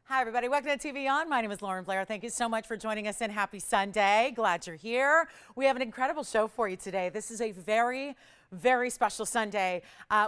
Hi, everybody. Welcome to TVON. My name is Lauren Blair. Thank you so much for joining us and happy Sunday. Glad you're here. We have an incredible show for you today. This is a very special Sunday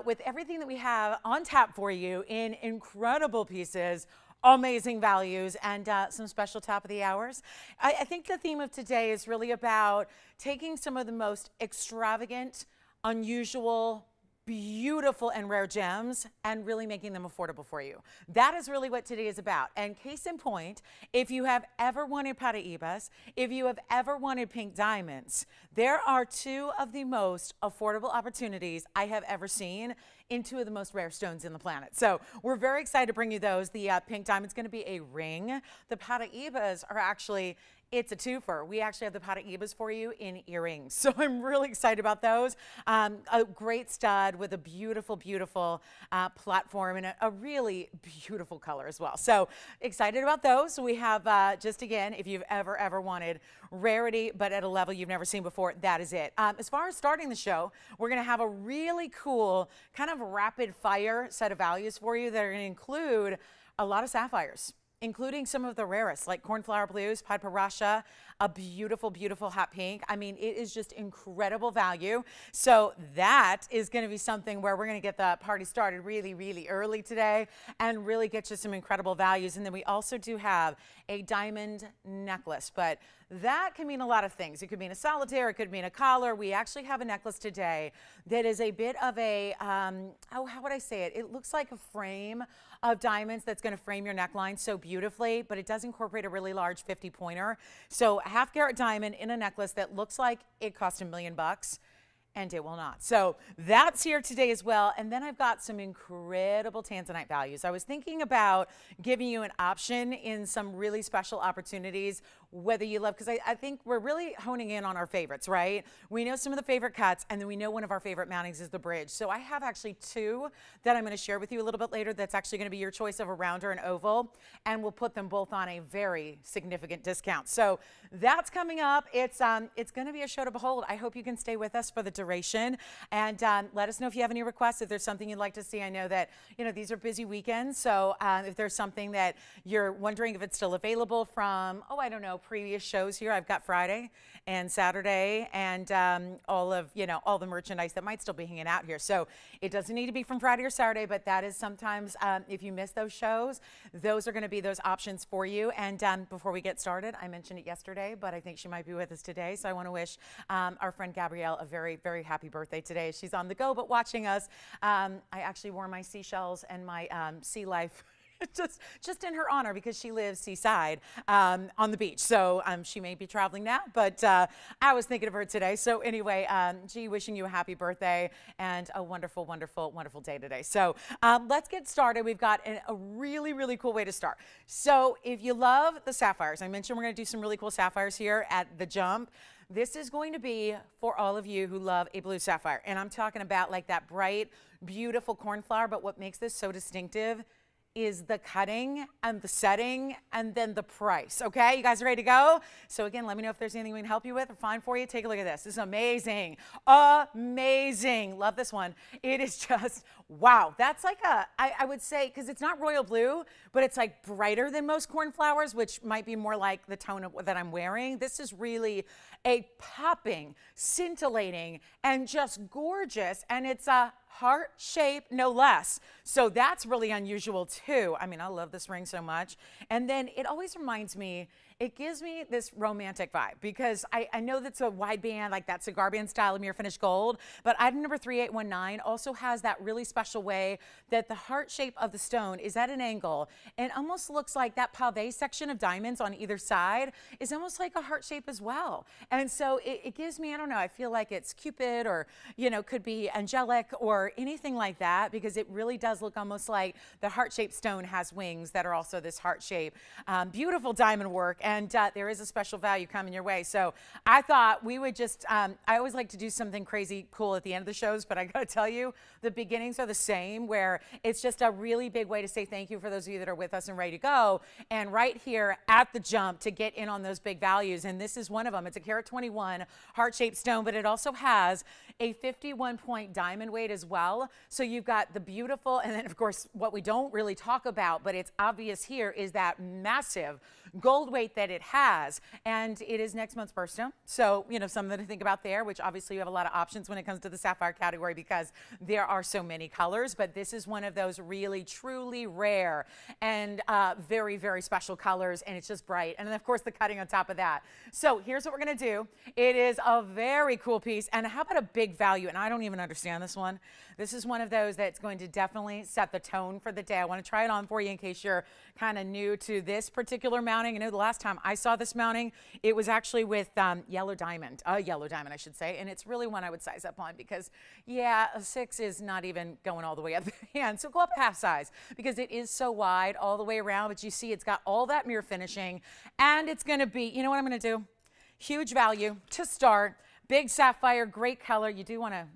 with everything that we have on tap for you in incredible pieces, amazing values, and some special top of the hours. I think the theme of today is really about taking some of the most extravagant, unusual, beautiful and rare gems and really making them affordable for you. That is really what today is about. And case in point, if you have ever wanted Paraibas, if you have ever wanted pink diamonds, there are two of the most affordable opportunities I have ever seen in two of the most rare stones in the planet. So we're very excited to bring you those. The pink diamond's going to be a ring. The Paraibas are actually, it's a twofer. We actually have the Paraibas for you in earrings. So I'm really excited about those. A great stud with a beautiful platform and a really beautiful color as well. So excited about those. We have, just again, if you've ever wanted rarity, but at a level you've never seen before, that is it. As far as starting the show, we're going to have a really cool kind of rapid fire set of values for you that are going to include a lot of sapphires, including some of the rarest, like cornflower blues, Padparadscha, a beautiful hot pink. I mean, it is just incredible value. So that is going to be something where we're going to get the party started really early today and really get you some incredible values. And then we also do have a diamond necklace, but that can mean a lot of things. It could mean a solitaire, it could mean a collar. We actually have a necklace today that is a bit of a, how would I say it? It looks like a frame of diamonds that's going to frame your neckline so beautifully, but it does incorporate a really large 50-pointer. So a half-carat diamond in a necklace that looks like it cost $1 million, and it will not. So that's here today as well. And then I've got some incredible tanzanite values. I was thinking about giving you an option in some really special opportunities, whether you love, because I think we're really honing in on our favorites, right? We know some of the favorite cuts, and then we know one of our favorite mountings is the bridge. So I have actually two that I'm going to share with you a little bit later that's actually going to be your choice of a round or an oval, and we'll put them both on a very significant discount. So that's coming up. It's going to be a show to behold. I hope you can stay with us for the duration, and let us know if you have any requests, if there's something you'd like to see. I know that, you know, these are busy weekends, so if there's something that you're wondering if it's still available from, oh, I don't know, previous shows here. I've got Friday and Saturday and all the merchandise that might still be hanging out here. So it doesn't need to be from Friday or Saturday, but that is sometimes, if you miss those shows, those are going to be those options for you. And before we get started, I mentioned it yesterday, but I think she might be with us today. So I want to wish our friend Gabrielle a very happy birthday today. She's on the go, but watching us. I actually wore my seashells and my sea life just in her honor because she lives seaside on the beach. So she may be traveling now, but I was thinking of her today. So anyway, G, wishing you a happy birthday and a wonderful day today. So let's get started. We've got a really cool way to start. So if you love the sapphires, I mentioned we're going to do some really cool sapphires here at the Jump. This is going to be for all of you who love a blue sapphire. And I'm talking about like that bright, beautiful cornflower, but what makes this so distinctive is the cutting and the setting and then the price. Okay, you guys ready to go? So again, let me know if there's anything we can help you with or find for you. Take a look at this. This is amazing. Love this one. It is just, wow. That's like I would say, because it's not royal blue, but it's like brighter than most cornflowers, which might be more like the tone of that I'm wearing. This is really a popping, scintillating, and just gorgeous. And it's a heart shape, no less. So that's really unusual too. I mean, I love this ring so much. And then it always reminds me, it gives me this romantic vibe because I know that's a wide band, like that cigar band style of mirror finished gold, but item number 3819 also has that really special way that the heart shape of the stone is at an angle and almost looks like that pave section of diamonds on either side is almost like a heart shape as well. And so it gives me, I don't know, I feel like it's Cupid or, you know, could be angelic or anything like that because it really does look almost like the heart-shaped stone has wings that are also this heart shape. Beautiful diamond work. and there is a special value coming your way. So I thought we would just, I always like to do something crazy cool at the end of the shows, but I gotta tell you, the beginnings are the same, where it's just a really big way to say thank you for those of you that are with us and ready to go. And right here at the jump to get in on those big values, and this is one of them. It's a carat 21 heart-shaped stone, but it also has a 51-point diamond weight as well. So you've got the beautiful, and then of course what we don't really talk about, but it's obvious here, is that massive gold weight that it has. And it is next month's birthstone, so you know, something to think about there, which obviously you have a lot of options when it comes to the sapphire category because there are so many colors, but this is one of those really truly rare and very, very special colors, and it's just bright. And then of course the cutting on top of that. So here's what we're gonna do. It is a very cool piece, and how about a big value? And I don't even understand this one. This is one of those that's going to definitely set the tone for the day. I want to try it on for you in case you're kind of new to this particular mounting. You know, the last time I saw this mounting, it was actually with yellow diamond, I should say, and it's really one I would size up on because, yeah, a 6 is not even going all the way up the hand, so go up half size because it is so wide all the way around, but you see it's got all that mirror finishing, and it's going to be, you know what I'm going to do? Huge value to start. Big sapphire, great color. You do want to,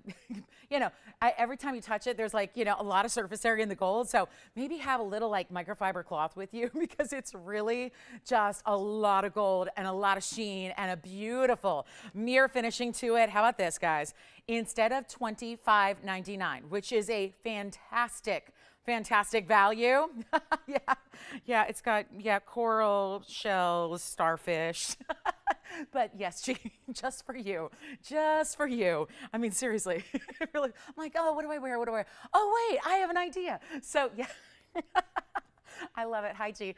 you know, every time you touch it, there's like, you know, a lot of surface area in the gold. So maybe have a little like microfiber cloth with you because it's really just a lot of gold and a lot of sheen and a beautiful mirror finishing to it. How about this, guys? Instead of $25.99, which is a fantastic value. yeah, it's got, coral shells, starfish. But yes, just for you. I mean, seriously, really, I'm like, oh, what do I wear? Oh, wait, I have an idea. So yeah, I love it. Hi, G.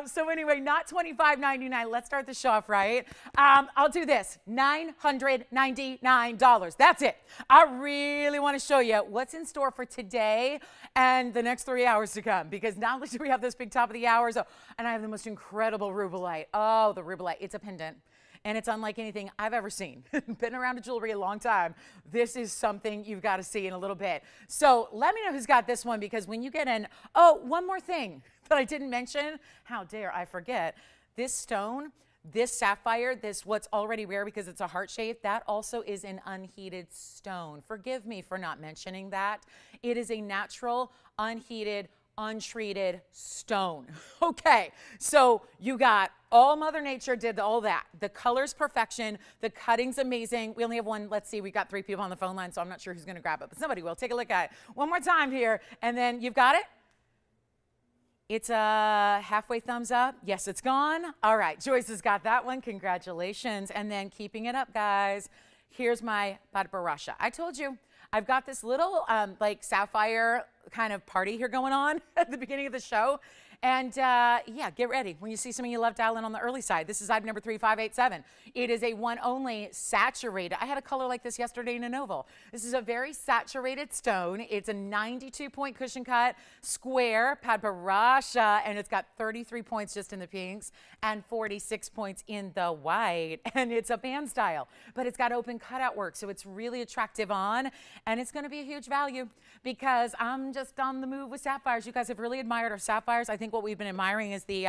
So anyway, not $25.99. Let's start the show off right. I'll do this, $999. That's it. I really want to show you what's in store for today and the next 3 hours to come, because not only do we have this big top of the hour, and I have the most incredible Rubellite. Oh, the Rubellite. It's a pendant. And it's unlike anything I've ever seen. Been around the jewelry a long time. This is something you've got to see in a little bit. So let me know who's got this one, because when you get in, oh, one more thing that I didn't mention. How dare I forget? This stone, this sapphire, this what's already rare because it's a heart shape, that also is an unheated stone. Forgive me for not mentioning that. It is a natural, unheated, untreated stone. Okay, so you got all Mother Nature did all that. The color's perfection, the cutting's amazing. We only have one, let's see, we've got 3 people on the phone line, so I'm not sure who's gonna grab it, but somebody will. Take a look at it. One more time here, and then you've got it? It's a halfway thumbs up. Yes, it's gone. All right, Joyce has got that one. Congratulations. And then keeping it up, guys. Here's my Padparadscha. I told you, I've got this little like sapphire kind of party here going on at the beginning of the show. And yeah, get ready. When you see something you love, dial in on the early side. This is item number 3587. It is a one only saturated. I had a color like this yesterday in an oval. This is a very saturated stone. It's a 92-point cushion cut, square, Padparadscha, and it's got 33 points just in the pinks and 46 points in the white. And it's a band style, but it's got open cutout work, so it's really attractive on, and it's going to be a huge value because I'm just on the move with sapphires. You guys have really admired our sapphires. I think what we've been admiring is the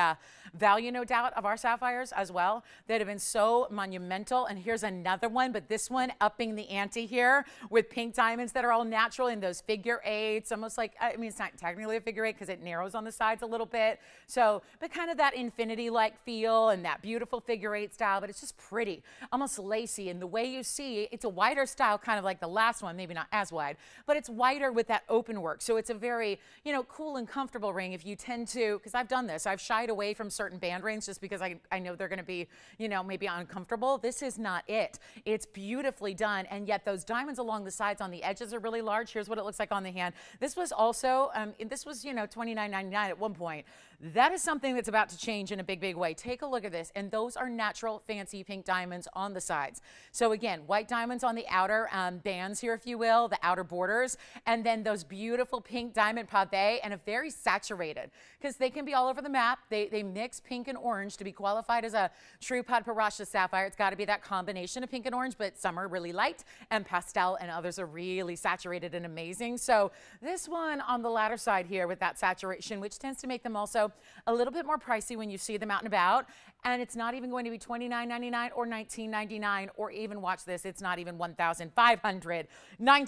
value, no doubt, of our sapphires as well that have been so monumental. And here's another one, but this one upping the ante here with pink diamonds that are all natural in those figure eights, almost like, I mean, it's not technically a figure eight because it narrows on the sides a little bit. So, but kind of that infinity-like feel and that beautiful figure eight style, but it's just pretty, almost lacy. And the way you see, it's a wider style, kind of like the last one, maybe not as wide, but it's wider with that open work. So it's a very, you know, cool and comfortable ring if you tend to, because I've done this, I've shied away from certain band rings just because I know they're going to be, you know, maybe uncomfortable. This is not it. It's beautifully done, and yet those diamonds along the sides on the edges are really large. Here's what it looks like on the hand. This was also, this was, you know, $29.99 at one point. That is something that's about to change in a big, big way. Take a look at this, and those are natural fancy pink diamonds on the sides. So again, white diamonds on the outer bands here, if you will, the outer borders, and then those beautiful pink diamond pave, and a very saturated, because they can be all over the map. They mix pink and orange to be qualified as a true Padparadscha sapphire. It's got to be that combination of pink and orange, but some are really light and pastel, and others are really saturated and amazing. So this one on the latter side here with that saturation, which tends to make them also So a little bit more pricey when you see them out and about. And it's not even going to be $29.99 or $19.99 or even, watch this, it's not even $1,599. I'm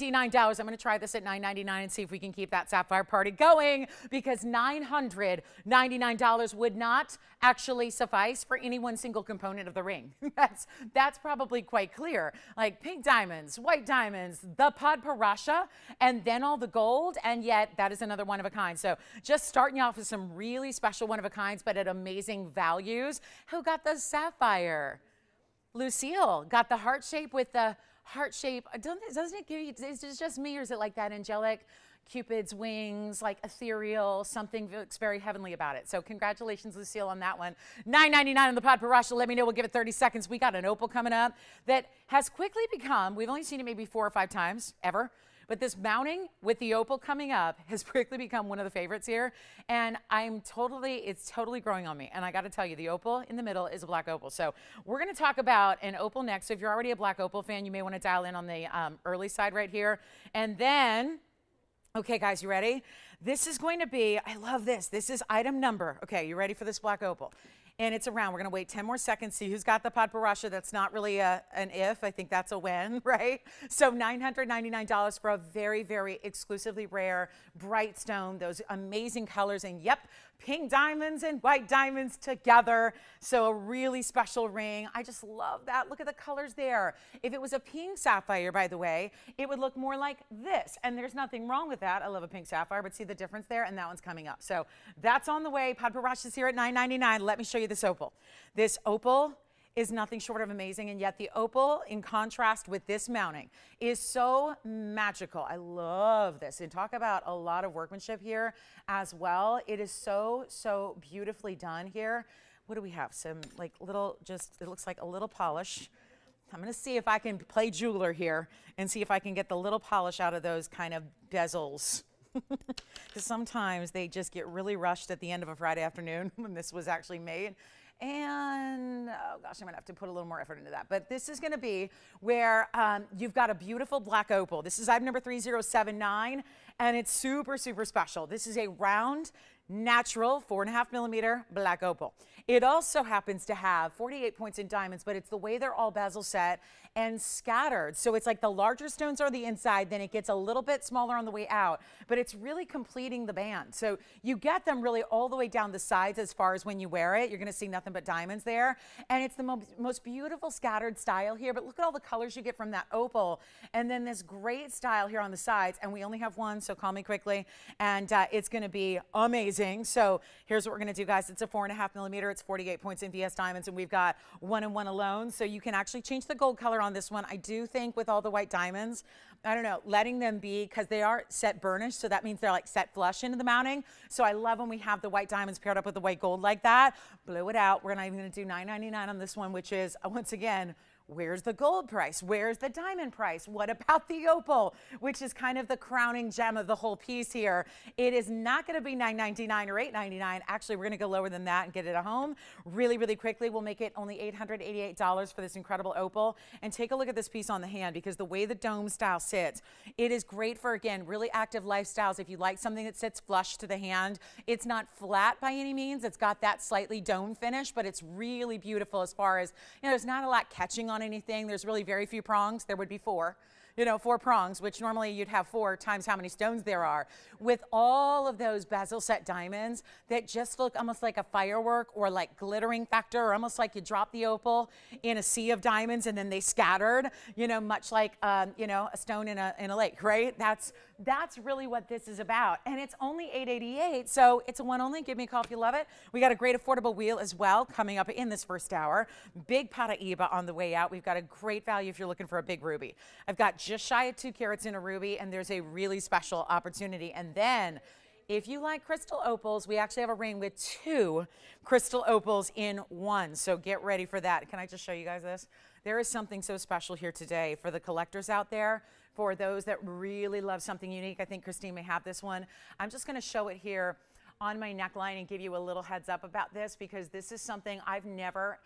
going to try this at $9.99 and see if we can keep that Sapphire party going, because $999 would not actually suffice for any one single component of the ring. That's probably quite clear. Like pink diamonds, white diamonds, the Padparadscha, and then all the gold, and yet that is another one of a kind. So just starting you off with some really special one of a kinds, but at amazing values. Who got the Sapphire? Lucille got the heart shape with the heart shape. Doesn't it give you, is it just me, or is it like that angelic Cupid's wings, like ethereal, something looks very heavenly about it. So congratulations, Lucille, on that one. $9.99 on the Padparadscha. Let me know. We'll give it 30 seconds. We got an opal coming up that has quickly become, we've only seen it maybe 4 or 5 times ever, but this mounting with the opal coming up has quickly become one of the favorites here. And it's totally growing on me. And I got to tell you, the opal in the middle is a black opal. So we're going to talk about an opal next. So if you're already a black opal fan, you may want to dial in on the early side right here. And then, okay, guys, you ready? This is going to be, I love this. This is item number. Okay, you ready for this black opal? And it's around. We're going to wait 10 more seconds, see who's got the Padparadscha. That's not really an if. I think that's a when, right? So $999 for a very, very exclusively rare, bright stone, those amazing colors. And yep, pink diamonds and white diamonds together. So a really special ring. I just love that. Look at the colors there. If it was a pink sapphire, by the way, it would look more like this. And there's nothing wrong with that. I love a pink sapphire, but see the difference there? And that one's coming up. So that's on the way. Padparadscha is here at $9.99. Let me show you this opal. This opal is nothing short of amazing, and yet the opal, in contrast with this mounting, is so magical. I love this. And talk about a lot of workmanship here as well. It is so, so beautifully done here. What do we have? Some like little, just, it looks like a little polish. I'm going to see if I can play jeweler here and see if I can get the little polish out of those kind of bezels. Because sometimes they just get really rushed at the end of a Friday afternoon when this was actually made. And, oh gosh, I'm going to have to put a little more effort into that. But this is going to be where you've got a beautiful black opal. This is item number 3079, and it's super, super special. This is a round, natural 4.5 millimeter black opal. It also happens to have 48 points in diamonds, but it's the way they're all bezel set and scattered. So it's like the larger stones are the inside, then it gets a little bit smaller on the way out, but it's really completing the band. So you get them really all the way down the sides as far as when you wear it. You're going to see nothing but diamonds there. And it's the most beautiful scattered style here, but look at all the colors you get from that opal. And then this great style here on the sides, and we only have one, so call me quickly. And it's going to be amazing. So here's what we're going to do, guys. It's a 4.5 millimeter. It's 48 points in VS diamonds, and we've got 1 and 1 alone. So you can actually change the gold color on this one. I do think with all the white diamonds, I don't know, letting them be, because they are set burnished, so that means they're like set flush into the mounting. So I love when we have the white diamonds paired up with the white gold like that. Blew it out. We're not even going to do $9.99 on this one, which is, once again, where's the gold price? Where's the diamond price? What about the opal, which is kind of the crowning gem of the whole piece here? It is not going to be $9.99 or $8.99. Actually, we're going to go lower than that and get it at home really, really quickly. We'll make it only $888 for this incredible opal. And take a look at this piece on the hand, because the way the dome style sits, it is great for, again, really active lifestyles. If you like something that sits flush to the hand, it's not flat by any means. It's got that slightly dome finish, but it's really beautiful as far as, you know, there's not a lot catching on anything. There's really very few prongs. There would be 4. 4 prongs, which normally you'd have 4 times how many stones there are, with all of those bezel set diamonds that just look almost like a firework or like glittering factor, or almost like you drop the opal in a sea of diamonds and then they scattered, much like, a stone in a lake, right? That's really what this is about. And it's only $888, so it's a one only. Give me a call if you love it. We got a great affordable wheel as well coming up in this first hour. Big Paraiba on the way out. We've got a great value if you're looking for a big ruby. I've got just shy of 2 carats in a ruby, and there's a really special opportunity. And then if you like crystal opals, we actually have a ring with 2 crystal opals in one. So get ready for that. Can I just show you guys this? There is something so special here today for the collectors out there, for those that really love something unique. I think Christine may have this one. I'm just going to show it here on my neckline and give you a little heads up about this, because this is something I've never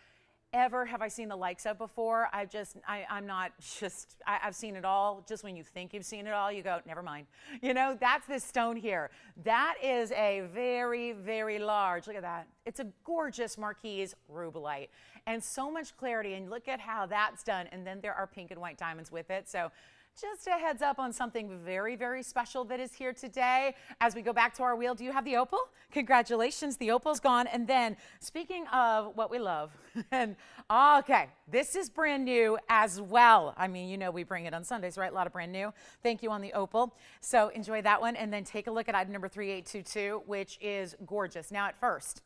ever have I seen the likes of before. I'm not just, I've seen it all. Just when you think you've seen it all, you go, never mind. You know, that's this stone here. That is a very, very large, look at that. It's a gorgeous Marquise Rubellite. And so much clarity, and look at how that's done. And then there are pink and white diamonds with it. So just a heads up on something very, very special that is here today. As we go back to our wheel, do you have the opal? Congratulations, the opal's gone. And then, speaking of what we love, and okay, this is brand new as well. I mean, you know we bring it on Sundays, right? A lot of brand new. Thank you on the opal. So enjoy that one. And then take a look at item number 3822, which is gorgeous. Now, at first,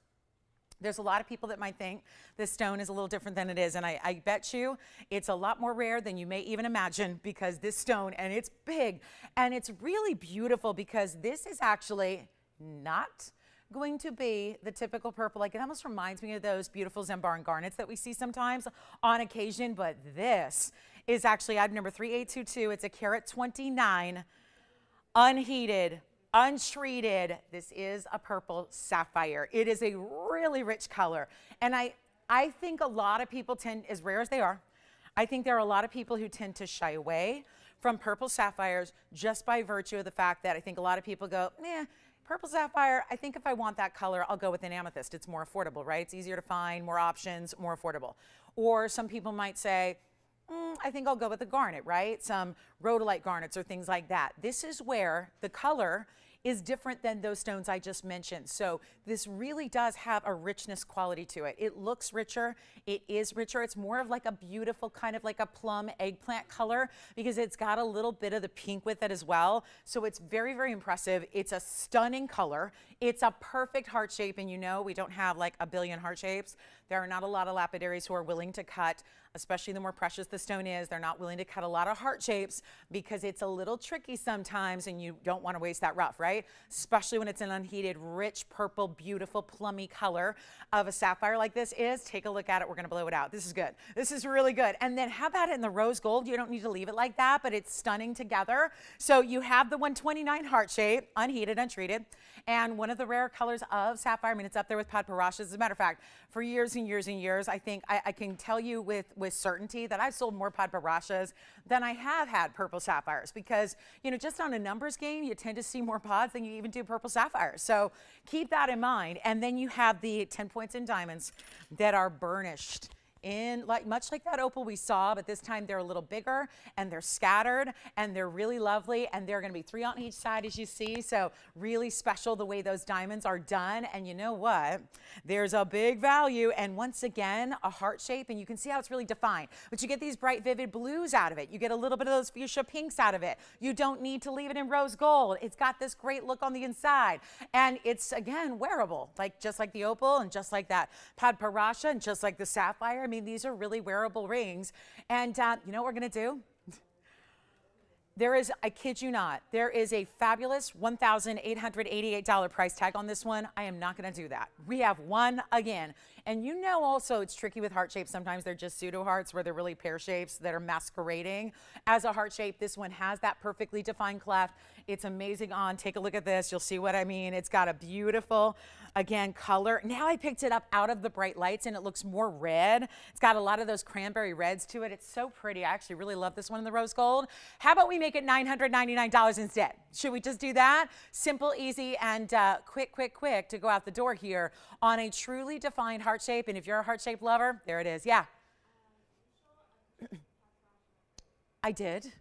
there's a lot of people that might think this stone is a little different than it is, and I bet you it's a lot more rare than you may even imagine, because this stone, and it's big, and it's really beautiful, because this is actually not going to be the typical purple. Like, it almost reminds me of those beautiful Zambaran garnets that we see sometimes on occasion, but this is actually item number 3822. It's a carat 29, unheated, untreated. This is a purple sapphire. It is a really rich color. And I think a lot of people tend, as rare as they are, I think there are a lot of people who tend to shy away from purple sapphires just by virtue of the fact that I think a lot of people go, purple sapphire, I think if I want that color, I'll go with an amethyst. It's more affordable, right? It's easier to find, more options, more affordable. Or some people might say, I think I'll go with the garnet, right? Some rhodolite garnets or things like that. This is where the color is different than those stones I just mentioned. So this really does have a richness quality to it. It looks richer. It is richer. It's more of like a beautiful kind of like a plum eggplant color, because it's got a little bit of the pink with it as well. So it's very, very impressive. It's a stunning color. It's a perfect heart shape. And you know, we don't have like a billion heart shapes. There are not a lot of lapidaries who are willing to cut, especially the more precious the stone is. They're not willing to cut a lot of heart shapes because it's a little tricky sometimes, and you don't want to waste that rough, right? Especially when it's an unheated, rich, purple, beautiful, plummy color of a sapphire like this is. Take a look at it. We're going to blow it out. This is good. This is really good. And then how about it in the rose gold? You don't need to leave it like that, but it's stunning together. So you have the 129 heart shape, unheated, untreated, and one of the rare colors of sapphire. I mean, it's up there with Padparadscha. As a matter of fact, for years and years and years, I think I can tell you with certainty that I've sold more Padparadschas than I have had purple sapphires, because, you know, just on a numbers game, you tend to see more pods than you even do purple sapphires. So keep that in mind. And then you have the 10 points in diamonds that are burnished in much like that opal we saw, but this time they're a little bigger and they're scattered and they're really lovely, and they're going to be 3 on each side, as you see. So really special the way those diamonds are done. And you know what? There's a big value, and once again, a heart shape, and you can see how it's really defined. But you get these bright, vivid blues out of it. You get a little bit of those fuchsia pinks out of it. You don't need to leave it in rose gold. It's got this great look on the inside, and it's, again, wearable, like just like the opal and just like that Padparadscha and just like the sapphire. I mean, these are really wearable rings. And you know what we're going to do? There is, I kid you not, there is a fabulous $1,888 price tag on this one. I am not going to do that. We have one again. And you know also it's tricky with heart shapes. Sometimes they're just pseudo hearts where they're really pear shapes that are masquerading as a heart shape. This one has that perfectly defined cleft. It's amazing on. Take a look at this. You'll see what I mean. It's got a beautiful, again, color. Now I picked it up out of the bright lights and it looks more red. It's got a lot of those cranberry reds to it. It's so pretty. I actually really love this one in the rose gold. How about we make it $999 instead? Should we just do that? Simple, easy, and quick to go out the door here on a truly defined heart shape. And if you're a heart shape lover, there it is. Yeah. I did.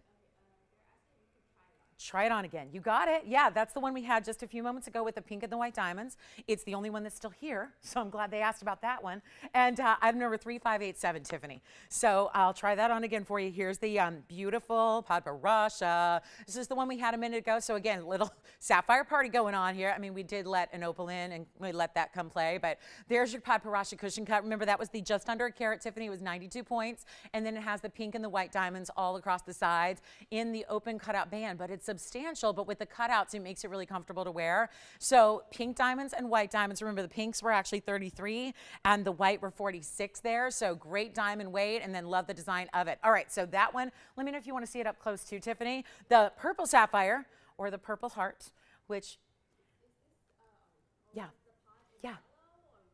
Try it on again. You got it. Yeah, that's the one we had just a few moments ago with the pink and the white diamonds. It's the only one that's still here, so I'm glad they asked about that one. And item number 3587, Tiffany. So I'll try that on again for you. Here's the beautiful Padparadscha. This is the one we had a minute ago. So again, little sapphire party going on here. I mean, we did let an opal in and we let that come play, but there's your Padparadscha cushion cut. Remember, that was the just under a carat, Tiffany. It was 92 points. And then it has the pink and the white diamonds all across the sides in the open cutout band, but it's substantial, but with the cutouts, it makes it really comfortable to wear. So pink diamonds and white diamonds. Remember, the pinks were actually 33 and the white were 46 there. So great diamond weight, and then love the design of it. All right, so that one, let me know if you want to see it up close too, Tiffany. The purple sapphire or the purple heart, which, yeah.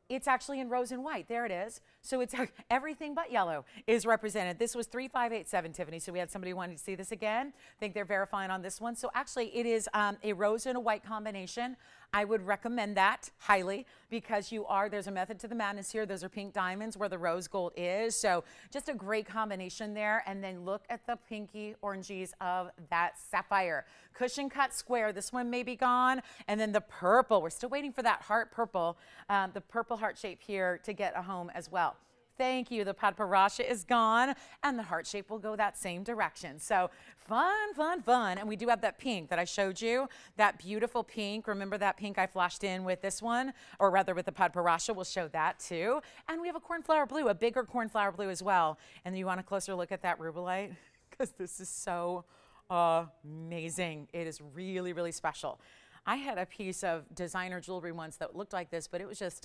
It's actually in rose and white. There it is. So it's everything but yellow is represented. This was 3587, Tiffany. So we had somebody wanting to see this again. I think they're verifying on this one. So actually it is a rose and a white combination. I would recommend that highly because there's a method to the madness here. Those are pink diamonds where the rose gold is. So just a great combination there. And then look at the pinky oranges of that sapphire. Cushion cut square. This one may be gone. And then the purple. We're still waiting for that heart purple, the purple heart shape here to get a home as well. Thank you. The Padparadscha is gone, and the heart shape will go that same direction. So fun, fun, fun. And we do have that pink that I showed you, that beautiful pink. Remember that pink I flashed in with this one, or rather with the Padparadscha. We'll show that too. And we have a cornflower blue, a bigger cornflower blue as well. And you want a closer look at that Rubellite? Because this is so amazing. It is really, really special. I had a piece of designer jewelry once that looked like this, but it was just,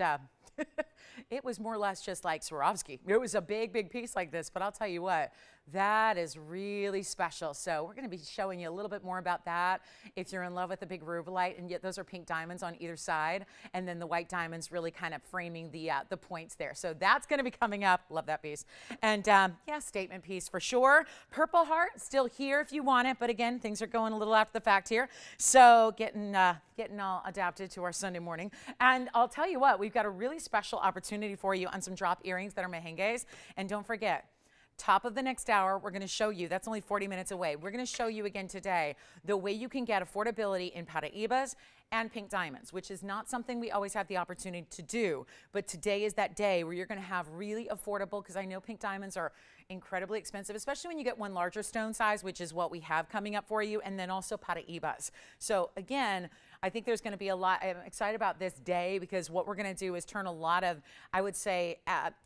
it was more or less just like Swarovski. It was a big, big piece like this, but I'll tell you what, that is really special. So we're going to be showing you a little bit more about that. If you're in love with the big Rubellite, and yet those are pink diamonds on either side, and then the white diamonds really kind of framing the points there. So that's going to be coming up. Love that piece. And yeah, statement piece for sure. Purple heart still here if you want it, but again, things are going a little after the fact here. So getting all adapted to our Sunday morning. And I'll tell you what, we've got a really special opportunity for you on some drop earrings that are mehenges. And don't forget, top of the next hour, we're going to show you, that's only 40 minutes away. We're going to show you again today the way you can get affordability in Paraibas and pink diamonds, which is not something we always have the opportunity to do. But today is that day where you're going to have really affordable, because I know pink diamonds are incredibly expensive, especially when you get one larger stone size, which is what we have coming up for you, and then also Paraibas. So again, I think there's going to be a lot. I'm excited about this day because what we're going to do is turn a lot of, I would say,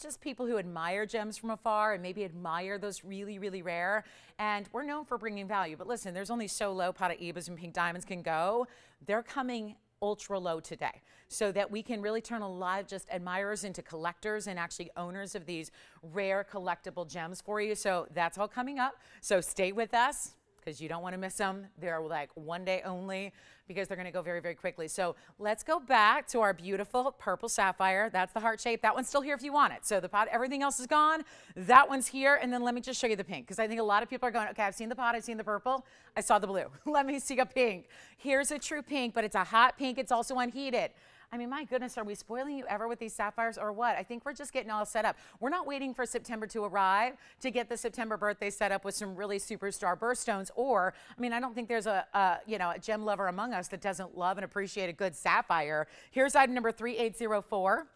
just people who admire gems from afar and maybe admire those really, really rare. And we're known for bringing value. But listen, there's only so low Paraibas and pink diamonds can go. They're coming ultra low today so that we can really turn a lot of just admirers into collectors and actually owners of these rare collectible gems for you. So that's all coming up. So stay with us, because you don't want to miss them. They're like one day only because they're going to go very, very quickly. So let's go back to our beautiful purple sapphire. That's the heart shape. That one's still here if you want it. So the pot, everything else is gone. That one's here. And then let me just show you the pink, because I think a lot of people are going, okay, I've seen the pot, I've seen the purple, I saw the blue. Let me see a pink. Here's a true pink, but it's a hot pink. It's also unheated. I mean, my goodness, are we spoiling you ever with these sapphires or what? I think we're just getting all set up. We're not waiting for September to arrive to get the September birthday set up with some really superstar birthstones. Or, I mean, I don't think there's a gem lover among us that doesn't love and appreciate a good sapphire. Here's item number 3804.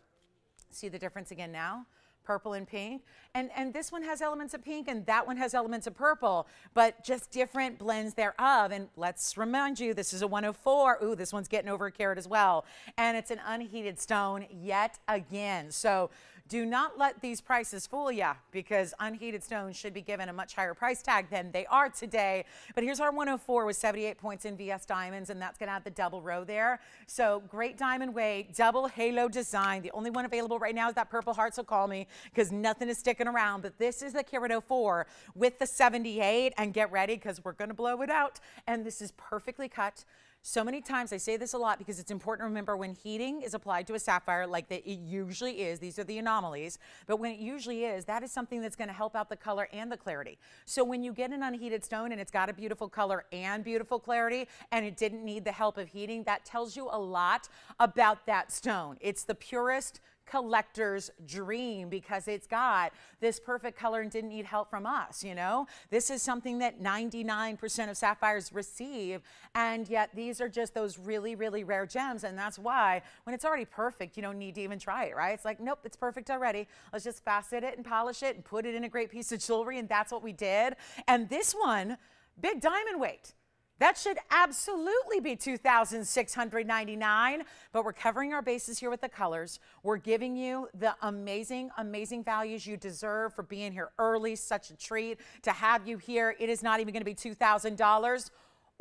See the difference again now? Purple and pink. And this one has elements of pink and that one has elements of purple, but just different blends thereof. And let's remind you, this is a 104. Ooh, this one's getting over a carat as well. And it's an unheated stone yet again. So do not let these prices fool you, because unheated stones should be given a much higher price tag than they are today. But here's our 104 with 78 points in VS diamonds, and that's going to have the double row there. So great diamond weight, double halo design. The only one available right now is that purple heart, so call me, because nothing is sticking around. But this is the carat 04 with the 78, and get ready because we're going to blow it out. And this is perfectly cut. So many times, I say this a lot because it's important to remember when heating is applied to a sapphire, like that it usually is, these are the anomalies, but when it usually is, that is something that's going to help out the color and the clarity. So when you get an unheated stone and it's got a beautiful color and beautiful clarity, and it didn't need the help of heating, that tells you a lot about that stone. It's the purest collector's dream because it's got this perfect color and didn't need help from us, you know? This is something that 99% of sapphires receive, and yet these are just those really, really rare gems, and that's why when it's already perfect, you don't need to even try it, right? It's like, nope, it's perfect already. Let's just facet it and polish it and put it in a great piece of jewelry, and that's what we did. And this one, big diamond weight. That should absolutely be $2,699, but we're covering our bases here with the colors. We're giving you the amazing, amazing values you deserve for being here early. Such a treat to have you here. It is not even going to be $2,000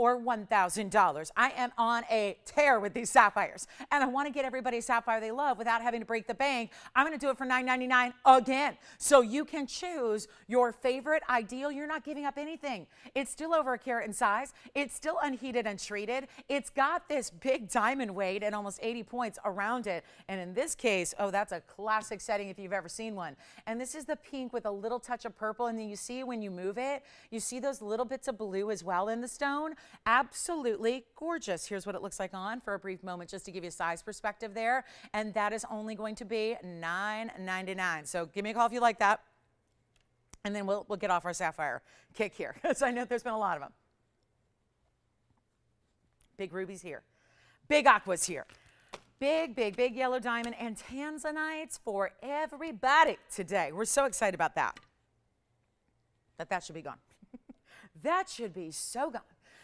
or $1,000. I am on a tear with these sapphires, and I want to get everybody a sapphire they love without having to break the bank. I'm going to do it for $9.99 again. So you can choose your favorite ideal. You're not giving up anything. It's still over a carat in size. It's still unheated and treated. It's got this big diamond weight and almost 80 points around it. And in this case, oh, that's a classic setting if you've ever seen one. And this is the pink with a little touch of purple. And then you see when you move it, you see those little bits of blue as well in the stone. Absolutely gorgeous. Here's what it looks like on for a brief moment, just to give you a size perspective there. And that is only going to be $9.99. So give me a call if you like that. And then we'll get off our sapphire kick here, because I know there's been a lot of them. Big rubies here. Big aquas here. Big, big, big yellow diamond and tanzanites for everybody today. We're so excited about that. But that should be gone. That should be so gone.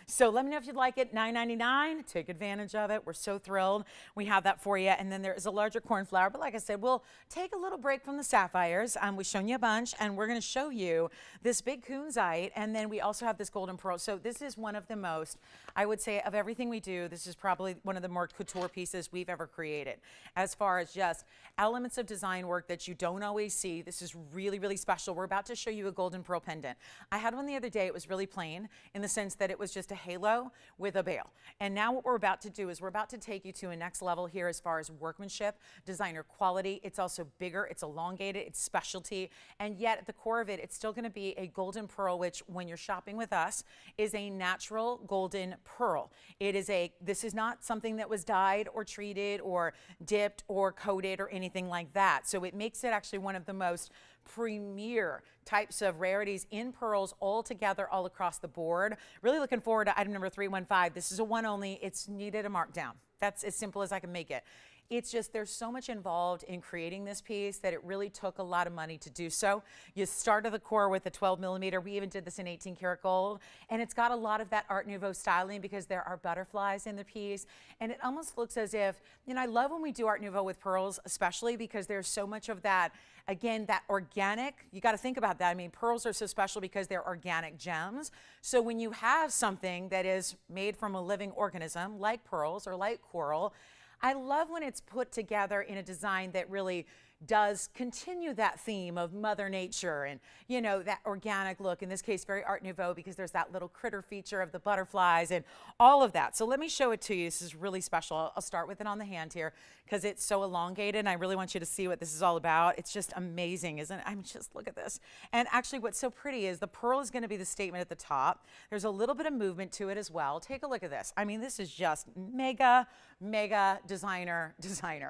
So let me know if you'd like it. $9.99. Take advantage of it. We're so thrilled we have that for you. And then there is a larger cornflower. But like I said, we'll take a little break from the sapphires. We've shown you a bunch, and we're going to show you this big kunzite. And then we also have this golden pearl. So this is one of the most, I would say, of everything we do, this is probably one of the more couture pieces we've ever created. As far as just elements of design work that you don't always see, this is really, really special. We're about to show you a golden pearl pendant. I had one the other day. It was really plain in the sense that it was just a halo with a bail. And now what we're about to do is we're about to take you to a next level here as far as workmanship, designer quality. It's also bigger, it's elongated, it's specialty, and yet at the core of it, it's still going to be a golden pearl, which when you're shopping with us is a natural golden pearl. This is not something that was dyed or treated or dipped or coated or anything like that. So it makes it actually one of the most premier types of rarities in pearls all together, all across the board. Really looking forward to item number 315. This is a one only. It's needed a markdown. That's as simple as I can make it. It's just there's so much involved in creating this piece that it really took a lot of money to do so. You start at the core with a 12 millimeter. We even did this in 18 karat gold. And it's got a lot of that Art Nouveau styling because there are butterflies in the piece. And it almost looks as if, you know, I love when we do Art Nouveau with pearls, especially because there's so much of that, again, that organic. You got to think about that. I mean, pearls are so special because they're organic gems. So when you have something that is made from a living organism like pearls or like coral, I love when it's put together in a design that really does continue that theme of Mother Nature and, you know, that organic look. In this case, very Art Nouveau because there's that little critter feature of the butterflies and all of that. So let me show it to you. This is really special. I'll start with it on the hand here because it's so elongated and I really want you to see what this is all about. It's just amazing, isn't it? I mean, just look at this. And actually what's so pretty is the pearl is going to be the statement at the top. There's a little bit of movement to it as well. Take a look at this. I mean, this is just mega, mega designer.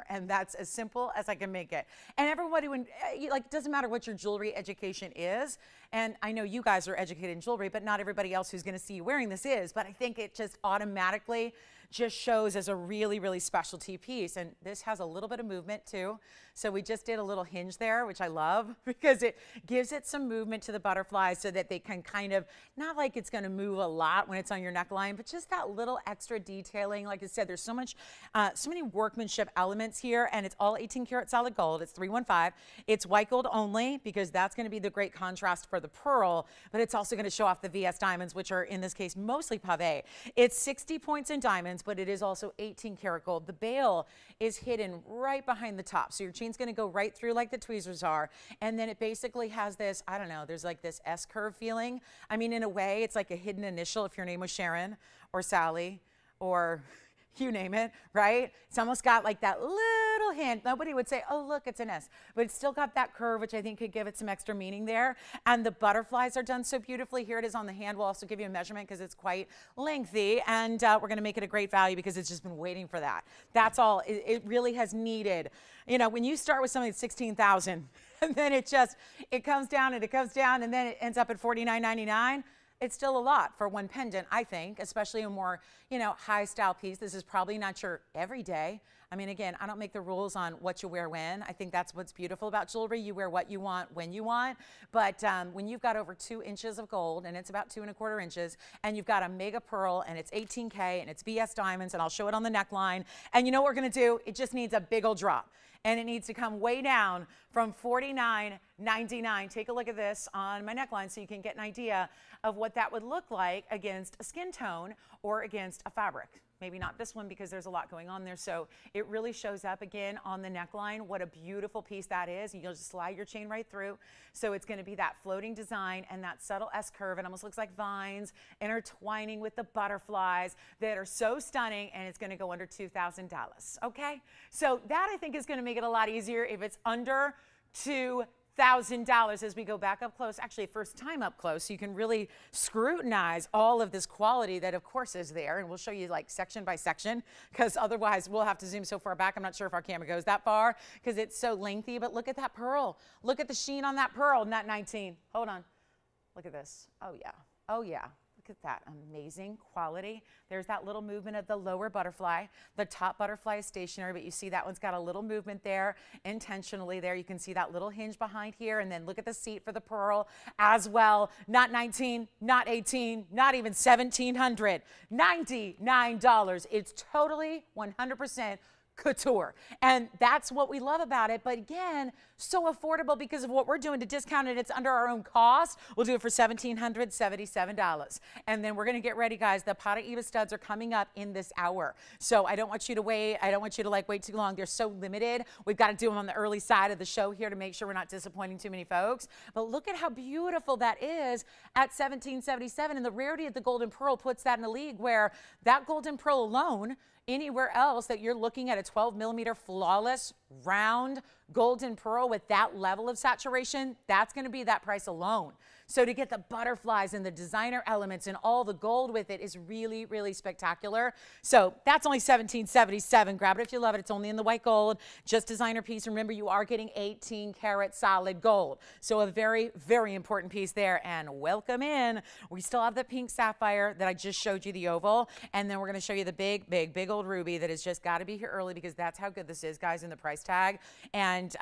And that's as simple as I can make it. And everybody, it doesn't matter what your jewelry education is. And I know you guys are educated in jewelry, but not everybody else who's going to see you wearing this is. But I think it just automatically just shows as a really, really specialty piece. And this has a little bit of movement too. So we just did a little hinge there, which I love because it gives it some movement to the butterflies so that they can kind of, not like it's going to move a lot when it's on your neckline, but just that little extra detailing. Like I said, there's so many workmanship elements here, and it's all 18 karat solid gold. It's 315. It's white gold only because that's going to be the great contrast for the pearl, but it's also going to show off the VS diamonds, which are in this case mostly pave. It's 60 points in diamonds, but it is also 18 karat gold. The bail is hidden right behind the top. So your chain's going to go right through like the tweezers are. And then it basically has this, I don't know, there's like this S curve feeling. I mean, in a way, it's like a hidden initial if your name was Sharon or Sally or you name it, right? It's almost got like that little hint. Nobody would say, oh, look, it's an S. But it's still got that curve, which I think could give it some extra meaning there. And the butterflies are done so beautifully. Here it is on the hand. We'll also give you a measurement because it's quite lengthy. And we're going to make it a great value because it's just been waiting for that. That's all. It really has needed. You know, when you start with something that's 16,000, and then it comes down and it comes down, and then it ends up at $49.99. It's still a lot for one pendant, I think, especially a more, you know, high style piece. This is probably not your everyday. I mean, again, I don't make the rules on what you wear when. I think that's what's beautiful about jewelry. You wear what you want when you want. But when you've got over 2 inches of gold, and it's about 2¼ inches, and you've got a mega pearl, and it's 18K, and it's VS diamonds, and I'll show it on the neckline. And you know what we're going to do? It just needs a big old drop. and it needs to come way down from $49.99. Take a look at this on my neckline so you can get an idea of what that would look like against a skin tone or against a fabric. Maybe not this one because there's a lot going on there. So it really shows up again on the neckline. What a beautiful piece that is. You'll just slide your chain right through. So it's going to be that floating design and that subtle S curve. It almost looks like vines intertwining with the butterflies that are so stunning, and it's going to go under $2,000. Okay. So that I think is going to make it a lot easier if it's under $2,000 as we go back up close, actually first time up close, so you can really scrutinize all of this quality that of course is there, and we'll show you like section by section because otherwise we'll have to zoom so far back. I'm not sure if our camera goes that far because it's so lengthy, but look at that pearl. Look at the sheen on that pearl, not 19. Hold on. Look at this. Oh yeah. Oh yeah. Look at that amazing quality. There's that little movement of the lower butterfly. The top butterfly is stationary, but you see that one's got a little movement there intentionally there. You can see that little hinge behind here, and then look at the seat for the pearl as well. Not 19, not 18, not even $1,700, $99. It's totally 100% couture. And that's what we love about it. But again, so affordable because of what we're doing to discount it. It's under our own cost. We'll do it for $1,777. And then we're going to get ready, guys. The Paraiba studs are coming up in this hour. So I don't want you to wait. I don't want you to wait too long. They're so limited. We've got to do them on the early side of the show here to make sure we're not disappointing too many folks. But look at how beautiful that is at $1,777. And the rarity of the golden pearl puts that in a league where that golden pearl alone, anywhere else that you're looking at a 12 millimeter flawless round golden pearl with that level of saturation, that's going to be that price alone. So to get the butterflies and the designer elements and all the gold with it is really, really spectacular. So that's only $1,777. Grab it if you love it. It's only in the white gold, just designer piece. Remember, you are getting 18 karat solid gold. So a very, very important piece there. And welcome in. We still have the pink sapphire that I just showed you, the oval. And then we're going to show you the big, big, big old ruby that has just got to be here early because that's how good this is, guys, in the price tag. And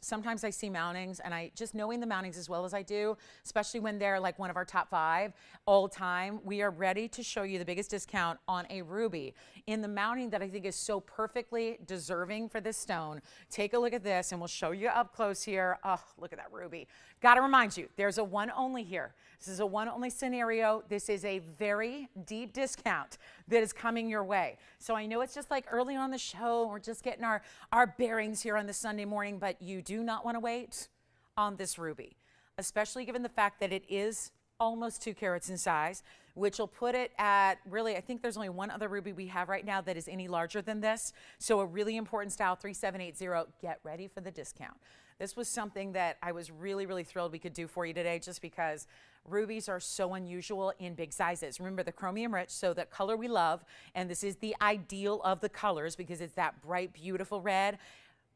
sometimes I see mountings, and knowing the mountings as well as I do, especially when they're like one of our top 5 all time, we are ready to show you the biggest discount on a ruby in the mounting that I think is so perfectly deserving for this stone. Take a look at this, and we'll show you up close here. Oh, look at that ruby. Got to remind you, there's a one only here. This is a one only scenario. This is a very deep discount that is coming your way. So I know it's just like early on the show, we're just getting our bearings here on this Sunday morning, but you do not want to wait on this ruby, especially given the fact that it is almost 2 carats in size, which will put it at really, I think there's only one other ruby we have right now that is any larger than this. So a really important style, 3780. Get ready for the discount. This was something that I was really, really thrilled we could do for you today, just because rubies are so unusual in big sizes. Remember, the chromium rich, so that color we love, and this is the ideal of the colors because it's that bright, beautiful red.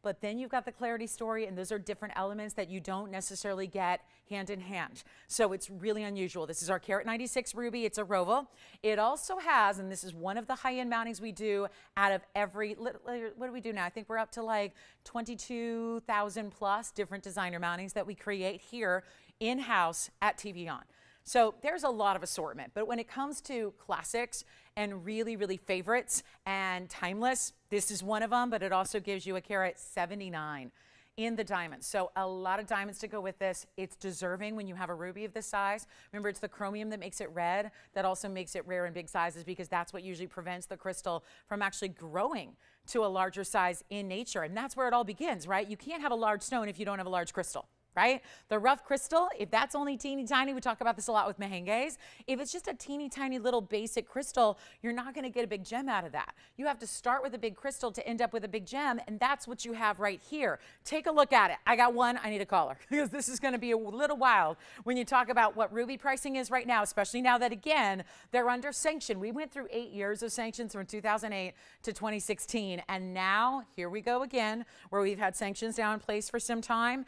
But then you've got the clarity story, and those are different elements that you don't necessarily get hand in hand. So it's really unusual. This is our carat 96 ruby. It's a roval. It also has, and this is one of the high-end mountings we do out of every, what do we do now? I think we're up to like 22,000 plus different designer mountings that we create here in-house at TVON. So there's a lot of assortment, but when it comes to classics and really, really favorites and timeless, this is one of them, but it also gives you a carat 79 in the diamonds. So a lot of diamonds to go with this. It's deserving when you have a ruby of this size. Remember, it's the chromium that makes it red that also makes it rare in big sizes, because that's what usually prevents the crystal from actually growing to a larger size in nature. And that's where it all begins, right? You can't have a large stone if you don't have a large crystal. Right? The rough crystal, if that's only teeny tiny, we talk about this a lot with mehenges. If it's just a teeny tiny little basic crystal, you're not going to get a big gem out of that. You have to start with a big crystal to end up with a big gem, and that's what you have right here. Take a look at it. I got one. I need a caller because this is going to be a little wild when you talk about what ruby pricing is right now, especially now that, again, they're under sanction. We went through 8 years of sanctions from 2008 to 2016, and now here we go again, where we've had sanctions now in place for some time.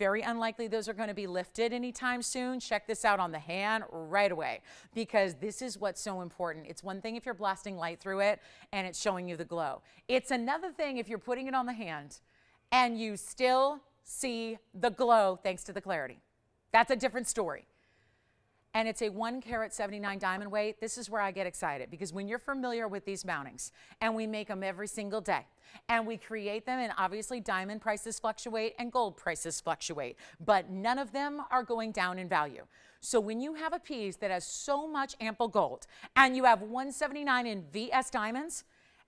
Very unlikely those are going to be lifted anytime soon. Check this out on the hand right away, because this is what's so important. It's one thing if you're blasting light through it and it's showing you the glow. It's another thing if you're putting it on the hand and you still see the glow thanks to the clarity. That's a different story. and it's a 1 carat 79 diamond weight. This is where I get excited, because when you're familiar with these mountings, and we make them every single day, and we create them, and obviously diamond prices fluctuate and gold prices fluctuate, but none of them are going down in value. So when you have a piece that has so much ample gold, and you have 179 in VS diamonds,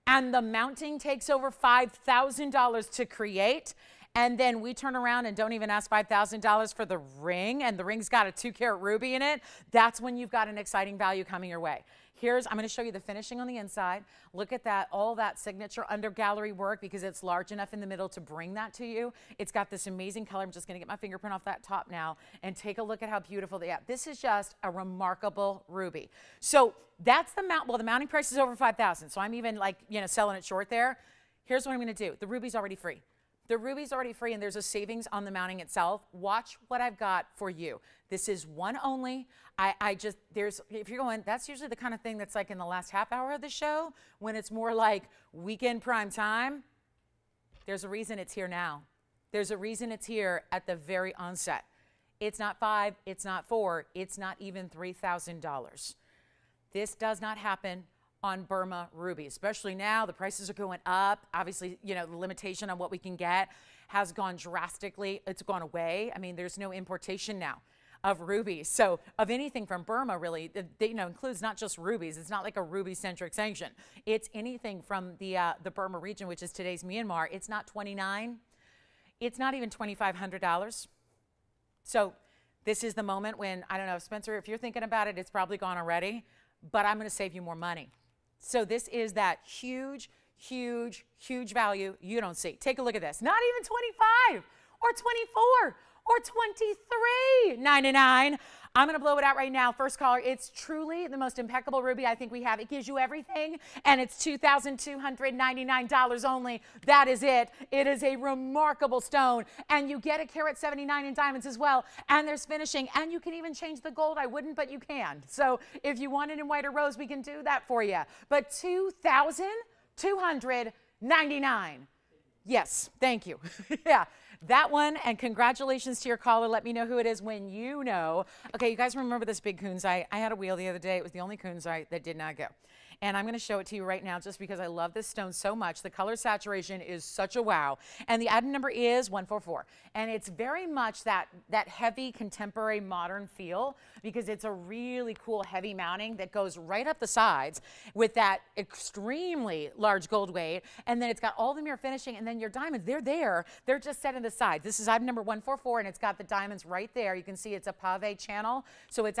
and the mounting takes over $5,000 to create, and then we turn around and don't even ask $5,000 for the ring, and the ring's got a 2 carat ruby in it, that's when you've got an exciting value coming your way. I'm going to show you the finishing on the inside. Look at that, all that signature under gallery work, because it's large enough in the middle to bring that to you. It's got this amazing color. I'm just going to get my fingerprint off that top now and take a look at how beautiful they are. This is just a remarkable ruby. So that's the mount. Well, the mounting price is over $5,000, so I'm even like, selling it short there. Here's what I'm going to do. The ruby's already free. The ruby's already free, and there's a savings on the mounting itself. Watch what I've got for you. This is one only. If you're going, that's usually the kind of thing that's like in the last half hour of the show, when it's more like weekend prime time. There's a reason it's here now. There's a reason it's here at the very onset. It's not $5, it's not $4, it's not even $3,000. This does not happen on Burma ruby, especially now. The prices are going up. Obviously, the limitation on what we can get has gone drastically. It's gone away. I mean, there's no importation now of rubies. So of anything from Burma, really, includes not just rubies. It's not like a ruby-centric sanction. It's anything from the Burma region, which is today's Myanmar. It's not $2,900. It's not even $2,500. So this is the moment when, I don't know, Spencer, if you're thinking about it, it's probably gone already, but I'm going to save you more money. So this is that huge, huge, huge value you don't see. Take a look at this. Not even $25 or $24 or $23.99. I'm going to blow it out right now. First caller, it's truly the most impeccable ruby I think we have. It gives you everything, and it's $2,299 only. That is it. It is a remarkable stone, and you get a carat 79 in diamonds as well, and there's finishing, and you can even change the gold. I wouldn't, but you can. So if you want it in white or rose, we can do that for you. But $2,299. Yes, thank you. Yeah, that one, and congratulations to your caller. Let me know who it is when you know. Okay, you guys remember this big kunzite? I had a wheel the other day. It was the only kunzite that did not go. And I'm going to show it to you right now just because I love this stone so much. The color saturation is such a wow. And the item number is 144. And it's very much that heavy, contemporary, modern feel, because it's a really cool heavy mounting that goes right up the sides with that extremely large gold weight. And then it's got all the mirror finishing, and then your diamonds, they're there. They're just set in the sides. This is item number 144, and it's got the diamonds right there. You can see it's a pave channel. So it's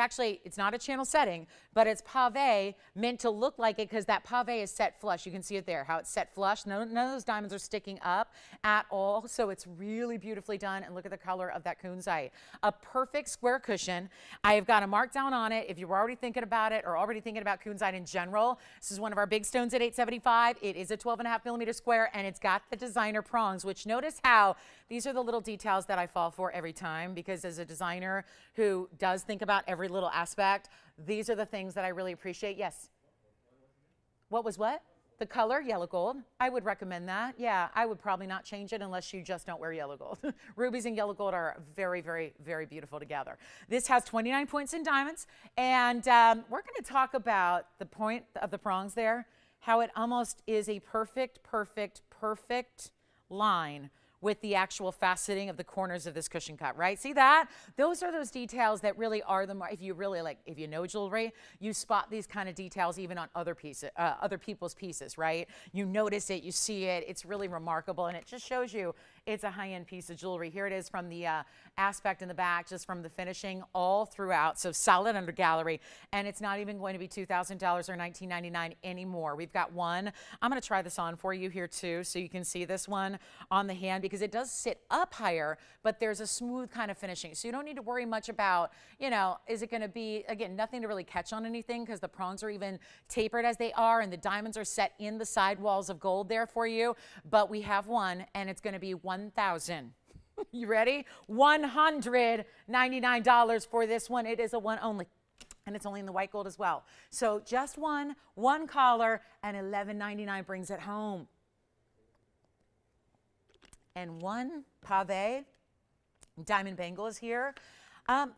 not a channel setting, but it's pave meant to look like it, because that pave is set flush. You can see it there, how it's set flush. None of those diamonds are sticking up at all. So it's really beautifully done. And look at the color of that kunzite. A perfect square cushion. I have got a markdown on it. If you're already thinking about it, or already thinking about kunzite in general, this is one of our big stones at $875. It is a 12.5 millimeter square, and it's got the designer prongs, which notice how these are the little details that I fall for every time, because as a designer who does think about every little aspect, these are the things that I really appreciate. Yes. What was what? The color, yellow gold. I would recommend that. Yeah, I would probably not change it unless you just don't wear yellow gold. Rubies and yellow gold are very, very, very beautiful together. This has 29 points in diamonds, and we're going to talk about the point of the prongs there, how it almost is a perfect, perfect, perfect line with the actual faceting of the corners of this cushion cut, right? See that? Those are those details that really are if you really if you know jewelry, you spot these kind of details even on other people's pieces, right? You notice it, you see it, it's really remarkable, and it just shows you it's a high-end piece of jewelry. Here it is from the aspect in the back, just from the finishing all throughout. So solid under gallery, and it's not even going to be $2,000 or $19.99 anymore. We've got one. I'm going to try this on for you here too, so you can see this one on the hand, because it does sit up higher, but there's a smooth kind of finishing. So you don't need to worry much about, is it going to be, again, nothing to really catch on anything, because the prongs are even tapered as they are, and the diamonds are set in the sidewalls of gold there for you. But we have one, and it's going to be $1,000. You ready? $199 for this one. It is a one only. And it's only in the white gold as well. So just one collar, and $11.99 brings it home. And one pave diamond bangle is here.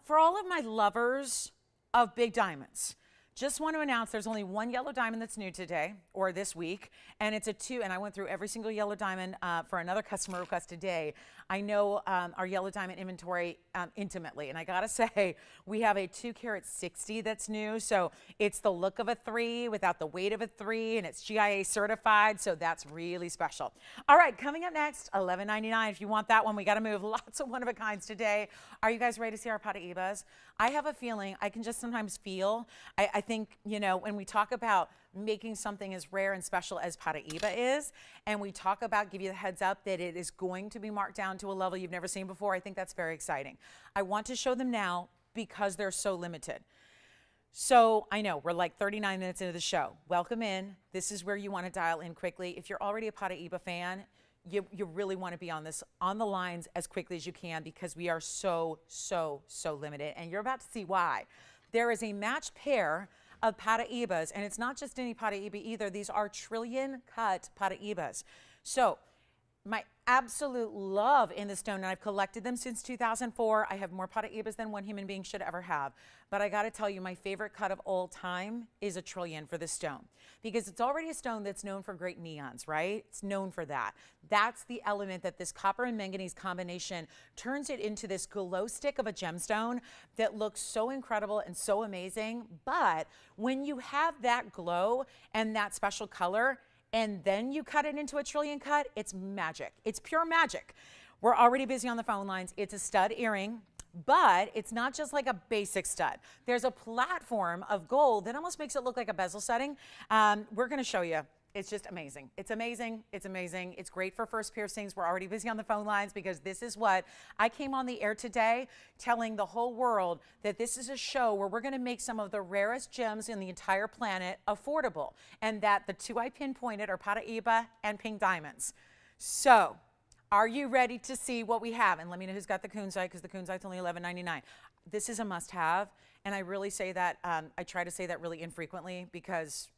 For all of my lovers of big diamonds. Just want to announce there's only one yellow diamond that's new today or this week, and it's a 2, and I went through every single yellow diamond for another customer request today. I know our yellow diamond inventory intimately, and I gotta say, we have a 2 carat 60 that's new, so it's the look of a 3 without the weight of a 3, and it's GIA certified, so that's really special. All right, coming up next, $11.99. If you want that one, we gotta move. Lots of one-of-a-kinds today. Are you guys ready to see our Paraibas? I have a feeling, I can just sometimes feel, I think, you know, when we talk about making something as rare and special as Paraiba is, and we talk about, give you the heads up that it is going to be marked down to a level you've never seen before, I think that's very exciting. I want to show them now because they're so limited. So I know we're like 39 minutes into the show. Welcome in. This is where you want to dial in quickly. If you're already a Paraiba fan, you really want to be on the lines as quickly as you can because we are so limited, and you're about to see why. There is a matched pair of Paraibas, and it's not just any Paraiba either. These are trillion cut Paraibas. So my absolute love in the stone, and I've collected them since 2004. I have more Paraibas than one human being should ever have. But I got to tell you, my favorite cut of all time is a trillion for this stone because it's already a stone that's known for great neons, right? It's known for that. That's the element that this copper and manganese combination turns it into this glow stick of a gemstone that looks so incredible and so amazing. But when you have that glow and that special color, and then you cut it into a trillion cut, it's magic. It's pure magic. We're already busy on the phone lines. It's a stud earring, but it's not just like a basic stud. There's a platform of gold that almost makes it look like a bezel setting. We're gonna show you. It's just amazing. It's amazing. It's amazing. It's great for first piercings. We're already busy on the phone lines because this is what I came on the air today telling the whole world that this is a show where we're going to make some of the rarest gems in the entire planet affordable, and that the 2 I pinpointed are Paraiba and pink diamonds. So are you ready to see what we have? And let me know who's got the kunzite because the kunzite's only $11.99. This is a must-have, and I really say that, I try to say that really infrequently because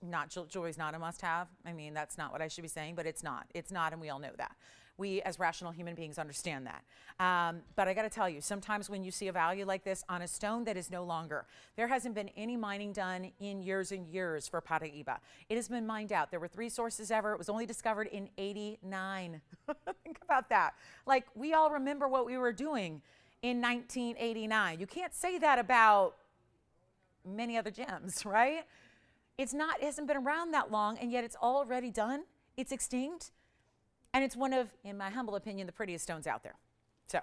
jewelry's not a must-have. I mean, that's not what I should be saying, but it's not. It's not, and we all know that. We, as rational human beings, understand that. But I got to tell you, sometimes when you see a value like this on a stone that is no longer, there hasn't been any mining done in years and years for Paraiba. It has been mined out. There were 3 sources ever. It was only discovered in '89. Think about that. Like, we all remember what we were doing in 1989. You can't say that about many other gems, right? It hasn't been around that long, and yet it's already done. It's extinct, and it's one of, in my humble opinion, the prettiest stones out there. So,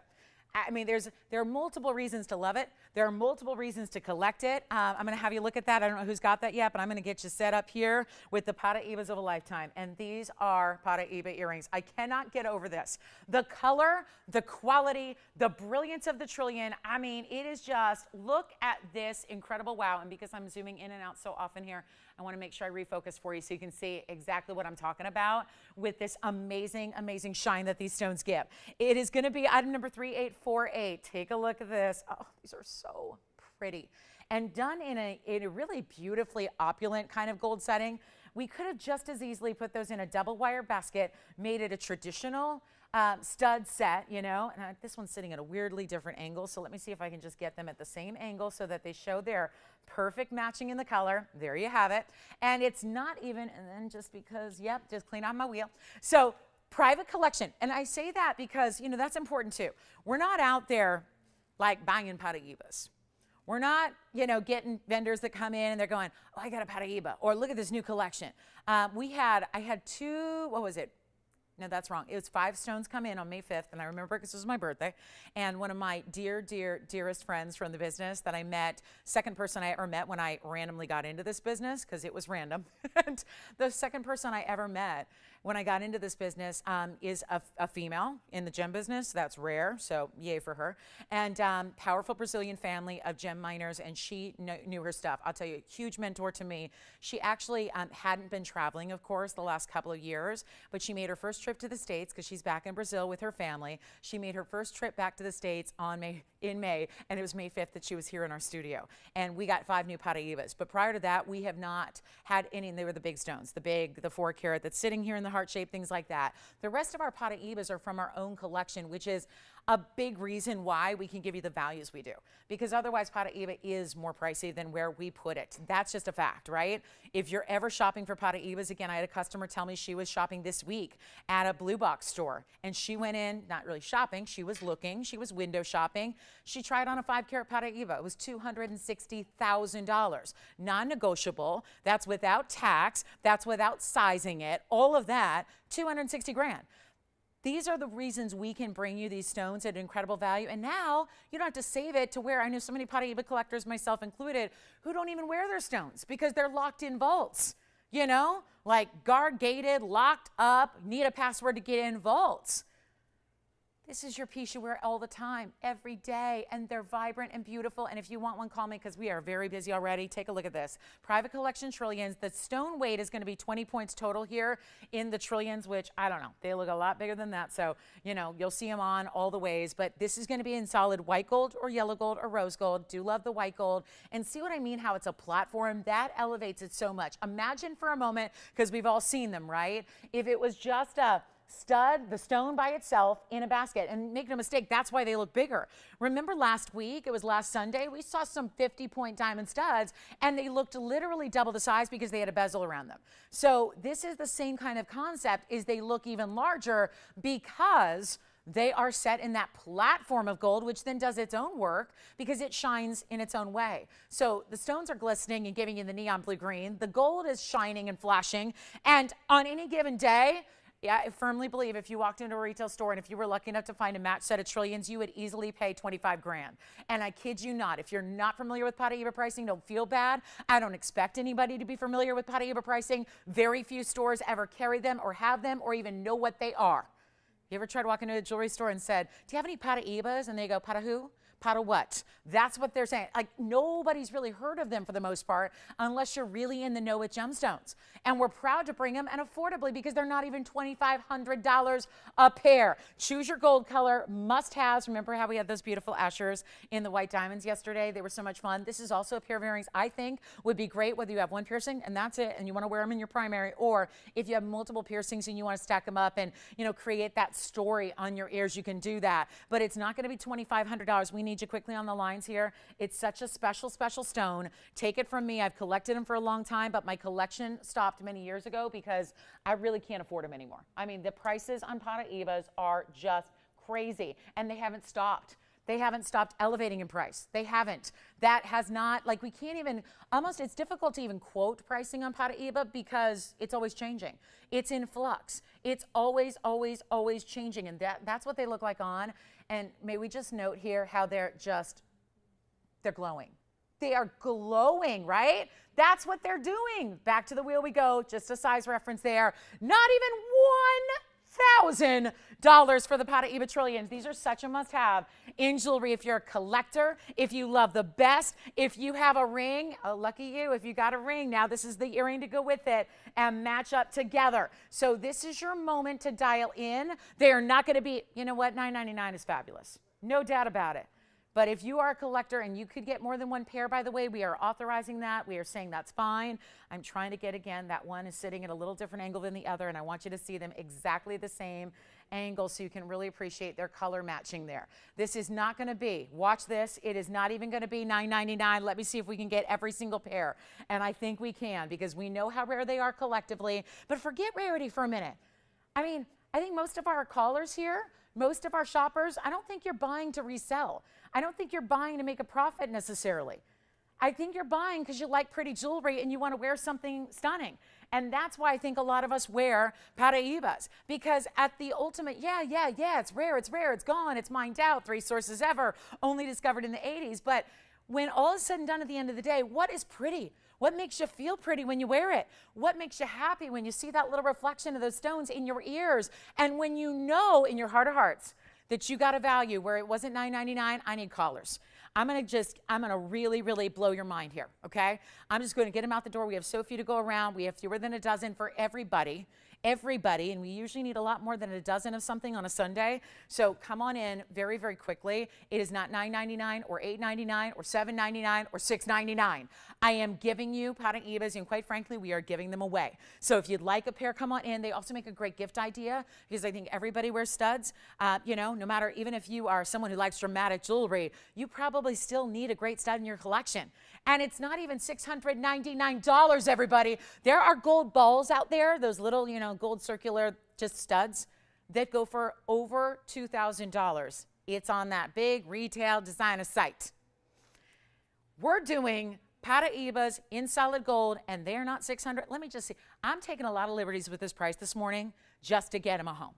I mean, there are multiple reasons to love it. There are multiple reasons to collect it. I'm going to have you look at that. I don't know who's got that yet, but I'm going to get you set up here with the Paraibas of a lifetime. And these are Paraiba earrings. I cannot get over this. The color, the quality, the brilliance of the trillion. I mean, it is just, look at this incredible wow. And because I'm zooming in and out so often here, I want to make sure I refocus for you so you can see exactly what I'm talking about with this amazing, amazing shine that these stones give. It is going to be item number 3848. Take a look at this. Oh, these are so pretty. And done in a really beautifully opulent kind of gold setting. We could have just as easily put those in a double wire basket, made it a traditional stud set, you know, and this one's sitting at a weirdly different angle. So let me see if I can just get them at the same angle so that they show their perfect matching in the color. There you have it. And it's not even, and then just because, yep, just clean out my wheel. So private collection. And I say that because, you know, that's important too. We're not out there like buying Paraibas. We're not, you know, getting vendors that come in and they're going, oh, I got a Paraiba, or look at this new collection. I had 2, what was it? No, that's wrong. It was 5 stones come in on May 5th, and I remember because it was my birthday. And one of my dearest friends from the business that I met, second person I ever met when I randomly got into this business, because it was random. And the second person I ever met when I got into this business is a female in the gem business. That's rare, so yay for her. And powerful Brazilian family of gem miners, and she knew her stuff. I'll tell you, huge mentor to me. She actually hadn't been traveling, of course, the last couple of years, but she made her first trip to the States because she's back in Brazil with her family. She made her first trip back to the States in May, and it was May 5th that she was here in our studio. And we got 5 new Paraibas. But prior to that, we have not had any, and they were the big stones, the 4 carat that's sitting here in the heart shape, things like that. The rest of our Paraibas are from our own collection, which is, a big reason why we can give you the values we do, because otherwise Paraiba is more pricey than where we put it. That's just a fact, right? If you're ever shopping for Paraibas, again, I had a customer tell me she was shopping this week at a blue box store, and she went in, not really shopping, she was looking, she was window shopping. She tried on a 5-carat Paraiba. It was $260,000. Non-negotiable. That's without tax. That's without sizing it. All of that, 260 grand. These are the reasons we can bring you these stones at incredible value. And now you don't have to save it to where I know so many Paraiba collectors, myself included, who don't even wear their stones because they're locked in vaults, you know, like guard gated, locked up, need a password to get in vaults. This is your piece you wear all the time, every day, and they're vibrant and beautiful. And if you want one, call me because we are very busy already. Take a look at this. Private collection trillions. The stone weight is going to be 20 points total here in the trillions, which I don't know. They look a lot bigger than that. So, you know, you'll see them on all the ways. But this is going to be in solid white gold or yellow gold or rose gold. Do love the white gold. And see what I mean? How it's a platform. That elevates it so much. Imagine for a moment, because we've all seen them, right? If it was just a stud, the stone by itself in a basket, and make no mistake, that's why they look bigger. Remember last week, it was last Sunday, we saw some 50-point diamond studs, and they looked literally double the size because they had a bezel around them. So this is the same kind of concept, is they look even larger because they are set in that platform of gold, which then does its own work because it shines in its own way. So the stones are glistening and giving you the neon blue green. The gold is shining and flashing, and on any given day, yeah, I firmly believe if you walked into a retail store and if you were lucky enough to find a match set of trillions, you would easily pay 25 grand. And I kid you not, if you're not familiar with Paraiba pricing, don't feel bad. I don't expect anybody to be familiar with Paraiba pricing. Very few stores ever carry them or have them or even know what they are. You ever tried walking into a jewelry store and said, do you have any Paraibas? And they go, para who? Para what? That's what they're saying. Like, nobody's really heard of them for the most part unless you're really in the know with gemstones. And we're proud to bring them, and affordably, because they're not even $2,500 a pair. Choose your gold color, must-haves. Remember how we had those beautiful ashers in the white diamonds yesterday? They were so much fun. This is also a pair of earrings I think would be great whether you have one piercing and that's it, and you want to wear them in your primary, or if you have multiple piercings and you want to stack them up and, you know, create that story on your ears, you can do that. But it's not going to be $2,500. We need you quickly on the lines here. It's such a special, special stone. Take it from me. I've collected them for a long time, but my collection stopped many years ago because I really can't afford them anymore. I mean, the prices on Paraibas are just crazy, and they haven't stopped. They haven't stopped elevating in price. They haven't. That has not, like, we can't even, almost, it's difficult to even quote pricing on Paraiba because it's always changing. It's in flux. It's always, always, always changing, and that's what they look like on. And may we just note here how they're glowing. They are glowing, right? That's what they're doing. Back to the wheel we go. Just a size reference there. Not even $1,000 for the Paraiba trillions. These are such a must-have in jewelry if you're a collector, if you love the best, if you have a ring. Oh, lucky you, if you got a ring. Now this is the earring to go with it and match up together. So this is your moment to dial in. They are not going to be, you know what, $9.99 is fabulous. No doubt about it. But if you are a collector, and you could get more than one pair, by the way, we are authorizing that. We are saying that's fine. I'm trying to get, again, that one is sitting at a little different angle than the other, and I want you to see them exactly the same angle so you can really appreciate their color matching there. This is not going to be, watch this, it is not even going to be $9.99. Let me see if we can get every single pair. And I think we can, because we know how rare they are collectively. But forget rarity for a minute. I mean, I think most of our callers here, most of our shoppers, I don't think you're buying to resell. I don't think you're buying to make a profit necessarily. I think you're buying because you like pretty jewelry and you want to wear something stunning. And that's why I think a lot of us wear Paraibas, because at the ultimate, yeah, it's rare, it's gone, it's mined out, 3 sources ever, only discovered in the 80s. But when all is said and done at the end of the day, what is pretty? What makes you feel pretty when you wear it? What makes you happy when you see that little reflection of those stones in your ears? And when you know in your heart of hearts that you got a value where it wasn't $9.99, I need callers. I'm gonna really, really blow your mind here, okay? I'm just gonna get them out the door. We have so few to go around. We have fewer than a dozen for everybody. And we usually need a lot more than a dozen of something on a Sunday. So come on in very, very quickly. It is not $9.99 or $8.99 or $7.99 or $6.99. I am giving you Paraibas, and quite frankly, we are giving them away. So if you'd like a pair, come on in. They also make a great gift idea because I think everybody wears studs. No matter, even if you are someone who likes dramatic jewelry, you probably still need a great stud in your collection. And it's not even $699, everybody. There are gold balls out there, those little, gold circular just studs that go for over $2,000. It's on that big retail designer site. We're doing Paraibas in solid gold, and they're not $600. Let me just see. I'm taking a lot of liberties with this price this morning just to get them a home.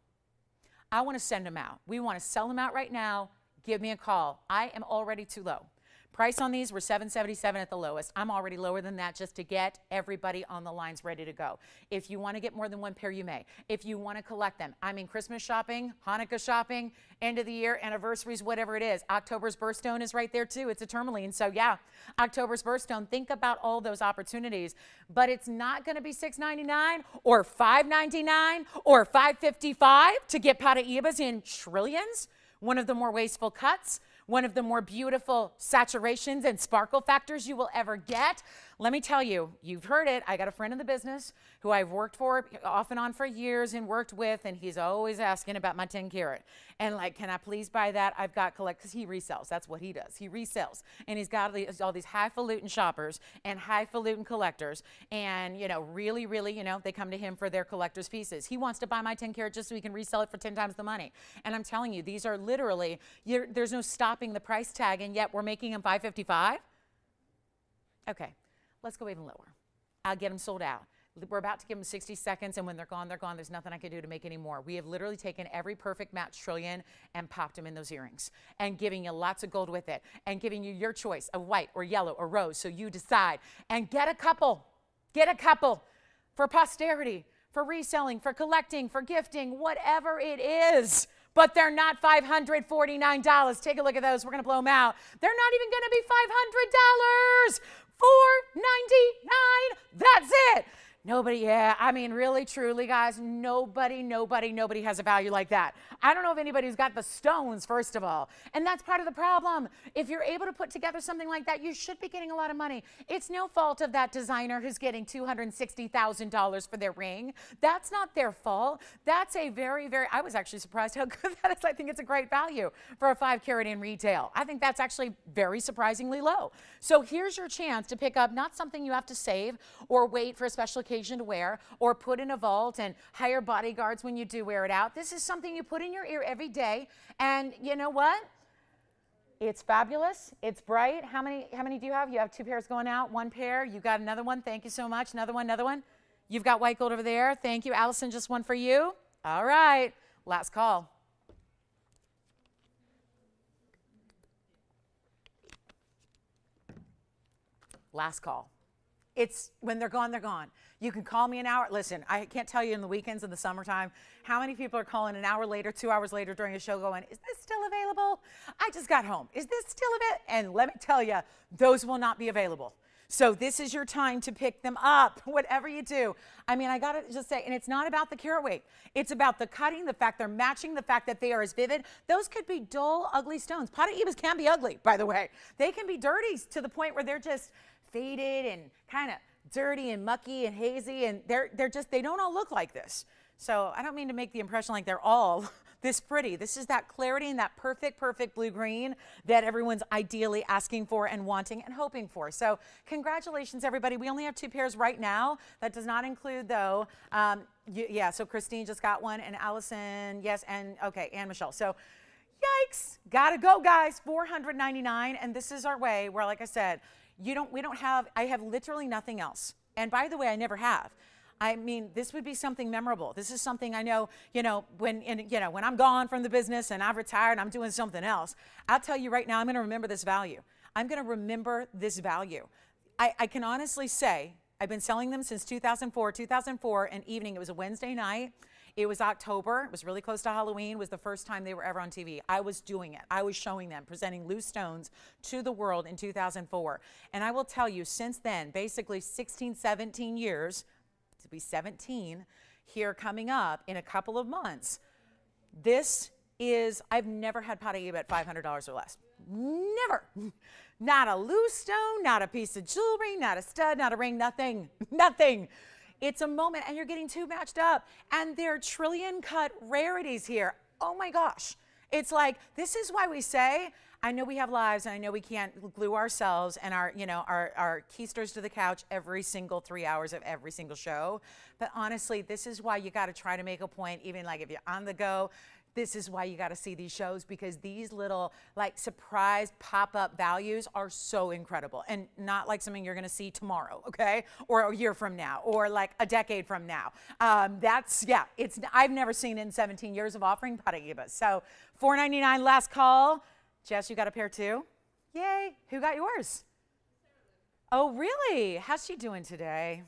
I want to send them out. We want to sell them out right now. Give me a call. I am already too low. Price on these were $777 at the lowest. I'm already lower than that just to get everybody on the lines ready to go. If you want to get more than one pair, you may. If you want to collect them, I mean Christmas shopping, Hanukkah shopping, end of the year, anniversaries, whatever it is. October's birthstone is right there too. It's a tourmaline. So yeah, October's birthstone. Think about all those opportunities. But it's not going to be $699 or $599 or $555 to get Paraibas in trillions. One of the more wasteful cuts, one of the more beautiful saturations and sparkle factors you will ever get. Let me tell you, you've heard it. I got a friend in the business who I've worked for off and on for years and worked with, and he's always asking about my 10 karat. And like, can I please buy that? I've got because he resells. That's what he does. He resells. And he's got all these highfalutin shoppers and highfalutin collectors. And, really, really, they come to him for their collector's pieces. He wants to buy my 10 karat just so he can resell it for 10 times the money. And I'm telling you, these are literally, there's no stopping the price tag, and yet we're making them $555. Okay. Let's go even lower. I'll get them sold out. We're about to give them 60 seconds, and when they're gone, they're gone. There's nothing I can do to make any more. We have literally taken every perfect match trillion and popped them in those earrings and giving you lots of gold with it and giving you your choice of white or yellow or rose, so you decide. And get a couple. Get a couple for posterity, for reselling, for collecting, for gifting, whatever it is. But they're not $549. Take a look at those. We're going to blow them out. They're not even going to be $500. $499. That's it. Nobody, really, truly, guys, nobody has a value like that. I don't know of anybody who's got the stones, first of all. And that's part of the problem. If you're able to put together something like that, you should be getting a lot of money. It's no fault of that designer who's getting $260,000 for their ring. That's not their fault. That's a very, very, I was actually surprised how good that is. I think it's a great value for a 5 karat in retail. I think that's actually very surprisingly low. So here's your chance to pick up not something you have to save or wait for a special occasion to wear or put in a vault and hire bodyguards when you do wear it out. This is something you put in your ear every day, and you know what? It's fabulous. It's bright. How many do you have? You have 2 pairs going out, 1 pair. You got another one. Thank you so much. Another one. You've got white gold over there. Thank you, Allison. Just one for you. All right. Last call. Last call. It's when they're gone, they're gone. You can call me an hour. Listen, I can't tell you in the weekends in the summertime how many people are calling an hour later, 2 hours later during a show going, is this still available? I just got home. Is this still available? And let me tell you, those will not be available. So this is your time to pick them up, whatever you do. I mean, I got to just say, and it's not about the carat weight. It's about the cutting, the fact they're matching, the fact that they are as vivid. Those could be dull, ugly stones. Paraibas can be ugly, by the way. They can be dirty to the point where they're just faded and kind of dirty and mucky and hazy, and they don't all look like this. So I don't mean to make the impression like they're all this pretty. This is that clarity and that perfect blue-green that everyone's ideally asking for and wanting and hoping for. So congratulations, everybody. We only have 2 pairs right now. That does not include, though, so Christine just got one, and Allison, yes, and okay, and Michelle. So yikes, gotta go, guys. $499, and this is our way where, like I said, I have literally nothing else. And by the way, I never have. I mean, this would be something memorable. This is something I know, when I'm gone from the business and I've retired and I'm doing something else, I'll tell you right now, I'm going to remember this value. I'm going to remember this value. I can honestly say I've been selling them since 2004, an evening. It was a Wednesday night. It was October. It was really close to Halloween. It was the first time they were ever on TV. I was doing it. I was showing them, presenting loose stones to the world in 2004. And I will tell you, since then, basically 16, 17 years, to be 17 here coming up in a couple of months, this is, I've never had Paraiba at $500 or less. Never. Not a loose stone, not a piece of jewelry, not a stud, not a ring, nothing, nothing. It's a moment, and you're getting two matched up, and they're trillion cut rarities here. Oh my gosh. It's like, this is why we say, I know we have lives, and I know we can't glue ourselves and our, you know, our keisters to the couch every single 3 hours of every single show. But honestly, this is why you got to try to make a point, even like if you're on the go. This is why you got to see these shows, because these little like surprise pop-up values are so incredible, and not like something you're going to see tomorrow, okay, or a year from now, or like a decade from now. I've never seen it in 17 years of offering Paraiba. So $4.99 last call. Jess, you got a pair too? Yay! Who got yours? Oh, really? How's she doing today?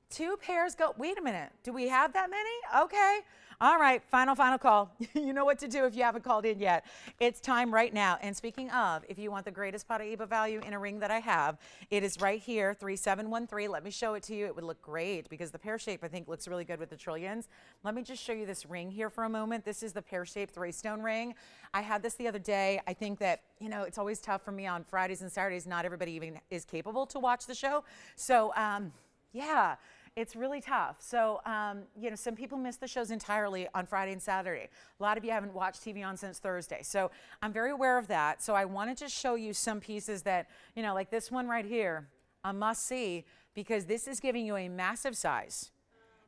2 pairs go. Wait a minute. Do we have that many? Okay. All right. Final call. You know what to do if you haven't called in yet. It's time right now. And speaking of, if you want the greatest Paraiba value in a ring that I have, it is right here, 3713. Let me show it to you. It would look great because the pear shape, I think, looks really good with the trillions. Let me just show you this ring here for a moment. This is the pear-shaped 3-stone ring. I had this the other day. I think that, you know, it's always tough for me on Fridays and Saturdays. Not everybody even is capable to watch the show. So, yeah. It's really tough. So, you know, some people miss the shows entirely on Friday and Saturday. A lot of you haven't watched TVON since Thursday. So I'm very aware of that. So I wanted to show you some pieces that, you know, like this one right here, a must see, because this is giving you a massive size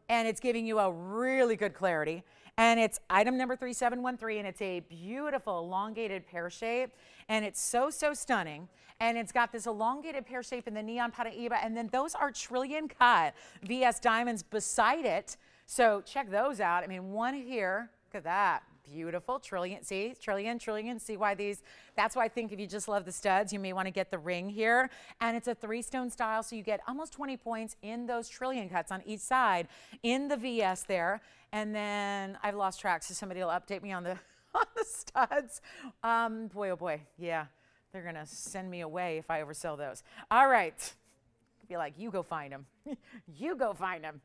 and it's giving you a really good clarity. And it's item number 3713, and it's a beautiful elongated pear shape, and it's so stunning. And it's got this elongated pear shape in the neon Paraiba, and then those are trillion cut VS diamonds beside it. So check those out. I mean, one here, look at that. Beautiful, trillion, see, trillion, see why these, that's why I think if you just love the studs, you may want to get the ring here. And it's a 3-stone style, so you get almost 20 points in those trillion cuts on each side in the VS there. And then I've lost track, so somebody will update me on the, on the studs. Boy, oh boy, yeah, they're going to send me away if I oversell those. All right, be like, you go find them. You go find them.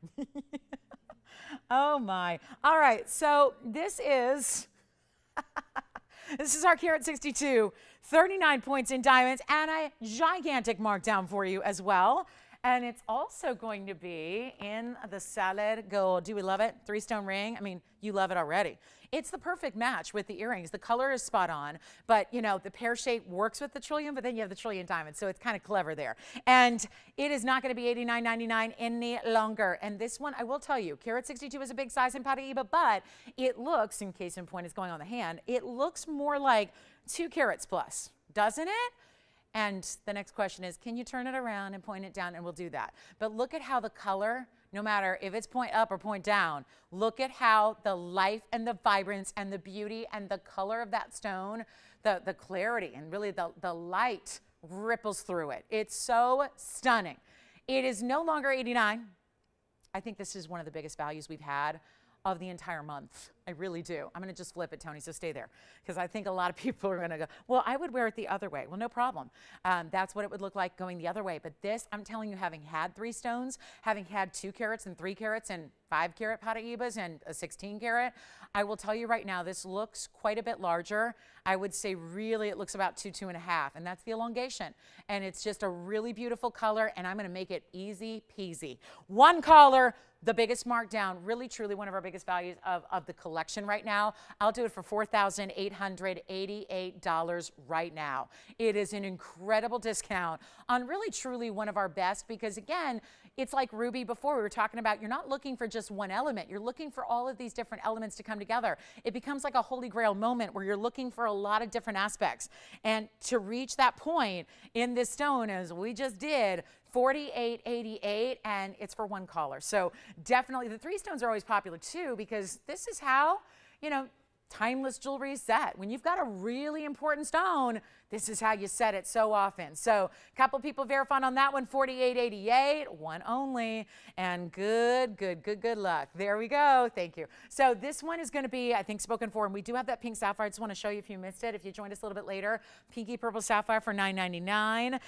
Oh my. All right, so this is our carat 62, 39 points in diamonds, and a gigantic markdown for you as well. And it's also going to be in the solid gold. Do we love it? 3-stone ring. I mean, you love it already. It's the perfect match with the earrings. The color is spot on, but you know, the pear shape works with the trillion, but then you have the trillion diamond, so it's kind of clever there. And it is not going to be $89.99 any longer. And this one, I will tell you, carat 62 is a big size in Paraiba, but it looks, in case in point is going on the hand, it looks more like 2 carats plus, doesn't it? And the next question is, can you turn it around and point it down? And we'll do that. But look at how the color, no matter if it's point up or point down, look at how the life and the vibrance and the beauty and the color of that stone, the clarity and really the light ripples through it. It's so stunning. It is no longer $89. I think this is one of the biggest values we've had of the entire month. I really do. I'm going to just flip it, Tony, so stay there. Because I think a lot of people are going to go, well, I would wear it the other way. Well, no problem. That's what it would look like going the other way. But this, I'm telling you, having had 3 stones, having had 2 carats and 3 carats and 5 carat Paraibas and a 16 carat, I will tell you right now, this looks quite a bit larger. I would say really it looks about 2.5, and that's the elongation. And it's just a really beautiful color, and I'm going to make it easy peasy. One caller, the biggest markdown, really truly one of our biggest values of the collection right now. I'll do it for $4,888 right now. It is an incredible discount on really truly one of our best, because again, it's like Ruby before we were talking about, you're not looking for just one element. You're looking for all of these different elements to come together. It becomes like a holy grail moment where you're looking for a lot of different aspects. And to reach that point in this stone, as we just did, $48.88, and it's for one caller. So definitely the 3 stones are always popular too, because this is how, you know, timeless jewelry set. When you've got a really important stone, this is how you set it so often. So a couple people verifying on that one, 4888, one only, and good luck. There we go. Thank you. So this one is going to be, I think, spoken for, and we do have that pink sapphire. I just want to show you if you missed it, if you joined us a little bit later, pinky purple sapphire for $9.99.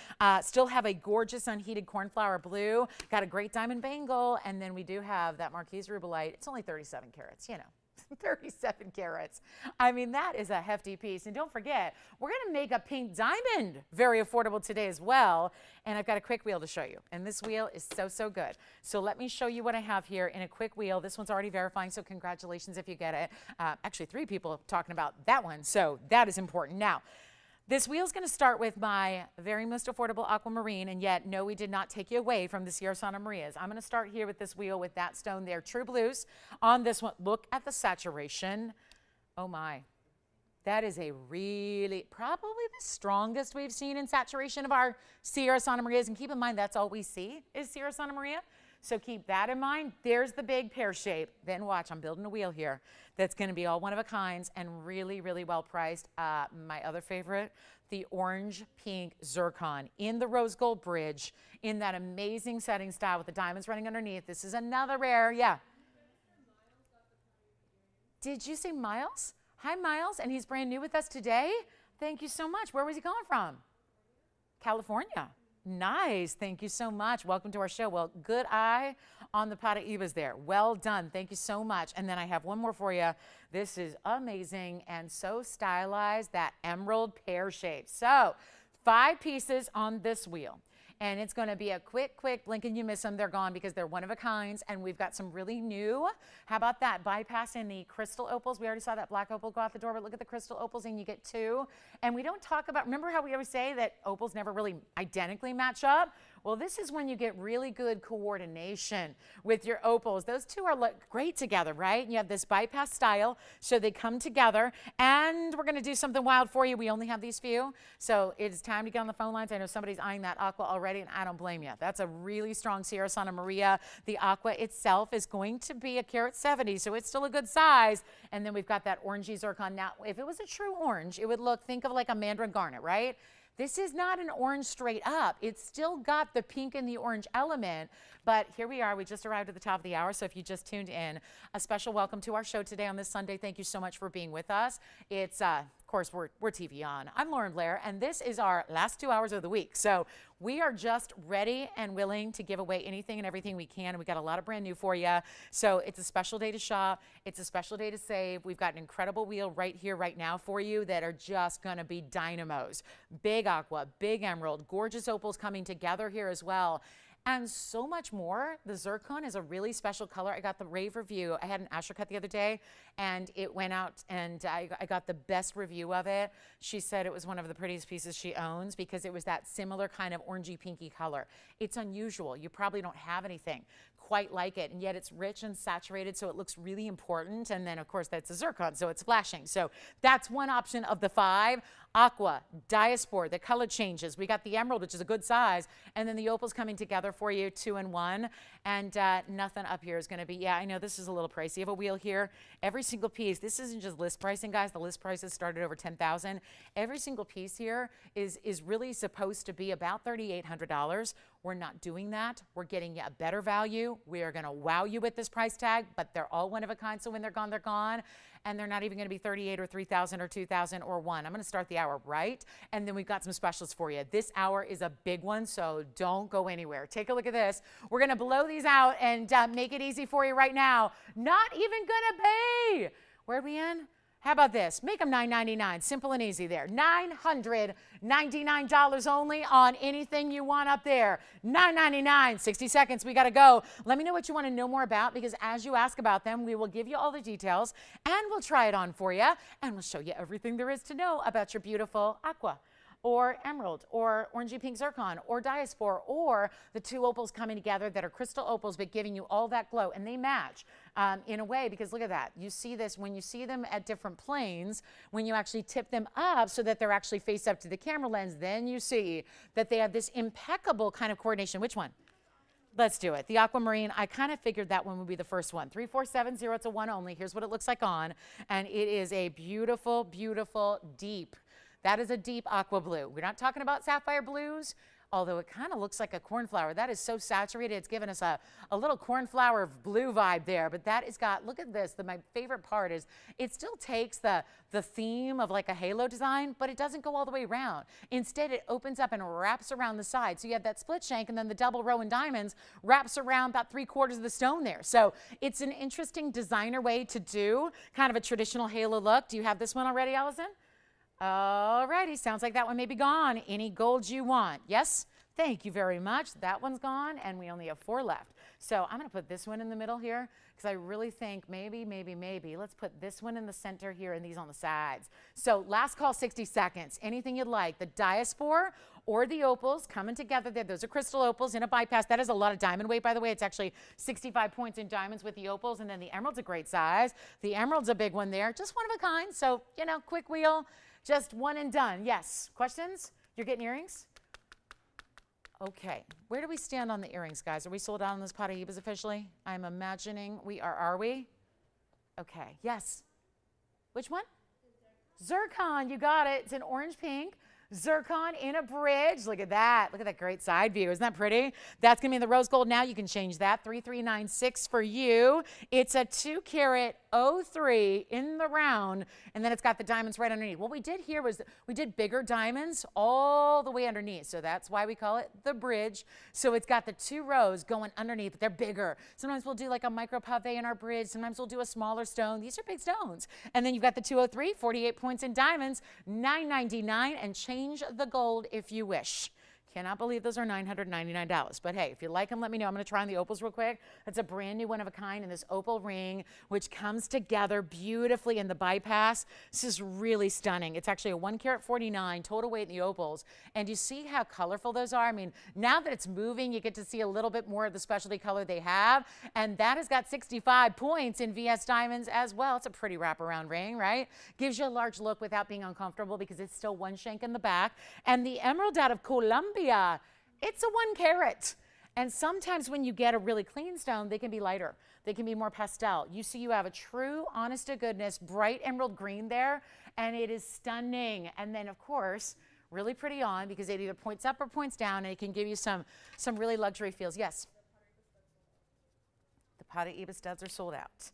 Still have a gorgeous unheated cornflower blue. Got a great diamond bangle, and then we do have that Marquise Rubellite. It's only 37 carats, you know. 37 carats. I mean, that is a hefty piece. And don't forget, we're going to make a pink diamond very affordable today as well. And I've got a quick wheel to show you. And this wheel is so good. So let me show you what I have here in a quick wheel. This one's already verifying, so congratulations if you get it. Actually, 3 people talking about that one. So that is important. Now, this wheel is going to start with my very most affordable aquamarine, and yet, no, we did not take you away from the Sierra Santa Marias. I'm going to start here with this wheel with that stone there, true blues. On this one, look at the saturation. Oh my, that is a really, probably the strongest we've seen in saturation of our Sierra Santa Marias. And keep in mind, that's all we see is Sierra Santa Maria. So keep that in mind. There's the big pear shape. Then watch, I'm building a wheel here that's going to be all one of a kinds and really well priced. My other favorite, the orange pink zircon in the rose gold bridge in that amazing setting style with the diamonds running underneath. This is another rare, yeah. Did you say Miles? Hi, Miles, and he's brand new with us today. Thank you so much. Where was he calling from? California. Nice. Thank you so much. Welcome to our show. Well, good eye on the Paraibas there. Well done. Thank you so much. And then I have one more for you. This is amazing and so stylized, that emerald pear shape. So 5 pieces on this wheel. And it's going to be a quick blink and you miss them. They're gone because they're one of a kinds. And we've got some really new. How about that? Bypassing the crystal opals. We already saw that black opal go out the door, but look at the crystal opals and you get 2. And we don't talk about, remember how we always say that opals never really identically match up? Well, this is when you get really good coordination with your opals. Those 2 are look great together, right? And you have this bypass style, so they come together. And we're going to do something wild for you. We only have these few, so it is time to get on the phone lines. I know somebody's eyeing that aqua already, and I don't blame you. That's a really strong Sierra Santa Maria. The aqua itself is going to be a carat 70, so it's still a good size. And then we've got that orangey zircon. Now, if it was a true orange, it would look, think of like a mandarin garnet, right? This is not an orange straight up. It's still got the pink and the orange element, but here we are. We just arrived at the top of the hour, so if you just tuned in, a special welcome to our show today on this Sunday. Thank you so much for being with us. It's, of course, we're TVON. I'm Lauren Blair, and this is our last 2 hours of the week. So we are just ready and willing to give away anything and everything we can, and we got a lot of brand new for you. So it's a special day to shop. It's a special day to save. We've got an incredible wheel right here, right now for you that are just going to be dynamos. Big aqua, big emerald, gorgeous opals coming together here as well. And so much more. The zircon is a really special color. I got the rave review. I had an Asher cut the other day, and it went out, and I got the best review of it. She said it was one of the prettiest pieces she owns because it was that similar kind of orangey pinky color. It's unusual. You probably don't have anything quite like it, and yet it's rich and saturated, so it looks really important. And then, of course, that's a zircon, so it's flashing. So that's one option of the 5. Aqua, diaspora, the color changes. We got the emerald, which is a good size, and then the opal's coming together for you, 2 in 1. And nothing up here is going to be, yeah, I know this is a little pricey. You have a wheel here. Every single piece, this isn't just list pricing, guys. The list prices started over $10,000. Every single piece here is really supposed to be about $3,800. We're not doing that. We're getting you a better value. We are going to wow you with this price tag, but they're all one of a kind, so when they're gone, they're gone. And they're not even going to be 38 or 3,000 or 2,000 or 1. I'm going to start the hour right, and then we've got some specials for you. This hour is a big one, so don't go anywhere. Take a look at this. We're going to blow these out and make it easy for you right now. Not even going to pay. Where are we in? How about this? Make them $9.99. Simple and easy there. $999 only on anything you want up there. $9.99. 60 seconds. We got to go. Let me know what you want to know more about, because as you ask about them, we will give you all the details and we'll try it on for you and we'll show you everything there is to know about your beautiful aqua, or emerald, or orangey pink zircon, or diaspora, or the 2 opals coming together that are crystal opals but giving you all that glow, and they match in a way, because look at that. You see this when you see them at different planes, when you actually tip them up so that they're actually face up to the camera lens, then you see that they have this impeccable kind of coordination. Which one? Let's do it. The aquamarine, I kind of figured that one would be the first one. 3470, it's a one only. Here's what it looks like on. And it is a beautiful, beautiful deep. That is a deep aqua blue. We're not talking about sapphire blues, although it kind of looks like a cornflower. That is so saturated. It's given us a little cornflower blue vibe there. But that has got, look at this. My favorite part is it still takes the theme of like a halo design, but it doesn't go all the way around. Instead, it opens up and wraps around the side. So you have that split shank, and then the double row in diamonds wraps around about 3/4 of the stone there. So it's an interesting designer way to do kind of a traditional halo look. Do you have this one already, Allison? Alrighty, sounds like that one may be gone. Any gold you want? Yes? Thank you very much. That one's gone, and we only have 4 left. So I'm going to put this one in the middle here because I really think maybe, let's put this one in the center here and these on the sides. So last call, 60 seconds. Anything you'd like. The diaspora or the opals coming together there. Those are crystal opals in a bypass. That is a lot of diamond weight, by the way. It's actually 65 points in diamonds with the opals, and then the emerald's a great size. The emerald's a big one there. Just one of a kind. So, you know, quick wheel. Just one and done. Yes. Questions? You're getting earrings? Okay. Where do we stand on the earrings, guys? Are we sold out on those Paraibas officially? I'm imagining we are. Are we? Okay. Yes. Which one? Zircon. You got it. It's an orange pink. Zircon in a bridge. Look at that. Look at that great side view. Isn't that pretty? That's going to be in the rose gold now. You can change that. 3396 for you. It's a 2-carat 03 in the round, and then it's got the diamonds right underneath. What we did here was we did bigger diamonds all the way underneath, so that's why we call it the bridge. So it's got the 2 rows going underneath, but they're bigger. Sometimes we'll do like a micro pave in our bridge. Sometimes we'll do a smaller stone. These are big stones. And then you've got the 203, 48 points in diamonds, $999, and change the gold if you wish. Cannot believe those are $999. But hey, if you like them, let me know. I'm going to try on the opals real quick. It's a brand new one of a kind in this opal ring, which comes together beautifully in the bypass. This is really stunning. It's actually a 1-carat 49 total weight in the opals. And you see how colorful those are? I mean, now that it's moving, you get to see a little bit more of the specialty color they have. And that has got 65 points in VS diamonds as well. It's a pretty wraparound ring, right? Gives you a large look without being uncomfortable because it's still 1 shank in the back. And the emerald out of Colombia, it's a 1-carat. And sometimes when you get a really clean stone, they can be lighter. They can be more pastel. You see you have a true, honest to goodness, bright emerald green there, and it is stunning. And then, of course, really pretty on because it either points up or points down, and it can give you some really luxury feels. Yes? The Paraiba studs are sold out.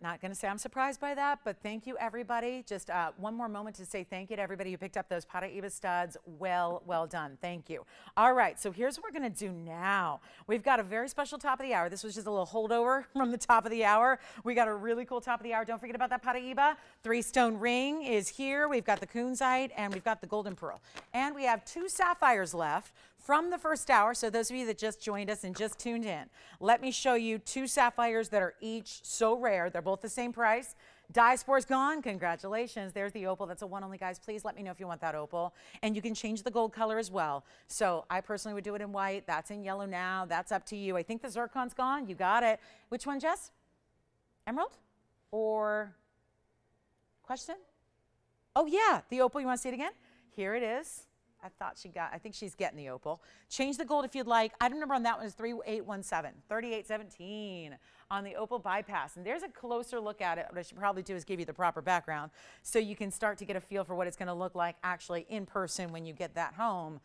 Not going to say I'm surprised by that, but thank you, everybody. Just one more moment to say thank you to everybody who picked up those Paraiba studs. Well done. Thank you. All right, so here's what we're going to do now. We've got a very special top of the hour. This was just a little holdover from the top of the hour. We got a really cool top of the hour. Don't forget about that Paraiba. 3-stone ring is here. We've got the kunzite, and we've got the golden pearl. And we have 2 sapphires left from the first hour. So those of you that just joined us and just tuned in, let me show you 2 sapphires that are each so rare. They're both the same price. Diaspora's gone. Congratulations. There's the opal. That's a one only, guys. Please let me know if you want that opal. And you can change the gold color as well. So I personally would do it in white. That's in yellow now. That's up to you. I think the zircon's gone. You got it. Which one, Jess? Emerald? Or question? Oh, yeah. The opal. You want to see it again? Here it is. I think she's getting the opal. Change the gold if you'd like. Item number on that one is 3817, 3817 on the opal bypass. And there's a closer look at it. What I should probably do is give you the proper background so you can start to get a feel for what it's going to look like actually in person when you get that home.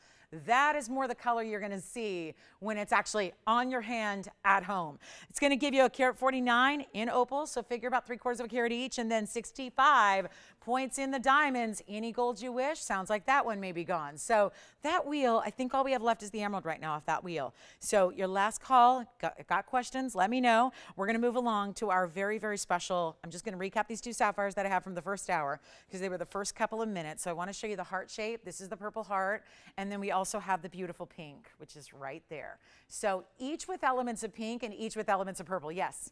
That is more the color you're going to see when it's actually on your hand at home. It's going to give you a carat 49 in opal, so figure about 3/4 of a carat each, and then 65 points in the diamonds. Any gold you wish. Sounds like that one may be gone. So that wheel, I think all we have left is the emerald right now off that wheel. So your last call, got questions, let me know. We're going to move along to our very, very special, I'm just going to recap these 2 sapphires that I have from the first hour because they were the first couple of minutes. So I want to show you the heart shape. This is the purple heart, and then we also have the beautiful pink, which is right there. So each with elements of pink and each with elements of purple. Yes.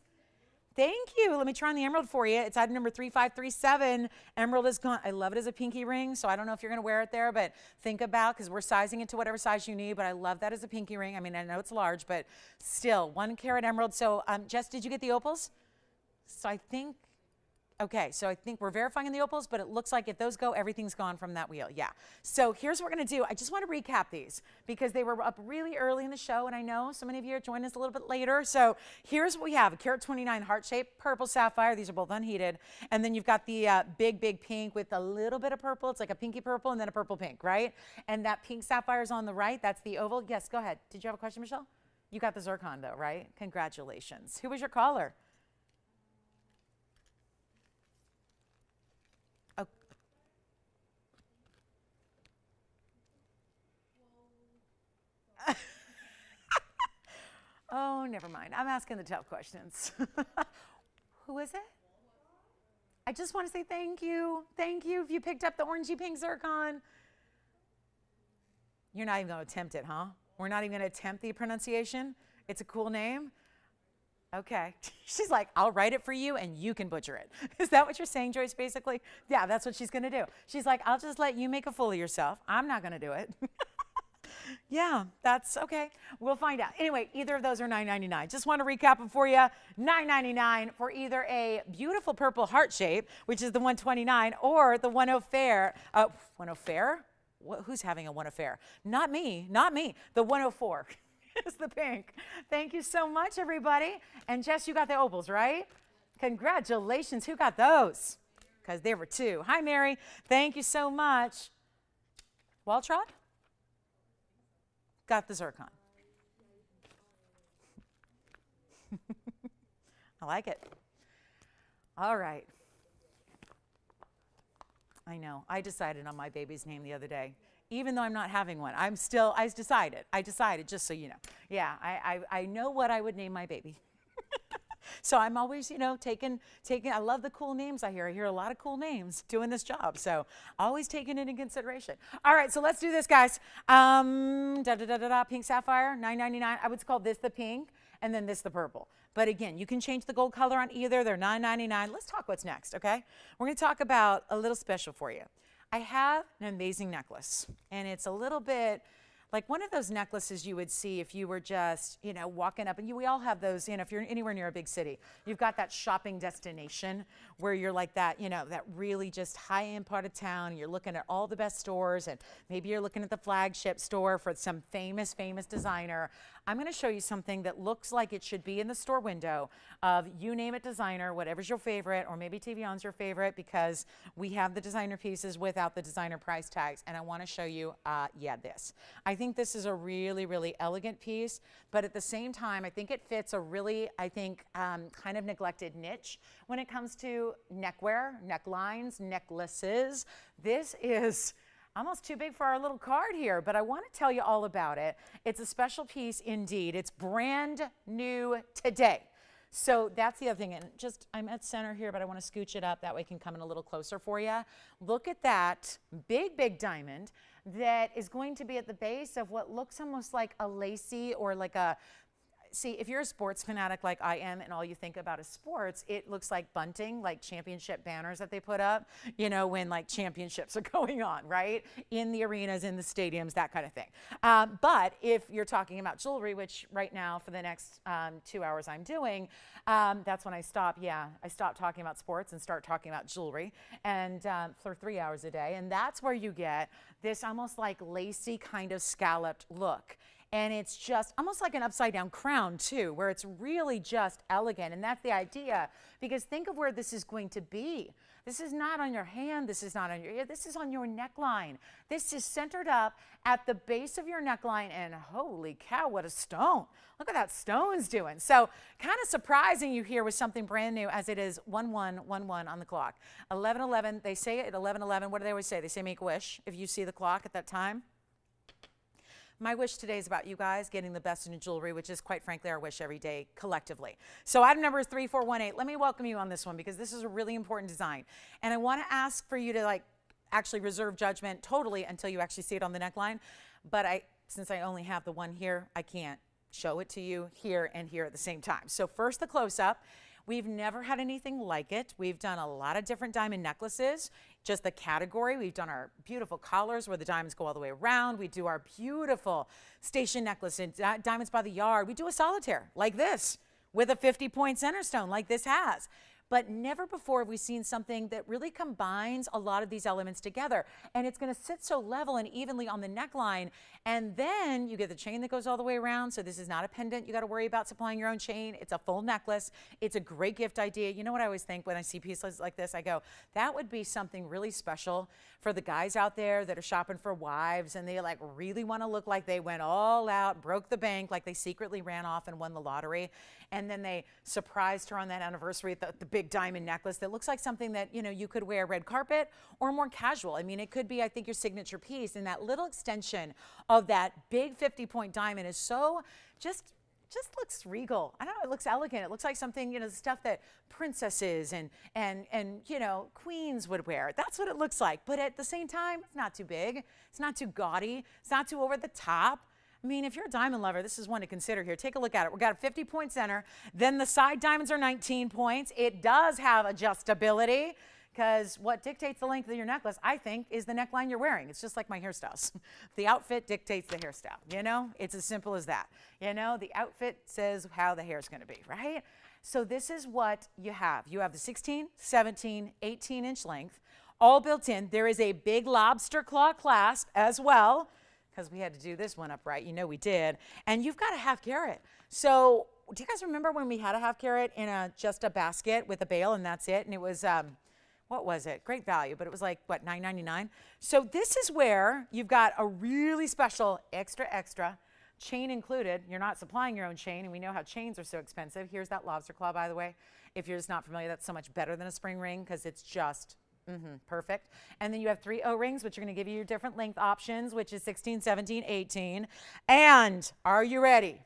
Thank you. Let me try on the emerald for you. It's item number 3537. Emerald is gone. I love it as a pinky ring, so I don't know if you're going to wear it there, but think about, because we're sizing it to whatever size you need, but I love that as a pinky ring. I mean, I know it's large, but still, 1 carat emerald. So, Jess, did you get the opals? So I think Okay, so I think we're verifying in the opals, but it looks like if those go, everything's gone from that wheel. Yeah. So here's what we're going to do. I just want to recap these because they were up really early in the show, and I know so many of you are joining us a little bit later. So here's what we have. A carat 29 heart shape, purple sapphire. These are both unheated. And then you've got the big pink with a little bit of purple. It's like a pinky purple and then a purple pink, right? And that pink sapphire is on the right. That's the oval. Yes, go ahead. Did you have a question, Michelle? You got the zircon, though, right? Congratulations. Who was your caller? Oh, never mind. I'm asking the tough questions. Who is it? I just want to say thank you. Thank you if you picked up the orangey pink zircon. You're not even going to attempt it, huh? We're not even going to attempt the pronunciation? It's a cool name? Okay. She's like, I'll write it for you and you can butcher it. Is that what you're saying, Joyce, basically? Yeah, that's what she's going to do. She's like, I'll just let you make a fool of yourself. I'm not going to do it. Yeah, that's okay. We'll find out. Anyway, either of those are $9.99. Just want to recap them for you. $9.99 for either a beautiful purple heart shape, which is the 129, or the 10 fair. 10 fair? Who's having a 10 fair? Not me. Not me. The 104 is the pink. Thank you so much, everybody. And Jess, you got the opals, right? Congratulations. Who got those? Because there were two. Hi, Mary. Thank you so much. Waltrod? Got the zircon. I like it. All right. I know. I decided on my baby's name the other day. Even though I'm not having one, I decided, just so you know. Yeah, I know what I would name my baby. So I'm always, taking, I love the cool names I hear. I hear a lot of cool names doing this job. So always taking it in consideration. All right, so let's do this, guys. Pink sapphire, $9.99. I would call this the pink and then this the purple. But again, you can change the gold color on either. They're $9.99. Let's talk what's next, okay? We're going to talk about a little special for you. I have an amazing necklace, and it's a little bit like one of those necklaces you would see if you were just, walking up. And we all have those, if you're anywhere near a big city. You've got that shopping destination where you're like that, that really just high-end part of town. And you're looking at all the best stores, and maybe you're looking at the flagship store for some famous designer. I'm going to show you something that looks like it should be in the store window of you name it designer, whatever's your favorite, or maybe TVON's your favorite because we have the designer pieces without the designer price tags. And I want to show you, this. I think this is a really elegant piece, but at the same time, I think it fits a really, kind of neglected niche when it comes to neckwear, necklines, necklaces. This is almost too big for our little card here, but I want to tell you all about it. It's a special piece indeed. It's brand new today. So that's the other thing. And I'm at center here, but I want to scooch it up. That way it can come in a little closer for you. Look at that big diamond that is going to be at the base of what looks almost like a lacy or like a, see, if you're a sports fanatic like I am and all you think about is sports, it looks like bunting, like championship banners that they put up, when like championships are going on, right? In the arenas, in the stadiums, that kind of thing. But if you're talking about jewelry, which right now for the next 2 hours I'm doing, that's when I stop. Yeah, I stop talking about sports and start talking about jewelry, and for 3 hours a day. And that's where you get this almost like lacy kind of scalloped look. And it's just almost like an upside down crown too, where it's really just elegant. And that's the idea, because think of where this is going to be. This is not on your hand. This is not on your ear. This is on your neckline. This is centered up at the base of your neckline. And holy cow, what a stone. Look what that stone's doing. So kind of surprising you here with something brand new, as it is 1111 on the clock. 1111, they say it at 1111. What do they always say? They say make a wish if you see the clock at that time. My wish today is about you guys getting the best in jewelry, which is quite frankly our wish every day collectively. So item number is 3418. Let me welcome you on this one because this is a really important design. And I want to ask for you to actually reserve judgment totally until you actually see it on the neckline. But since I only have the one here, I can't show it to you here and here at the same time. So first the close-up. We've never had anything like it. We've done a lot of different diamond necklaces, just the category. We've done our beautiful collars where the diamonds go all the way around. We do our beautiful station necklace and diamonds by the yard. We do a solitaire like this with a 50-point center stone like this has. but never before have we seen something that really combines a lot of these elements together. And it's going to sit so level and evenly on the neckline. And then you get the chain that goes all the way around. So this is not a pendant you got to worry about supplying your own chain. It's a full necklace. It's a great gift idea. You know what I always think when I see pieces like this? I go, that would be something really special for the guys out there that are shopping for wives and they like really want to look like they went all out, broke the bank, like they secretly ran off and won the lottery. And then they surprised her on that anniversary with the big diamond necklace that looks like something that, you know, you could wear red carpet or more casual. I mean, it could be, I think, your signature piece. And that little extension of that big 50-point diamond is so just looks regal. I don't know, it looks elegant. It looks like something, you know, the stuff that princesses and you know, queens would wear. That's what it looks like. But at the same time, it's not too big. It's not too gaudy. It's not too over the top. I mean, if you're a diamond lover, this is one to consider here. Take a look at it. We've got a 50-point center. Then the side diamonds are 19 points. It does have adjustability because what dictates the length of your necklace, I think, is the neckline you're wearing. It's just like my hairstyles. The outfit dictates the hairstyle, you know? It's as simple as that. You know, the outfit says how the hair's going to be, right? So this is what you have. You have the 16, 17, 18-inch length, all built in. There is a big lobster claw clasp as well, because we had to do this one upright. You know we did. And you've got a half carat. So do you guys remember when we had a half carat in just a basket with a bail and that's it? And it was, what was it? Great value, but it was like, what, $9.99? So this is where you've got a really special extra chain included. You're not supplying your own chain, and we know how chains are so expensive. Here's that lobster claw, by the way. If you're just not familiar, that's so much better than a spring ring because it's just perfect. And then you have 3 O-rings, which are going to give you your different length options, which is 16, 17, 18. And are you ready?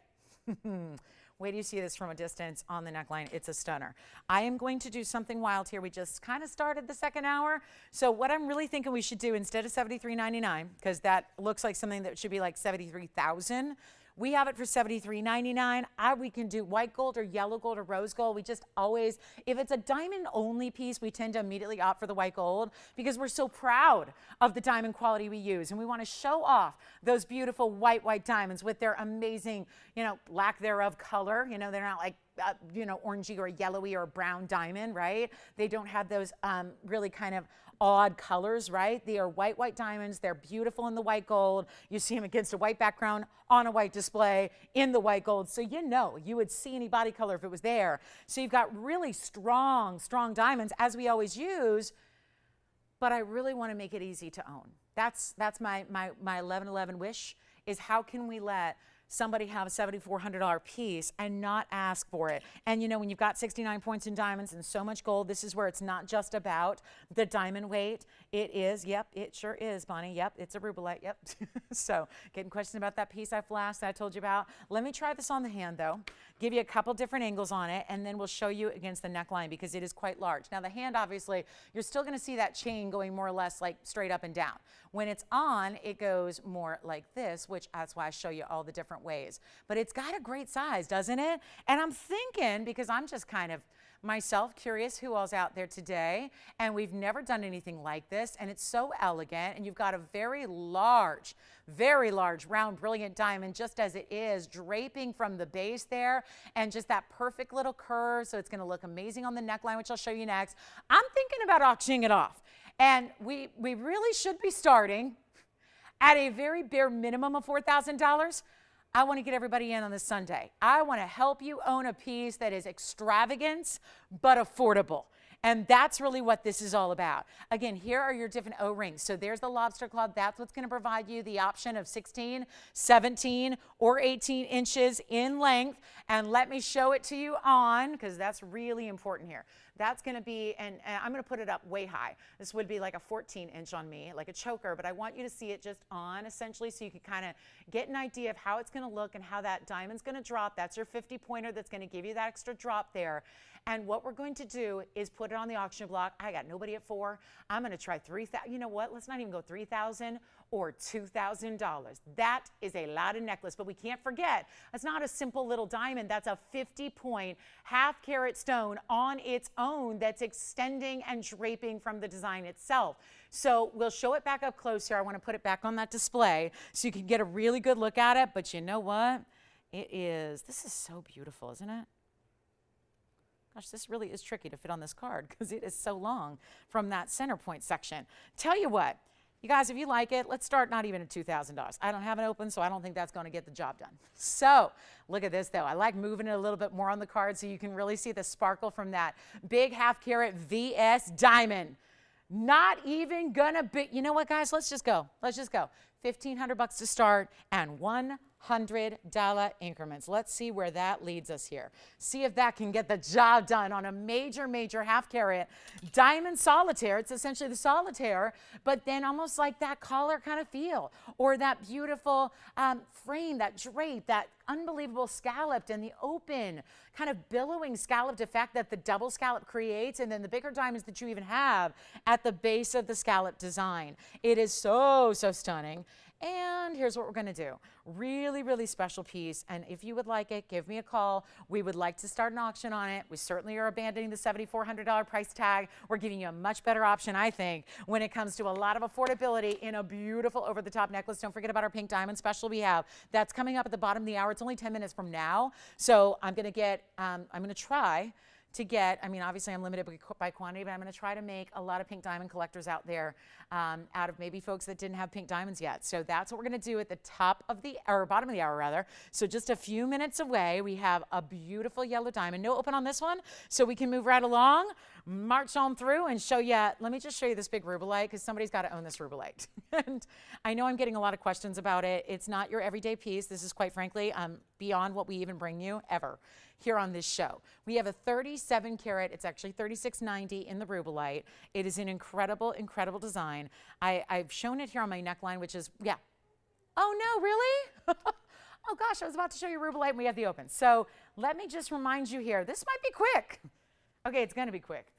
Wait till you see this from a distance on the neckline. It's a stunner. I am going to do something wild here. We just kind of started the second hour. So what I'm really thinking we should do instead of $73.99, because that looks like something that should be like $73,000, we have it for $73.99. We can do white gold or yellow gold or rose gold. We just always, if it's a diamond only piece, we tend to immediately opt for the white gold because we're so proud of the diamond quality we use. And we want to show off those beautiful white diamonds with their amazing, you know, lack thereof color. You know, they're not like, you know, orangey or yellowy or brown diamond, right? They don't have those really kind of odd colors, right? They are white diamonds. They're beautiful in the white gold. You see them against a white background on a white display in the white gold. So you know, you would see any body color if it was there. So you've got really strong diamonds as we always use, but I really want to make it easy to own. That's my 1111 wish is how can we let somebody have a $7,400 piece and not ask for it. And you know, when you've got 69 points in diamonds and so much gold, this is where it's not just about the diamond weight. It is, yep, it sure is, Bonnie. Yep, it's a Rubellite, yep. So getting questions about that piece I flashed that I told you about. Let me try this on the hand though, give you a couple different angles on it, and then we'll show you against the neckline because it is quite large. Now the hand, obviously, you're still gonna see that chain going more or less like straight up and down. When it's on, it goes more like this, which that's why I show you all the different ways. But it's got a great size, doesn't it? And I'm thinking, because I'm just kind of myself curious who all's out there today, and we've never done anything like this, and it's so elegant, and you've got a very large, round, brilliant diamond, just as it is, draping from the base there, and just that perfect little curve, so it's gonna look amazing on the neckline, which I'll show you next. I'm thinking about auctioning it off, and we really should be starting at a very bare minimum of $4,000. I want to get everybody in on this Sunday. I want to help you own a piece that is extravagant but affordable. And that's really what this is all about. Again, here are your different O-rings. So there's the lobster claw. That's what's going to provide you the option of 16, 17, or 18 inches in length. And let me show it to you on, because that's really important here. That's going to be, and I'm going to put it up way high. This would be like a 14-inch on me, like a choker, but I want you to see it just on, essentially, so you can kind of get an idea of how it's going to look and how that diamond's going to drop. That's your 50-pointer that's going to give you that extra drop there. And what we're going to do is put it on the auction block. I got nobody at $4,000. I'm going to try $3,000. You know what? Let's not even go $3,000 or $2,000. That is a lot of necklace, but we can't forget, it's not a simple little diamond. That's a 50-point half-carat stone on its own that's extending and draping from the design itself. So we'll show it back up close here. I want to put it back on that display so you can get a really good look at it. But you know what? This is so beautiful, isn't it? Gosh, this really is tricky to fit on this card because it is so long from that center point section. Tell you what, you guys, if you like it, let's start not even at $2,000. I don't have it open, so I don't think that's going to get the job done. So look at this, though. I like moving it a little bit more on the card so you can really see the sparkle from that big half-carat VS diamond. Not even going to be, you know what, guys? Let's just go. Let's just go. $1,500 to start and $100 increments. Let's see where that leads us here. See if that can get the job done on a major, major half-carat diamond solitaire. It's essentially the solitaire, but then almost like that collar kind of feel, or that beautiful frame, that drape, that unbelievable scalloped and the open kind of billowing scalloped effect that the double scallop creates, and then the bigger diamonds that you even have at the base of the scallop design. It is so, so stunning. And here's what we're going to do. Really, really special piece. And if you would like it, give me a call. We would like to start an auction on it. We certainly are abandoning the $7,400 price tag. We're giving you a much better option, I think, when it comes to a lot of affordability in a beautiful over-the-top necklace. Don't forget about our pink diamond special we have. That's coming up at the bottom of the hour. It's only 10 minutes from now. So I'm going to try to get, I mean, obviously I'm limited by quantity, but I'm going to try to make a lot of pink diamond collectors out there out of maybe folks that didn't have pink diamonds yet. So that's what we're going to do at the top of the, or bottom of the hour rather. So just a few minutes away, we have a beautiful yellow diamond. No open on this one, so we can move right along, march on through and show you, let me just show you this big Rubellite because somebody's got to own this Rubellite. And I know I'm getting a lot of questions about it. It's not your everyday piece. This is quite frankly beyond what we even bring you ever here on this show. We have a 37 karat, it's actually 3690 in the Rubellite. It is an incredible, incredible design. I've shown it here on my neckline, which is, yeah. Oh no, really? Oh gosh, I was about to show you Rubellite and we have the open. So let me just remind you here, this might be quick. Okay, it's gonna be quick.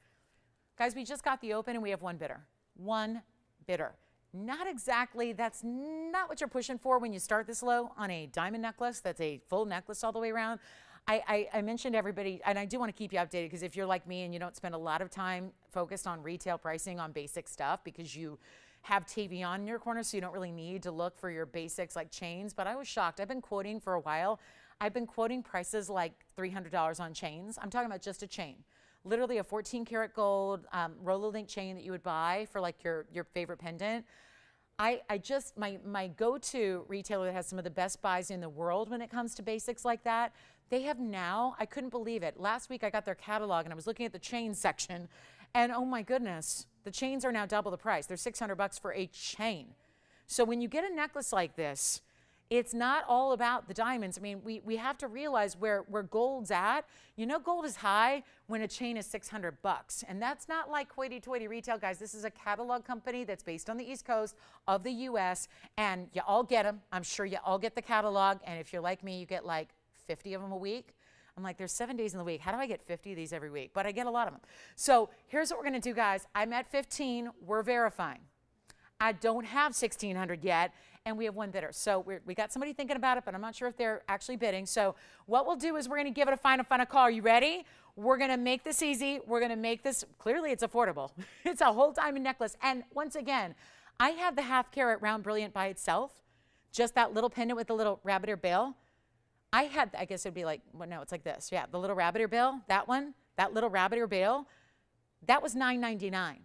Guys, we just got the open and we have one bidder. One bidder. Not exactly, that's not what you're pushing for when you start this low on a diamond necklace. That's a full necklace all the way around. I mentioned everybody, and I do want to keep you updated because if you're like me and you don't spend a lot of time focused on retail pricing on basic stuff because you have TVON in your corner, so you don't really need to look for your basics like chains. But I was shocked. I've been quoting for a while. I've been quoting prices like $300 on chains. I'm talking about just a chain. Literally a 14 karat gold roller link chain that you would buy for like your favorite pendant. My go-to retailer that has some of the best buys in the world when it comes to basics like that, they have now, I couldn't believe it. Last week I got their catalog and I was looking at the chain section and oh my goodness, the chains are now double the price. They're $600 for a chain. So when you get a necklace like this, it's not all about the diamonds. I mean, we have to realize where gold's at. You know, gold is high when a chain is $600. And that's not like hoity-toity retail, guys. This is a catalog company that's based on the East Coast of the U.S. And you all get them. I'm sure you all get the catalog. And if you're like me, you get like 50 of them a week. I'm like, there's 7 days in the week. How do I get 50 of these every week? But I get a lot of them. So here's what we're going to do, guys. I'm at 15. We're verifying. I don't have 1,600 yet. And we have one bidder. So we got somebody thinking about it, but I'm not sure if they're actually bidding. So what we'll do is we're going to give it a final call. Are you ready? We're going to make this easy. We're going to make this, clearly it's affordable. It's a whole diamond necklace. And once again, I have the half carat round brilliant by itself, just that little pendant with the little rabbit ear bail. I guess it'd be like, well, no, it's like this. Yeah, the little rabbit ear bail, that one, that little rabbit ear bail, that was $9.99.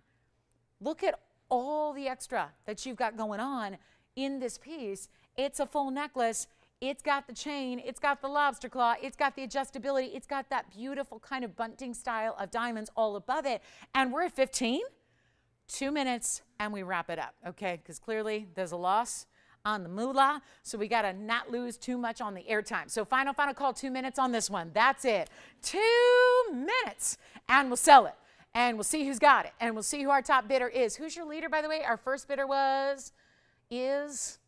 Look at all the extra that you've got going on in this piece. It's a full necklace. It's got the chain. It's got the lobster claw. It's got the adjustability. It's got that beautiful kind of bunting style of diamonds all above it. And we're at 15, 2 minutes, and we wrap it up, okay? Because clearly there's a loss on the moolah, so we got to not lose too much on the airtime. So final call, 2 minutes on this one. That's it. 2 minutes, and we'll sell it. And we'll see who's got it. And we'll see who our top bidder is. Who's your leader, by the way? Our first bidder is,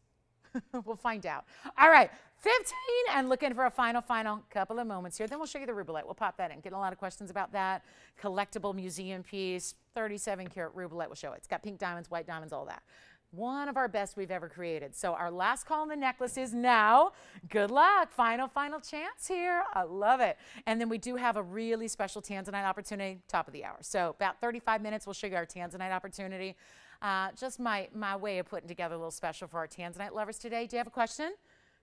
we'll find out. All right, 15, and looking for a final couple of moments here. Then we'll show you the Rubellite. We'll pop that in. Getting a lot of questions about that. Collectible museum piece, 37 karat Rubellite. We'll show it. It's got pink diamonds, white diamonds, all that. One of our best we've ever created. So our last call on the necklace is now. Good luck. Final chance here. I love it. And then we do have a really special tanzanite opportunity, top of the hour. So about 35 minutes, we'll show you our tanzanite opportunity. Just my way of putting together a little special for our tanzanite lovers today. Do you have a question?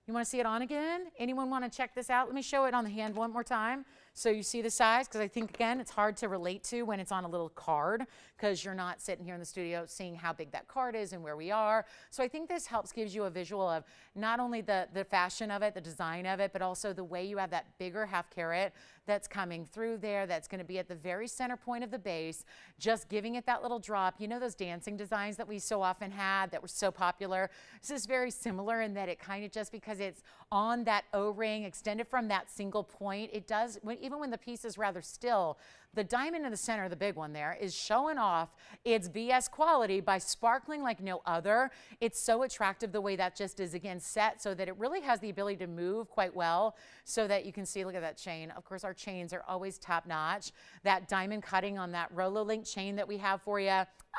You want to see it on again? Anyone want to check this out? Let me show it on the hand one more time So you see the size? Because I think, again, it's hard to relate to when it's on a little card because you're not sitting here in the studio seeing how big that card is and where we are. So I think this gives you a visual of not only the fashion of it, the design of it, but also the way you have that bigger half carat that's coming through there, that's going to be at the very center point of the base, just giving it that little drop. You know those dancing designs that we so often had that were so popular? This is very similar in that it kind of, just because it's on that O-ring, extended from that single point, it does, even when the piece is rather still, the diamond in the center, the big one there, is showing off its BS quality by sparkling like no other. It's so attractive the way that just is, again, set so that it really has the ability to move quite well so that you can see, look at that chain. Of course, our chains are always top notch. That diamond cutting on that Rolo link chain that we have for you.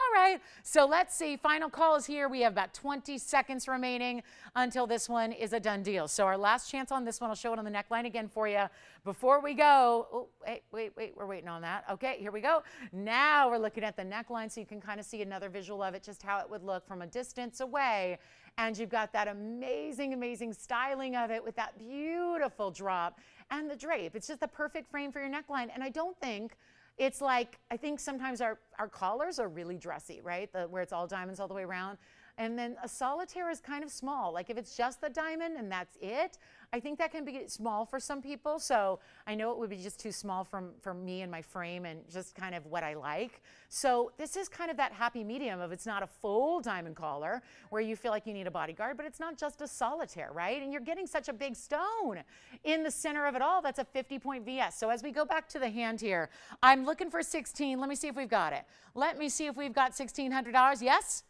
All right, so let's see. Final call is here. We have about 20 seconds remaining until this one is a done deal. So our last chance on this one, I'll show it on the neckline again for you. Before we go, oh, wait, we're waiting on that. Okay, here we go. Now we're looking at the neckline so you can kind of see another visual of it, just how it would look from a distance away. And you've got that amazing, amazing styling of it with that beautiful drop and the drape. It's just the perfect frame for your neckline. And I don't think it's like, I think sometimes our collars are really dressy, right? Where it's all diamonds all the way around. And then a solitaire is kind of small. Like if it's just the diamond and that's it, I think that can be small for some people. So I know it would be just too small for me and my frame and just kind of what I like. So this is kind of that happy medium of, it's not a full diamond collar where you feel like you need a bodyguard, but it's not just a solitaire, right? And you're getting such a big stone in the center of it all. That's a 50-point VS. So as we go back to the hand here, I'm looking for 16. Let me see if we've got it. Let me see if we've got $1,600. Yes?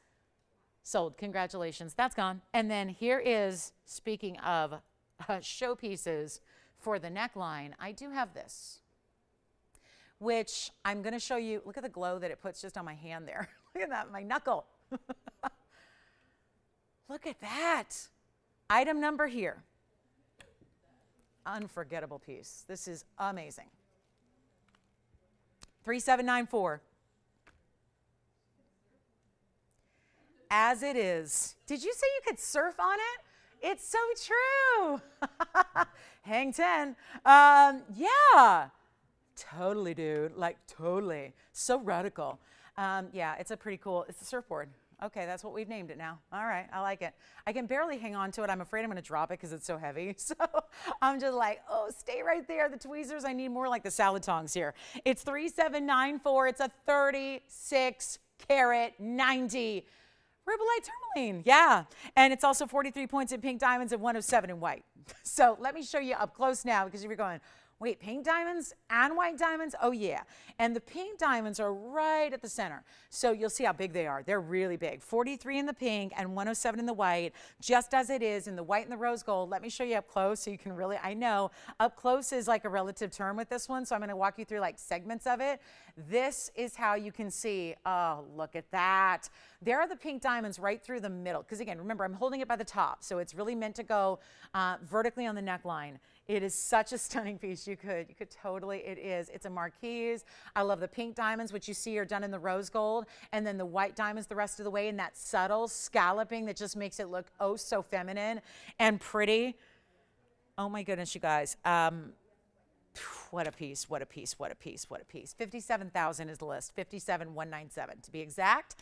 Sold. Congratulations. That's gone. And then here is, speaking of showpieces for the neckline, I do have this, which I'm going to show you. Look at the glow that it puts just on my hand there. Look at that, my knuckle. Look at that. Item number here. Unforgettable piece. This is amazing. 3794. As it is. Did you say you could surf on it? It's so true. Hang 10. Yeah, totally, dude. Like totally. So radical. Yeah, it's a pretty cool, it's a surfboard. Okay, that's what we've named it now. All right, I like it. I can barely hang on to it. I'm afraid I'm going to drop it because it's so heavy. So I'm just like, oh, stay right there. The tweezers, I need more like the salad tongs here. It's 3794. It's a 36 carat 90. Rubellite tourmaline, yeah. And it's also 43 points in pink diamonds and 107 in white. So let me show you up close now, because you're going, wait, pink diamonds and white diamonds? Oh, yeah. And the pink diamonds are right at the center. So you'll see how big they are. They're really big. 43 in the pink and 107 in the white, just as it is in the white and the rose gold. Let me show you up close so you can really, I know, up close is like a relative term with this one, so I'm going to walk you through like segments of it. This is how you can see, oh, look at that. There are the pink diamonds right through the middle. Because again, remember, I'm holding it by the top, so it's really meant to go vertically on the neckline. It is such a stunning piece. You could totally, it is. It's a marquise. I love the pink diamonds, which you see are done in the rose gold, and then the white diamonds the rest of the way, and that subtle scalloping that just makes it look oh so feminine and pretty. Oh my goodness, you guys. What a piece, what a piece, what a piece, what a piece. 57,000 is the list, 57,197 to be exact.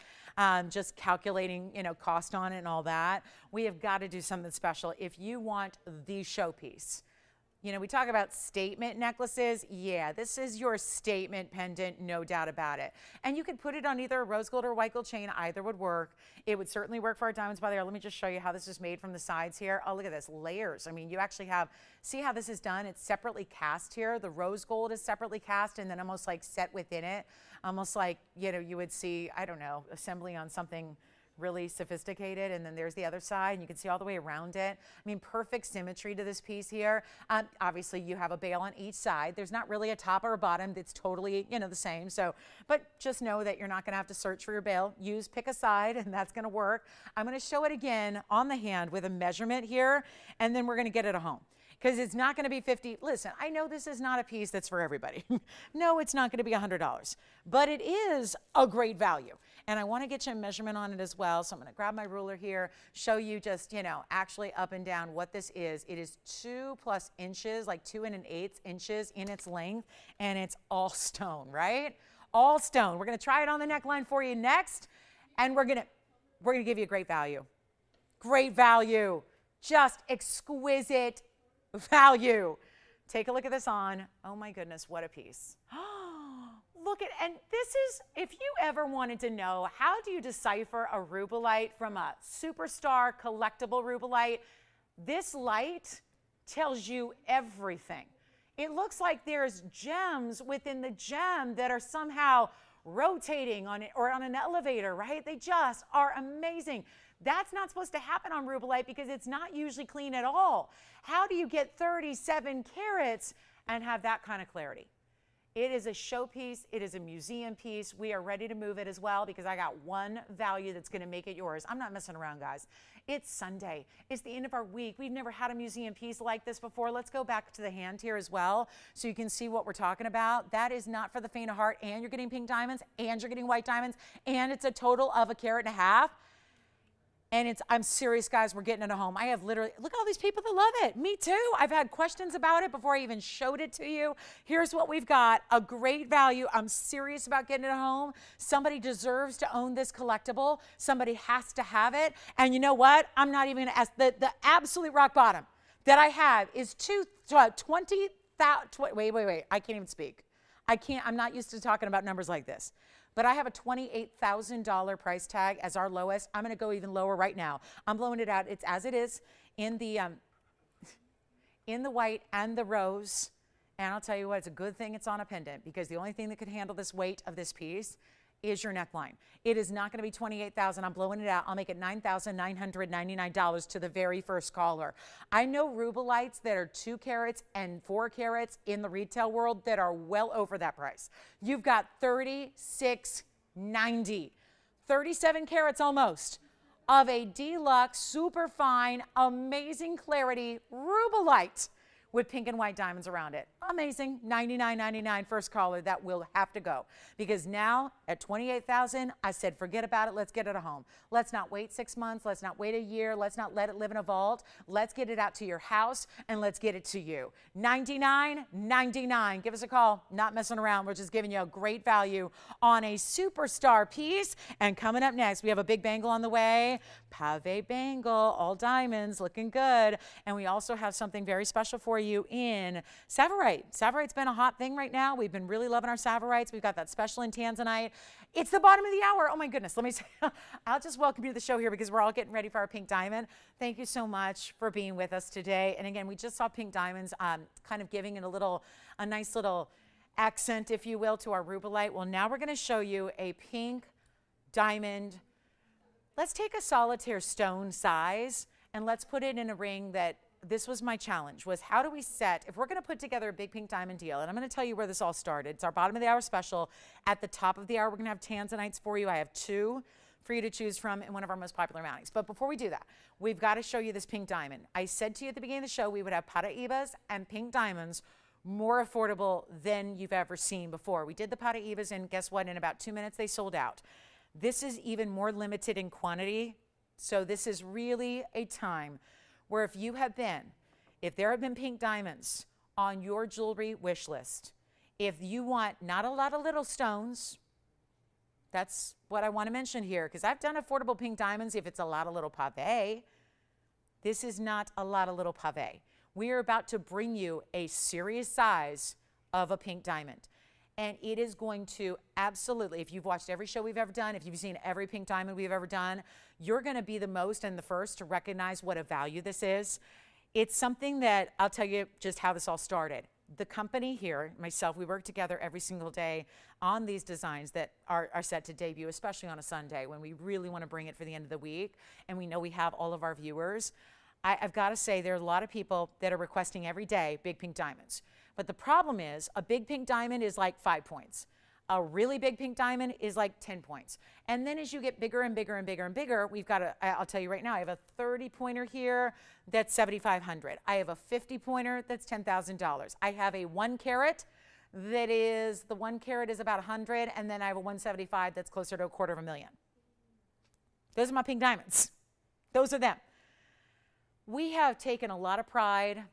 Just calculating, cost on it and all that. We have got to do something special. If you want the showpiece, we talk about statement necklaces. Yeah, this is your statement pendant, no doubt about it. And you could put it on either a rose gold or white gold chain. Either would work. It would certainly work for our diamonds by the hour. Let me just show you how this is made from the sides here. Oh, look at this, layers. I mean, you actually have, see how this is done? It's separately cast here. The rose gold is separately cast and then almost like set within it. Almost like, you would see, I don't know, assembly on something really sophisticated, and then there's the other side, and you can see all the way around it. I mean, perfect symmetry to this piece here. Obviously, you have a bail on each side. There's not really a top or a bottom that's totally, the same. So, but just know that you're not going to have to search for your bail. Pick a side, and that's going to work. I'm going to show it again on the hand with a measurement here, and then we're going to get it at home. because it's not going to be 50. Listen, I know this is not a piece that's for everybody. No, it's not going to be $100, but it is a great value. And I want to get you a measurement on it as well. So I'm going to grab my ruler here, show you just, you know, actually up and down what this is. It is 2+ inches, like 2 1/8 inches in its length, and it's all stone, right? All stone. We're going to try it on the neckline for you next, and we're going to give you a great value. Great value. Just exquisite value. Take a look at this on. Oh my goodness, what a piece. Look at, and this is, if you ever wanted to know how do you decipher a rubellite from a superstar collectible rubellite, this light tells you everything. It looks like there's gems within the gem that are somehow rotating on it or on an elevator, right? They just are amazing. That's not supposed to happen on rubellite because it's not usually clean at all. How do you get 37 carats and have that kind of clarity? It is a showpiece. It is a museum piece. We are ready to move it as well because I got one value that's going to make it yours. I'm not messing around, guys. It's Sunday. It's the end of our week. We've never had a museum piece like this before. Let's go back to the hand here as well so you can see what we're talking about. That is not for the faint of heart, and you're getting pink diamonds, and you're getting white diamonds, and it's a total of 1.5 carats. And I'm serious, guys, we're getting it at home. I have literally, look at all these people that love it. Me too. I've had questions about it before I even showed it to you. Here's what we've got, a great value. I'm serious about getting it at home. Somebody deserves to own this collectible. Somebody has to have it. And you know what? I'm not even gonna ask, the absolute rock bottom that I have is 20,000, wait, I can't even speak. I'm not used to talking about numbers like this. But I have a $28,000 price tag as our lowest. I'm going to go even lower right now. I'm blowing it out. It's as it is in the white and the rose. And I'll tell you what, it's a good thing it's on a pendant because the only thing that could handle this weight of this piece is your neckline. It is not going to be $28,000. I'm blowing it out. I'll make it $9,999 to the very first caller. I know rubellites that are 2 carats and 4 carats in the retail world that are well over that price. You've got $36.90, 37 carats almost of a deluxe, super fine, amazing clarity rubellite with pink and white diamonds around it. Amazing. $99.99 first caller. That will have to go because now at $28,000, I said forget about it. Let's get it at home. Let's not wait 6 months. Let's not wait a year. Let's not let it live in a vault. Let's get it out to your house and let's get it to you. $99.99. Give us a call. Not messing around. We're just giving you a great value on a superstar piece. And coming up next, we have a big bangle on the way. Pave bangle, all diamonds, looking good. And we also have something very special for you in Sapphire. Sapphirite's been a hot thing right now. We've been really loving our Sapphirites. We've got that special in tanzanite. It's the bottom of the hour. Oh my goodness. Let me say, I'll just welcome you to the show here because we're all getting ready for our pink diamond. Thank you so much for being with us today. And again, we just saw pink diamonds kind of giving it a nice little accent, if you will, to our rubellite. Well, now we're going to show you a pink diamond. Let's take a solitaire stone size and let's put it in a ring that this was my challenge, was how do we set, if we're going to put together a big pink diamond deal, and I'm going to tell you where this all started. It's our bottom of the hour special. At the top of the hour, we're going to have tanzanites for you. I have 2 for you to choose from in one of our most popular mountings. But before we do that, we've got to show you this pink diamond. I said to you at the beginning of the show, we would have Paraibas and pink diamonds more affordable than you've ever seen before. We did the Paraibas, and guess what? In about 2 minutes, they sold out. This is even more limited in quantity. So this is really a time where if there have been pink diamonds on your jewelry wish list, if you want not a lot of little stones, that's what I want to mention here, because I've done affordable pink diamonds if it's a lot of little pave. This is not a lot of little pave. We are about to bring you a serious size of a pink diamond. And it is going to absolutely, if you've watched every show we've ever done, if you've seen every pink diamond we've ever done, you're going to be the most and the first to recognize what a value this is. It's something that I'll tell you just how this all started. The company here, myself, we work together every single day on these designs that are set to debut, especially on a Sunday when we really want to bring it for the end of the week. And we know we have all of our viewers. I've got to say there are a lot of people that are requesting every day big pink diamonds. But the problem is a big pink diamond is like 5 points. A really big pink diamond is like 10 points. And then as you get bigger and bigger and bigger and bigger, we've got I'll tell you right now, I have a 30 pointer here that's 7,500. I have a 50 pointer that's $10,000. I have a 1 carat that is, the 1 carat is about 100, and then I have a 175 that's closer to $250,000. Those are my pink diamonds. Those are them. We have taken a lot of pride,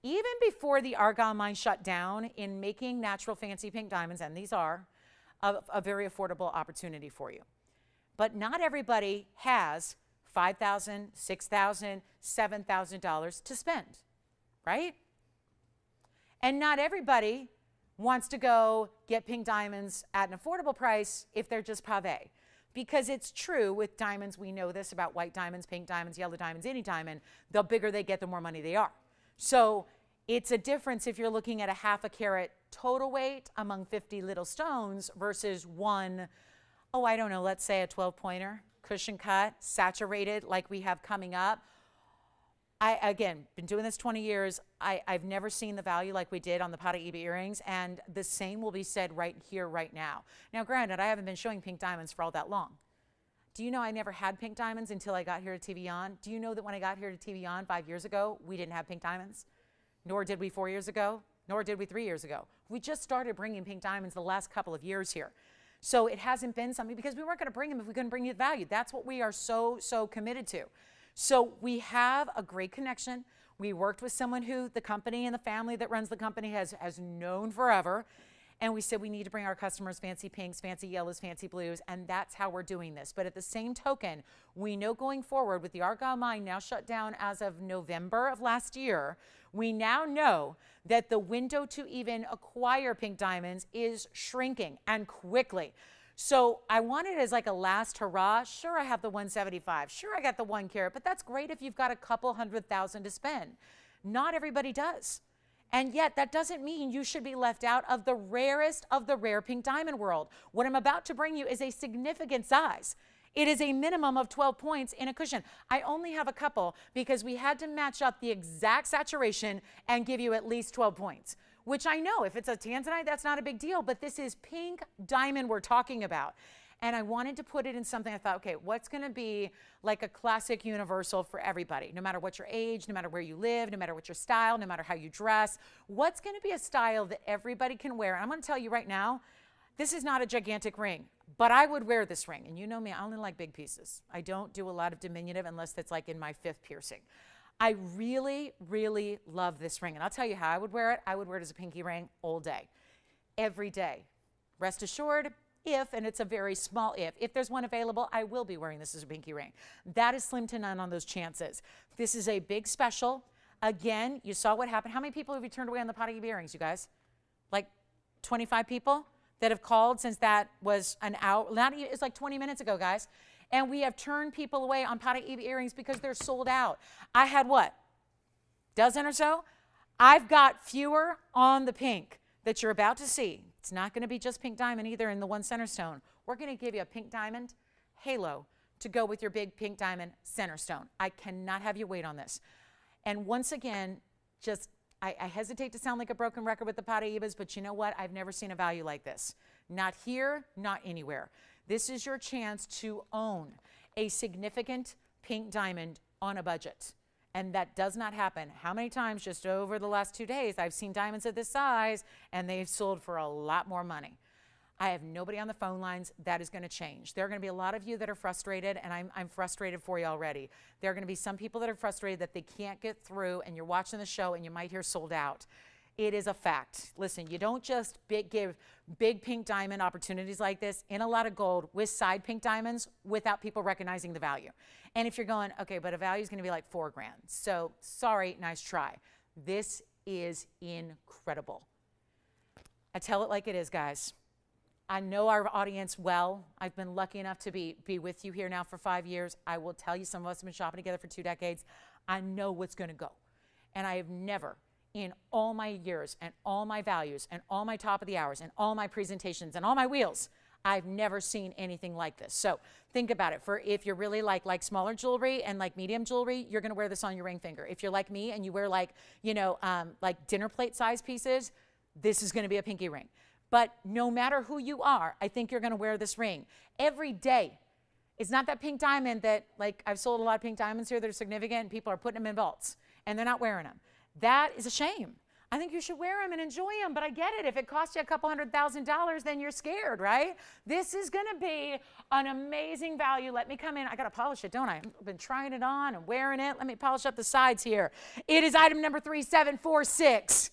even before the Argyle mine shut down, in making natural fancy pink diamonds, and these are a very affordable opportunity for you. But not everybody has $5,000, $6,000, $7,000 to spend, right? And not everybody wants to go get pink diamonds at an affordable price if they're just pavé. Because it's true with diamonds, we know this about white diamonds, pink diamonds, yellow diamonds, any diamond, the bigger they get, the more money they are. So it's a difference if you're looking at a 1/2 carat total weight among 50 little stones versus one, oh, I don't know, let's say a 12 pointer, cushion cut, saturated like we have coming up. Again, been doing this 20 years. I've never seen the value like we did on the Paraiba earrings, and the same will be said right here, right now. Now, granted, I haven't been showing pink diamonds for all that long. Do you know I never had pink diamonds until I got here to TVON? Do you know that when I got here to TVON 5 years ago, we didn't have pink diamonds? Nor did we 4 years ago, nor did we 3 years ago. We just started bringing pink diamonds the last couple of years here. So it hasn't been something, because we weren't going to bring them if we couldn't bring you the value. That's what we are so committed to. So we have a great connection. We worked with someone who the company and the family that runs the company has known forever. And we said we need to bring our customers fancy pinks, fancy yellows, fancy blues, and that's how we're doing this. But at the same token, we know going forward with the Argyle mine now shut down as of November of last year, we now know that the window to even acquire pink diamonds is shrinking, and quickly. So I want it as like a last hurrah. Sure, I have the 175. Sure, I got the 1 carat, but that's great if you've got a couple $100,000 to spend. Not everybody does. And yet that doesn't mean you should be left out of the rarest of the rare pink diamond world. What I'm about to bring you is a significant size. It is a minimum of 12 points in a cushion. I only have a couple because we had to match up the exact saturation and give you at least 12 points. Which I know, if it's a tanzanite, that's not a big deal, but this is pink diamond we're talking about. And I wanted to put it in something I thought, okay, what's gonna be like a classic universal for everybody, no matter what your age, no matter where you live, no matter what your style, no matter how you dress, what's gonna be a style that everybody can wear? And I'm gonna tell you right now, this is not a gigantic ring, but I would wear this ring. And you know me, I only like big pieces. I don't do a lot of diminutive unless it's like in my 5th piercing. I really, really love this ring. And I'll tell you how I would wear it. I would wear it as a pinky ring all day, every day. Rest assured, and it's a very small if there's one available, I will be wearing this as a pinky ring. That is slim to none on those chances. This is a big special. Again, you saw what happened. How many people have you turned away on the Paraiba earrings, you guys? Like 25 people that have called since that was an hour. It's like 20 minutes ago, guys. And we have turned people away on Paraiba earrings because they're sold out. I had what? Dozen or so? I've got fewer on the pink that you're about to see. It's not going to be just pink diamond either in the one center stone. We're going to give you a pink diamond halo to go with your big pink diamond center stone. I cannot have you wait on this. And once again, I hesitate to sound like a broken record with the Paraibas, but you know what? I've never seen a value like this. Not here, not anywhere. This is your chance to own a significant pink diamond on a budget. And that does not happen. How many times just over the last 2 days I've seen diamonds of this size and they've sold for a lot more money. I have nobody on the phone lines. That is going to change. There are going to be a lot of you that are frustrated, and I'm frustrated for you already. There are going to be some people that are frustrated that they can't get through, and you're watching the show and you might hear sold out. It is a fact. Listen, you don't just give big pink diamond opportunities like this in a lot of gold with side pink diamonds without people recognizing the value. And if you're going, okay, but a value is going to be like $4 grand. So sorry, nice try. This is incredible. I tell it like it is, guys. I know our audience well. I've been lucky enough to be with you here now for 5 years. I will tell you, some of us have been shopping together for 2 decades. I know what's going to go. And I have never, in all my years and all my values and all my top of the hours and all my presentations and all my wheels, I've never seen anything like this. So think about it. For if you're really like smaller jewelry and like medium jewelry, you're going to wear this on your ring finger. If you're like me and you wear like dinner plate size pieces, this is going to be a pinky ring. But no matter who you are, I think you're going to wear this ring every day. It's not that pink diamond that, like, I've sold a lot of pink diamonds here that are significant, and people are putting them in vaults, and they're not wearing them. That is a shame. I think you should wear them and enjoy them, but I get it. If it costs you a couple $100,000, then you're scared, right? This is going to be an amazing value. Let me come in. I got to polish it, don't I? I've been trying it on and wearing it. Let me polish up the sides here. It is item number 3746.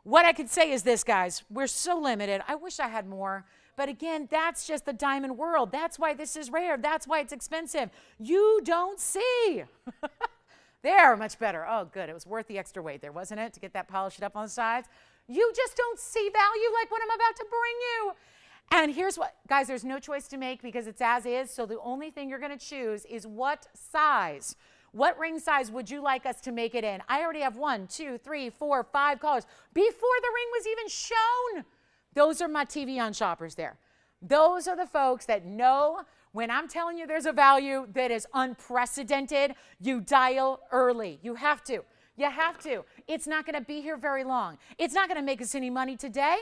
What I can say is this, guys. We're so limited. I wish I had more. But again, that's just the diamond world. That's why this is rare. That's why it's expensive. You don't see. There, much better. Oh, good. It was worth the extra weight there, wasn't it, to get that polished up on the sides? You just don't see value like what I'm about to bring you. And here's what, guys, there's no choice to make because it's as is. So the only thing you're going to choose is what size. What ring size would you like us to make it in? I already have 1, 2, 3, 4, 5 colors before the ring was even shown. Those are my TVON shoppers there. Those are the folks that know when I'm telling you there's a value that is unprecedented, you dial early. You have to. You have to. It's not going to be here very long. It's not going to make us any money today.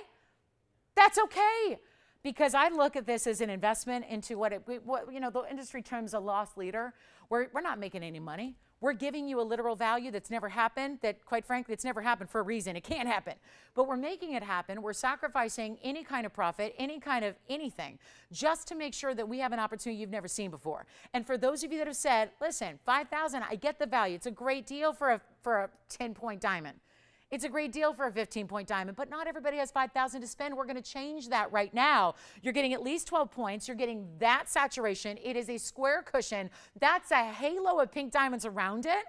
That's okay. Because I look at this as an investment into what the industry terms a loss leader. We're not making any money. We're giving you a literal value that's never happened, that quite frankly, it's never happened for a reason. It can't happen. But we're making it happen. We're sacrificing any kind of profit, any kind of anything, just to make sure that we have an opportunity you've never seen before. And for those of you that have said, listen, $5,000, I get the value. It's a great deal for a 10-point diamond. It's a great deal for a 15-point diamond, but not everybody has $5,000 to spend. We're going to change that right now. You're getting at least 12 points. You're getting that saturation. It is a square cushion. That's a halo of pink diamonds around it,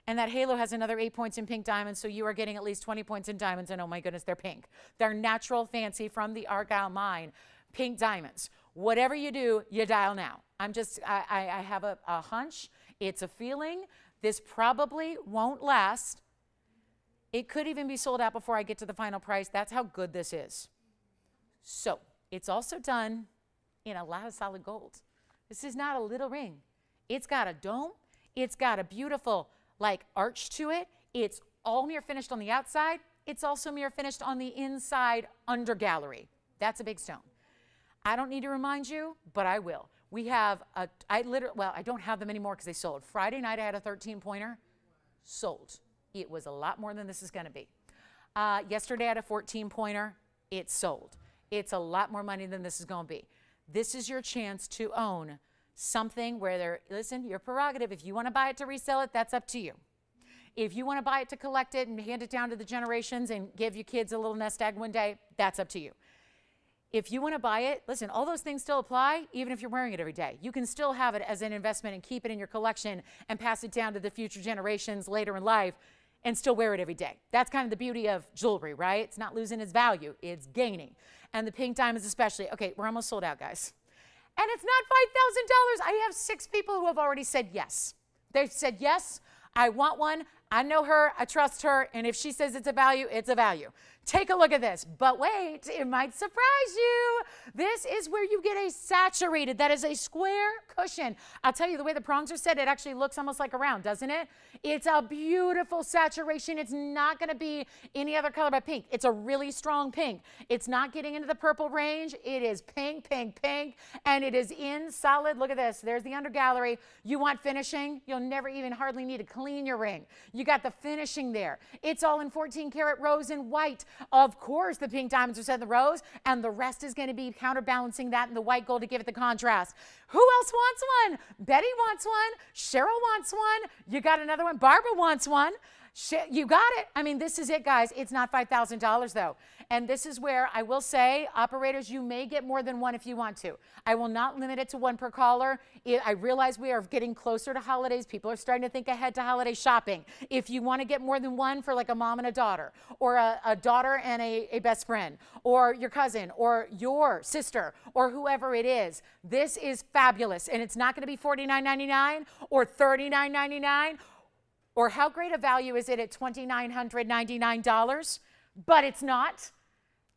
and that halo has another 8 points in pink diamonds, so you are getting at least 20 points in diamonds, and oh my goodness, they're pink. They're natural, fancy, from the Argyle mine, pink diamonds. Whatever you do, you dial now. I have a hunch. It's a feeling. This probably won't last. It could even be sold out before I get to the final price. That's how good this is. So it's also done in a lot of solid gold. This is not a little ring. It's got a dome. It's got a beautiful arch to it. It's all mirror finished on the outside. It's also mirror finished on the inside under gallery. That's a big stone. I don't need to remind you, but I will. We have I don't have them anymore because they sold. Friday night I had a 13-pointer, sold. It was a lot more than this is going to be. Yesterday I had a 14-pointer. It's sold. It's a lot more money than this is going to be. This is your chance to own something where listen, your prerogative. If you want to buy it to resell it, that's up to you. If you want to buy it to collect it and hand it down to the generations and give your kids a little nest egg one day, that's up to you. If you want to buy it, listen, all those things still apply, even if you're wearing it every day. You can still have it as an investment and keep it in your collection and pass it down to the future generations later in life and still wear it every day. That's kind of the beauty of jewelry, right? It's not losing its value, it's gaining. And the pink diamonds especially. Okay, we're almost sold out, guys. And it's not $5,000. I have 6 people who have already said yes. They've said, yes, I want one. I know her, I trust her, and if she says it's a value, it's a value. Take a look at this, but wait, it might surprise you. This is where you get a saturated, that is a square cushion. I'll tell you, the way the prongs are set, it actually looks almost like a round, doesn't it? It's a beautiful saturation. It's not gonna be any other color but pink. It's a really strong pink. It's not getting into the purple range. It is pink, pink, pink, and it is in solid. Look at this, there's the under gallery. You want finishing? You'll never even hardly need to clean your ring. You got the finishing there. It's all in 14 karat rose and white. Of course, the pink diamonds are set in the rose, and the rest is going to be counterbalancing that in the white gold to give it the contrast. Who else wants one? Betty wants one. Cheryl wants one. You got another one. Barbara wants one. You got it. I mean, this is it, guys. It's not $5,000, though. And this is where I will say, operators, you may get more than one if you want to. I will not limit it to one per caller. I realize we are getting closer to holidays. People are starting to think ahead to holiday shopping. If you want to get more than one for like a mom and a daughter, or a daughter and a best friend, or your cousin, or your sister, or whoever it is, this is fabulous. And it's not going to be $49.99 or $39.99. Or how great a value is it at $2,999? But it's not.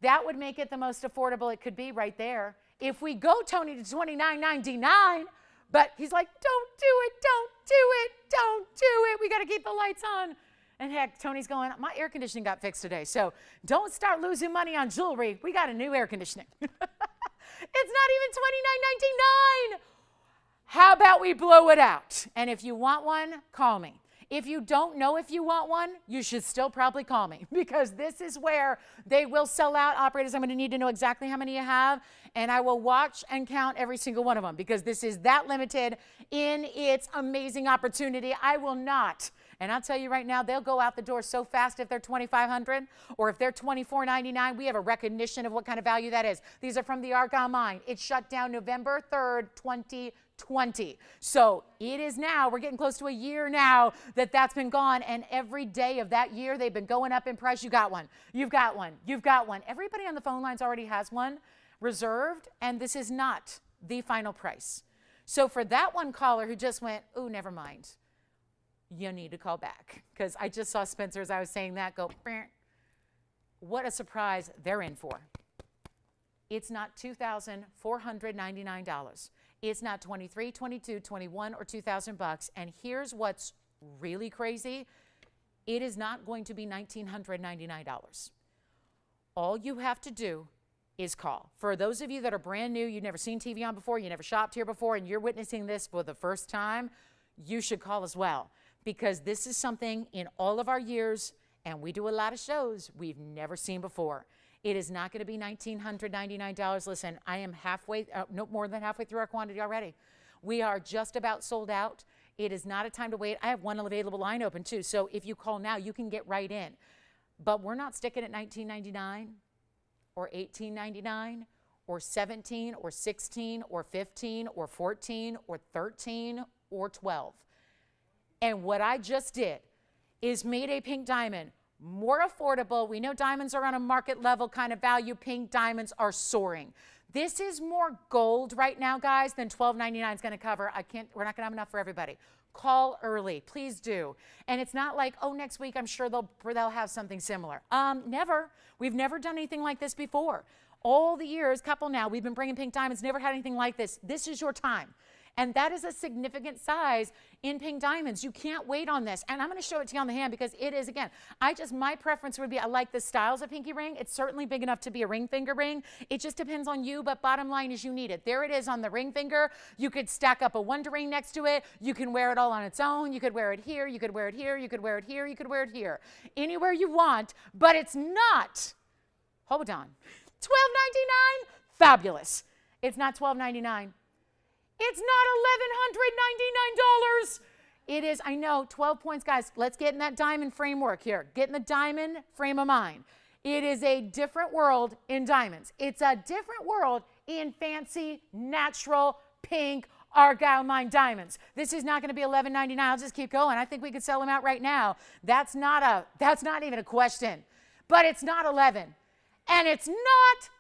That would make it the most affordable it could be right there. If we go, Tony, to $29.99, but he's like, don't do it, don't do it, don't do it. We got to keep the lights on. And heck, Tony's going, my air conditioning got fixed today. So don't start losing money on jewelry. We got a new air conditioning. It's not even $29.99. How about we blow it out? And if you want one, call me. If you don't know if you want one, you should still probably call me, because this is where they will sell out. Operators, I'm going to need to know exactly how many you have, and I will watch and count every single one of them, because this is that limited in its amazing opportunity. I will not. And I'll tell you right now, they'll go out the door so fast if they're $2,500 or if they're $24.99. We have a recognition of what kind of value that is. These are from the Argyle Mine. It shut down November 3rd, 2020. So it is now, we're getting close to a year now that's been gone, and every day of that year they've been going up in price. You got one, you've got one, you've got one. Everybody on the phone lines already has one reserved, and this is not the final price. So for that one caller who just went, oh, never mind, you need to call back, because I just saw Spencer, as I was saying that, go, "Brr." What a surprise they're in for. It's not $2,499. It's not $23, $22, $21, or $2,000. And here's what's really crazy. It is not going to be $1,999. All you have to do is call. For those of you that are brand new, you've never seen TVON before, you never shopped here before, and you're witnessing this for the first time, you should call as well, because this is something in all of our years, and we do a lot of shows, we've never seen before. It is not going to be $1,999. Listen, I am no more than halfway through our quantity already. We are just about sold out. It is not a time to wait. I have one available line open too. So if you call now, you can get right in. But we're not sticking at $19.99 or $18.99 or $17 or $16 or $15 or $14 or $13 or $12. And what I just did is made a pink diamond more affordable. We know diamonds are on a market level kind of value. Pink diamonds are soaring. This is more gold right now, guys, than $12.99 is going to cover. We're not going to have enough for everybody. Call early, please do. And it's not like, oh, next week I'm sure they'll have something similar. Never. We've never done anything like this before. All the years, couple now, we've been bringing pink diamonds, never had anything like this. This is your time. And that is a significant size in pink diamonds. You can't wait on this. And I'm going to show it to you on the hand, because it is, again, my preference would be, I like the styles of pinky ring. It's certainly big enough to be a ring finger ring. It just depends on you, but bottom line is you need it. There it is on the ring finger. You could stack up a wonder ring next to it. You can wear it all on its own. You could wear it here. You could wear it here. You could wear it here. You could wear it here. Anywhere you want, but it's not, hold on, $12.99? Fabulous. It's not $12.99. It's not $1,199. It is, I know, 12 points, guys. Let's get in that diamond framework here. Get in the diamond frame of mind. It is a different world in diamonds. It's a different world in fancy, natural, pink, Argyle Mine diamonds. This is not going to be $11.99. I'll just keep going. I think we could sell them out right now. That's not even a question. But it's not 11. And it's not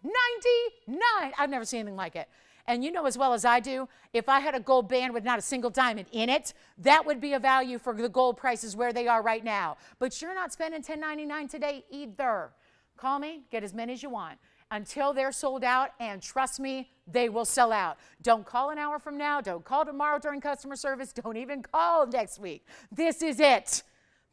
$10.99. I've never seen anything like it. And you know as well as I do, if I had a gold band with not a single diamond in it, that would be a value for the gold prices where they are right now. But you're not spending $10.99 today either. Call me, get as many as you want until they're sold out, and trust me, they will sell out. Don't call an hour from now. Don't call tomorrow during customer service. Don't even call next week. This is it.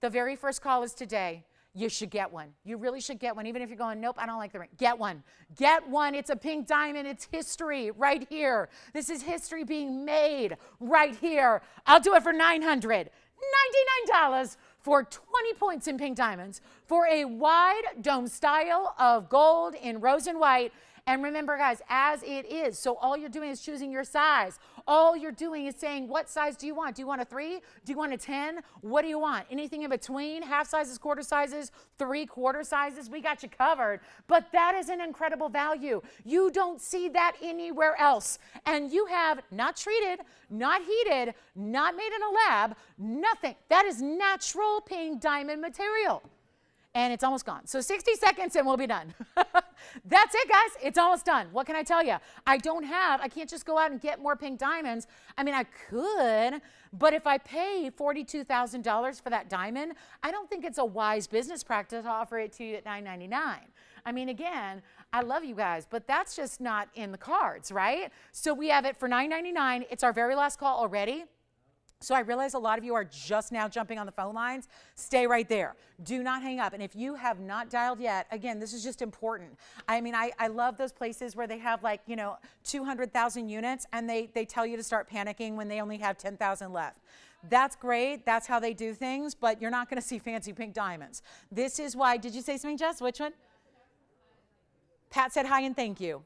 The very first call is today. You should get one. You really should get one. Even if you're going, nope, I don't like the ring. Get one. Get one. It's a pink diamond. It's history right here. This is history being made right here. I'll do it for $999 for 20 points in pink diamonds for a wide dome style of gold in rose and white. And remember, guys, as it is, so all you're doing is choosing your size. All you're doing is saying, what size do you want? Do you want a 3? Do you want a 10? What do you want? Anything in between? Half sizes, quarter sizes, 3/4 sizes? We got you covered. But that is an incredible value. You don't see that anywhere else. And you have not treated, not heated, not made in a lab, nothing. That is natural pink diamond material. And it's almost gone. So 60 seconds and we'll be done. That's it, guys. It's almost done. What can I tell you? I can't just go out and get more pink diamonds. I mean, I could, but if I pay $42,000 for that diamond, I don't think it's a wise business practice to offer it to you at $9.99. I mean, again, I love you guys, but that's just not in the cards, right? So we have it for $9.99. It's our very last call already. So I realize a lot of you are just now jumping on the phone lines. Stay right there. Do not hang up. And if you have not dialed yet, again, this is just important. I mean, I love those places where they have like, 200,000 units and they tell you to start panicking when they only have 10,000 left. That's great. That's how they do things, but you're not going to see fancy pink diamonds. This is why, did you say something, Jess? Which one? Pat said hi and thank you.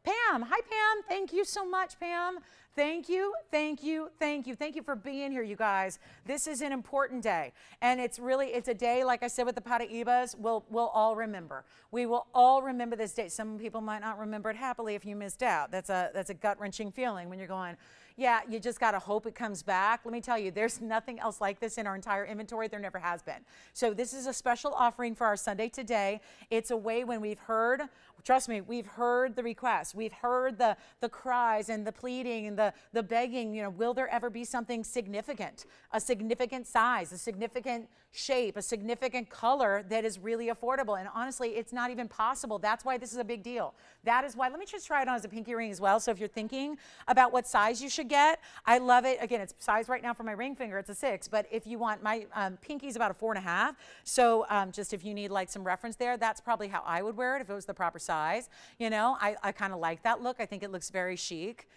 Pam, hi Pam. Thank you so much, Pam. Thank you, thank you, thank you. Thank you for being here, you guys. This is an important day. And it's a day, like I said, with the Paraibas, we'll all remember. We will all remember this day. Some people might not remember it happily if you missed out. That's a gut-wrenching feeling when you're going, yeah, you just got to hope it comes back. Let me tell you, there's nothing else like this in our entire inventory. There never has been. So this is a special offering for our Sunday today. It's a way when we've heard, trust me, we've heard the requests. We've heard the cries and the pleading and the begging, will there ever be something significant, a significant size, a significant shape, a significant color that is really affordable? And honestly, it's not even possible. That's why this is a big deal. That is why, let me just try it on as a pinky ring as well. So if you're thinking about what size you should get, I love it. Again, it's size right now for my ring finger, it's a 6, but if you want, my pinky is about a 4.5. So just if you need like some reference there, that's probably how I would wear it if it was the proper size. I kind of like that look. I think it looks very chic.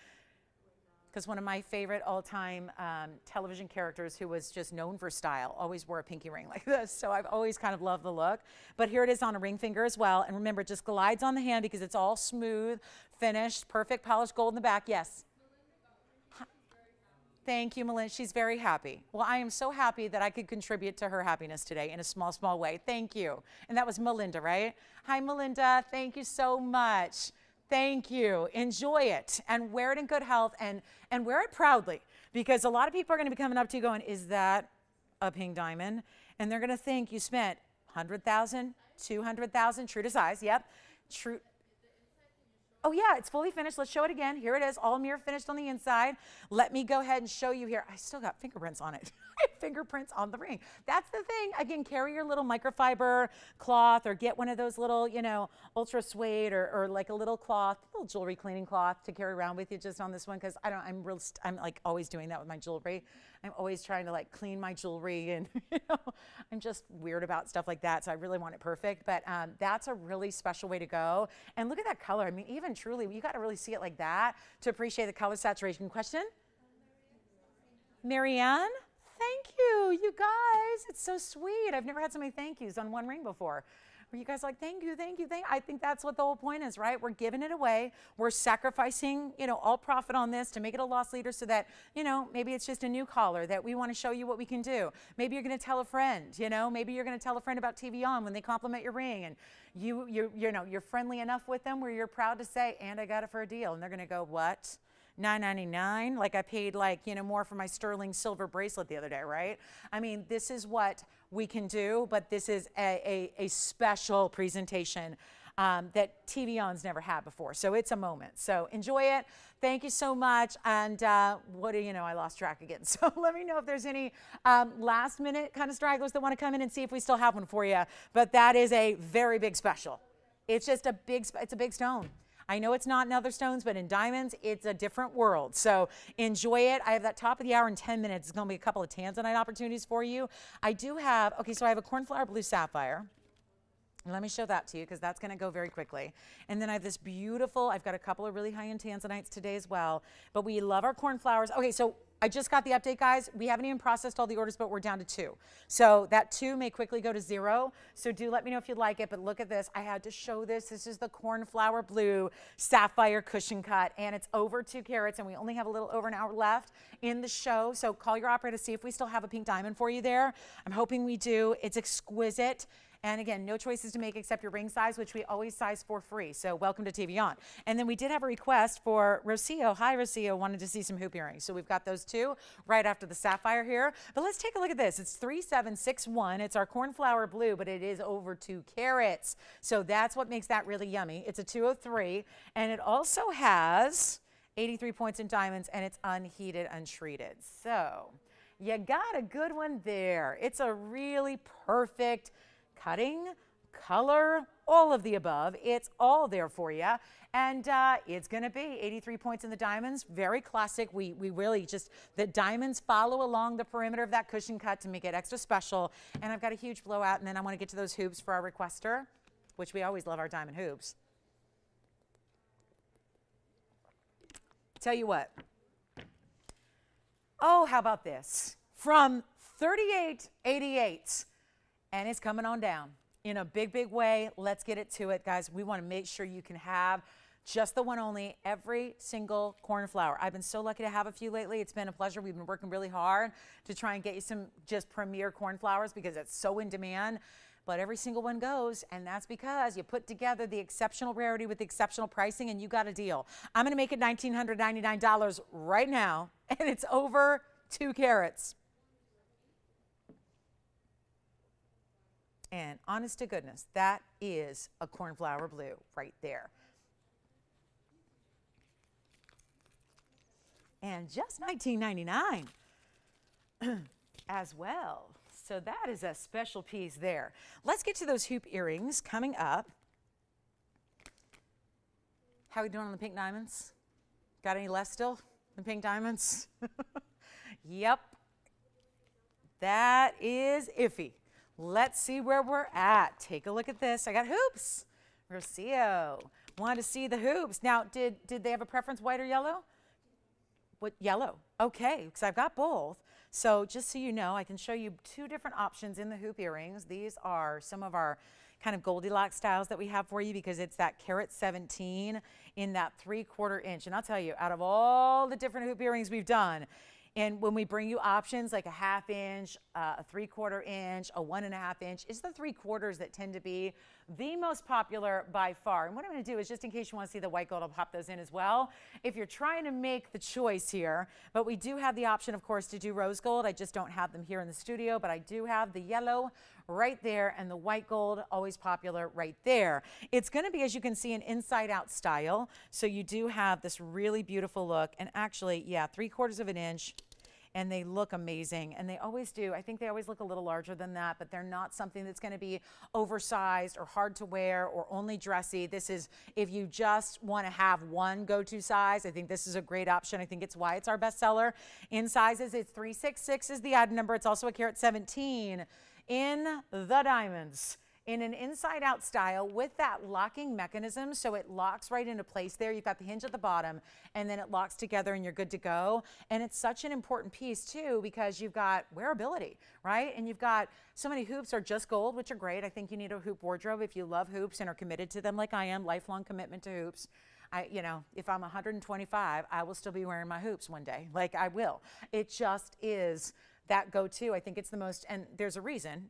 Because one of my favorite all-time television characters who was just known for style always wore a pinky ring like this. So I've always kind of loved the look. But here it is on a ring finger as well. And remember, it just glides on the hand because it's all smooth, finished, perfect polished gold in the back. Yes? Thank you, Melinda. She's very happy. Well, I am so happy that I could contribute to her happiness today in a small, small way. Thank you. And that was Melinda, right? Hi, Melinda. Thank you so much. Thank you. Enjoy it and wear it in good health and wear it proudly, because a lot of people are going to be coming up to you going, is that a pink diamond? And they're going to think you spent 100,000, 200,000, true to size. Yep. True. Oh yeah, it's fully finished. Let's show it again. Here it is, all mirror finished on the inside. Let me go ahead and show you here. I still got fingerprints on it. Fingerprints on the ring. That's the thing. Again, carry your little microfiber cloth or get one of those little, ultra suede or like a little cloth, little jewelry cleaning cloth to carry around with you just on this one, because I'm like always doing that with my jewelry. I'm always trying to like clean my jewelry and I'm just weird about stuff like that. So I really want it perfect, but that's a really special way to go. And look at that color. I mean, even truly, you got to really see it like that to appreciate the color saturation. Question? Marianne? Thank you, you guys. It's so sweet. I've never had so many thank yous on one ring before. Where you guys are like, thank you, thank you, thank you. I think that's what the whole point is, right? We're giving it away. We're sacrificing, all profit on this to make it a loss leader so that, maybe it's just a new caller that we want to show you what we can do. Maybe you're going to tell a friend, maybe you're going to tell a friend about TVON when they compliment your ring, and you're friendly enough with them where you're proud to say, and I got it for a deal. And they're going to go, what? $9.99, like I paid more for my sterling silver bracelet the other day, right? I mean, this is what we can do, but this is a special presentation that TVON's never had before. So it's a moment. So enjoy it. Thank you so much. And what do you know? I lost track again. So let me know if there's any last minute kind of stragglers that want to come in and see if we still have one for you. But that is a very big special. It's just it's a big stone. I know it's not in other stones, but in diamonds, it's a different world. So enjoy it. I have that top of the hour in 10 minutes. It's going to be a couple of tanzanite opportunities for you. I do have, so I have a cornflower blue sapphire. Let me show that to you because that's going to go very quickly. And then I have this beautiful, I've got a couple of really high-end tanzanites today as well. But we love our cornflowers. Okay, so I just got the update, guys. We haven't even processed all the orders, but we're down to 2. So that 2 may quickly go to 0. So do let me know if you like it. But look at this. I had to show this. This is the cornflower blue sapphire cushion cut. And it's over 2 carats. And we only have a little over an hour left in the show. So call your operator to see if we still have a pink diamond for you there. I'm hoping we do. It's exquisite. And again, no choices to make except your ring size, which we always size for free. So welcome to TVON. And then we did have a request for Rocio. Hi, Rocio, wanted to see some hoop earrings. So we've got those 2 right after the sapphire here. But let's take a look at this. It's 3761. It's our cornflower blue, but it is over 2 carats. So that's what makes that really yummy. It's a 203. And it also has 83 points in diamonds, and it's unheated, untreated. So you got a good one there. It's a really perfect cutting, color, all of the above. It's all there for you. And it's going to be 83 points in the diamonds. Very classic. We really just, the diamonds follow along the perimeter of that cushion cut to make it extra special. And I've got a huge blowout, and then I want to get to those hoops for our requester, which we always love our diamond hoops. Tell you what. Oh, how about this? From 3888, and it's coming on down in a big, big way. Let's get it to it, guys. We want to make sure you can have just the one only, every single cornflower. I've been so lucky to have a few lately. It's been a pleasure. We've been working really hard to try and get you some just premier cornflowers because it's so in demand. But every single one goes, and that's because you put together the exceptional rarity with the exceptional pricing, and you got a deal. I'm going to make it $1,999 right now, and it's over 2 carats. And honest to goodness, that is a cornflower blue right there. And just $19.99 as well. So that is a special piece there. Let's get to those hoop earrings coming up. How are we doing on the pink diamonds? Got any left still? The pink diamonds? Yep. That is iffy. Let's see where we're at. Take a look at this. I got hoops. Rocio. Want to see the hoops. Now, did they have a preference, white or yellow? What, yellow? Okay, because I've got both. So just so you know, I can show you 2 different options in the hoop earrings. These are some of our kind of Goldilocks styles that we have for you because it's that carat 17 in that 3/4 inch. And I'll tell you, out of all the different hoop earrings we've done, and when we bring you options like a 1/2 inch, a 3/4 inch, a 1.5 inch, it's the 3/4s that tend to be the most popular by far. And what I'm going to do is, just in case you want to see the white gold, I'll pop those in as well. If you're trying to make the choice here, but we do have the option, of course, to do rose gold. I just don't have them here in the studio, but I do have the yellow right there and the white gold, always popular right there. It's going to be, as you can see, an inside out style. So you do have this really beautiful look. And actually, yeah, 3/4 of an inch. And they look amazing, and they always do. I think they always look a little larger than that, but they're not something that's going to be oversized or hard to wear or only dressy. This is, if you just want to have one go-to size, I think this is a great option. I think it's why it's our bestseller. In sizes, it's 366 is the item number. It's also a carat 17 in the diamonds, in an inside-out style with that locking mechanism, so it locks right into place there. You've got the hinge at the bottom, and then it locks together, and you're good to go. And it's such an important piece, too, because you've got wearability, right? And you've got so many hoops are just gold, which are great. I think you need a hoop wardrobe if you love hoops and are committed to them like I am, lifelong commitment to hoops. You know, if I'm 125, I will still be wearing my hoops one day. Like, I will. It just is that go-to. I think it's the most, and there's a reason.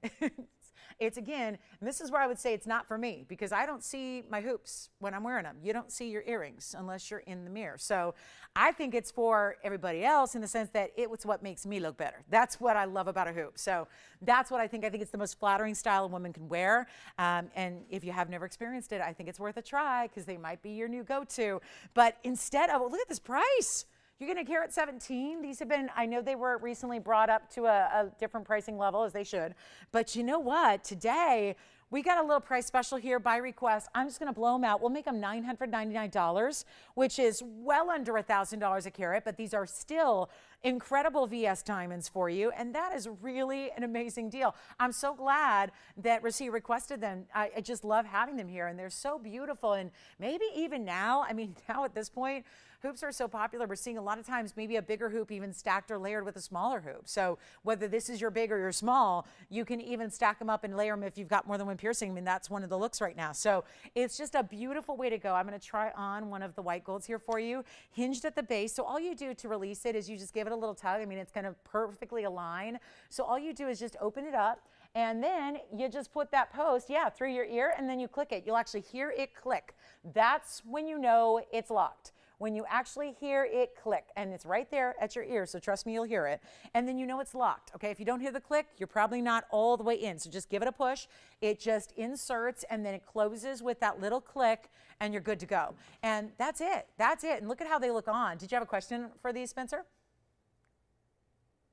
It's, again, and this is where I would say it's not for me, because I don't see my hoops when I'm wearing them. You don't see your earrings unless you're in the mirror. So I think it's for everybody else in the sense that it's what makes me look better. That's what I love about a hoop. So that's what I think. I think it's the most flattering style a woman can wear. And if you have never experienced it, I think it's worth a try because they might be your new go-to. But instead of, look at this price. You're going to carat 17. These have been, I know they were recently brought up to a different pricing level, as they should. But you know what? Today, we got a little price special here by request. I'm just going to blow them out. We'll make them $999, which is well under $1,000 a carat. But these are still incredible VS diamonds for you. And that is really an amazing deal. I'm so glad that Rassi requested them. I just love having them here. And they're so beautiful. And maybe even now, I mean, now at this point, hoops are so popular, we're seeing a lot of times maybe a bigger hoop even stacked or layered with a smaller hoop. So whether this is your big or your small, you can even stack them up and layer them if you've got more than one piercing. I mean, that's one of the looks right now. So it's just a beautiful way to go. I'm going to try on one of the white golds here for you, hinged at the base. So all you do to release it is you just give it a little tug. I mean, it's going to perfectly align. So all you do is just open it up. And then you just put that post, through your ear, and then you click it. You'll actually hear it click. That's when you know it's locked. When you actually hear it click, and it's right there at your ear, so trust me, you'll hear it, and then you know it's locked, okay? If you don't hear the click, you're probably not all the way in, so just give it a push. It just inserts, and then it closes with that little click, and you're good to go. And that's it. That's it. And look at how they look on. Did you have a question for these, Spencer?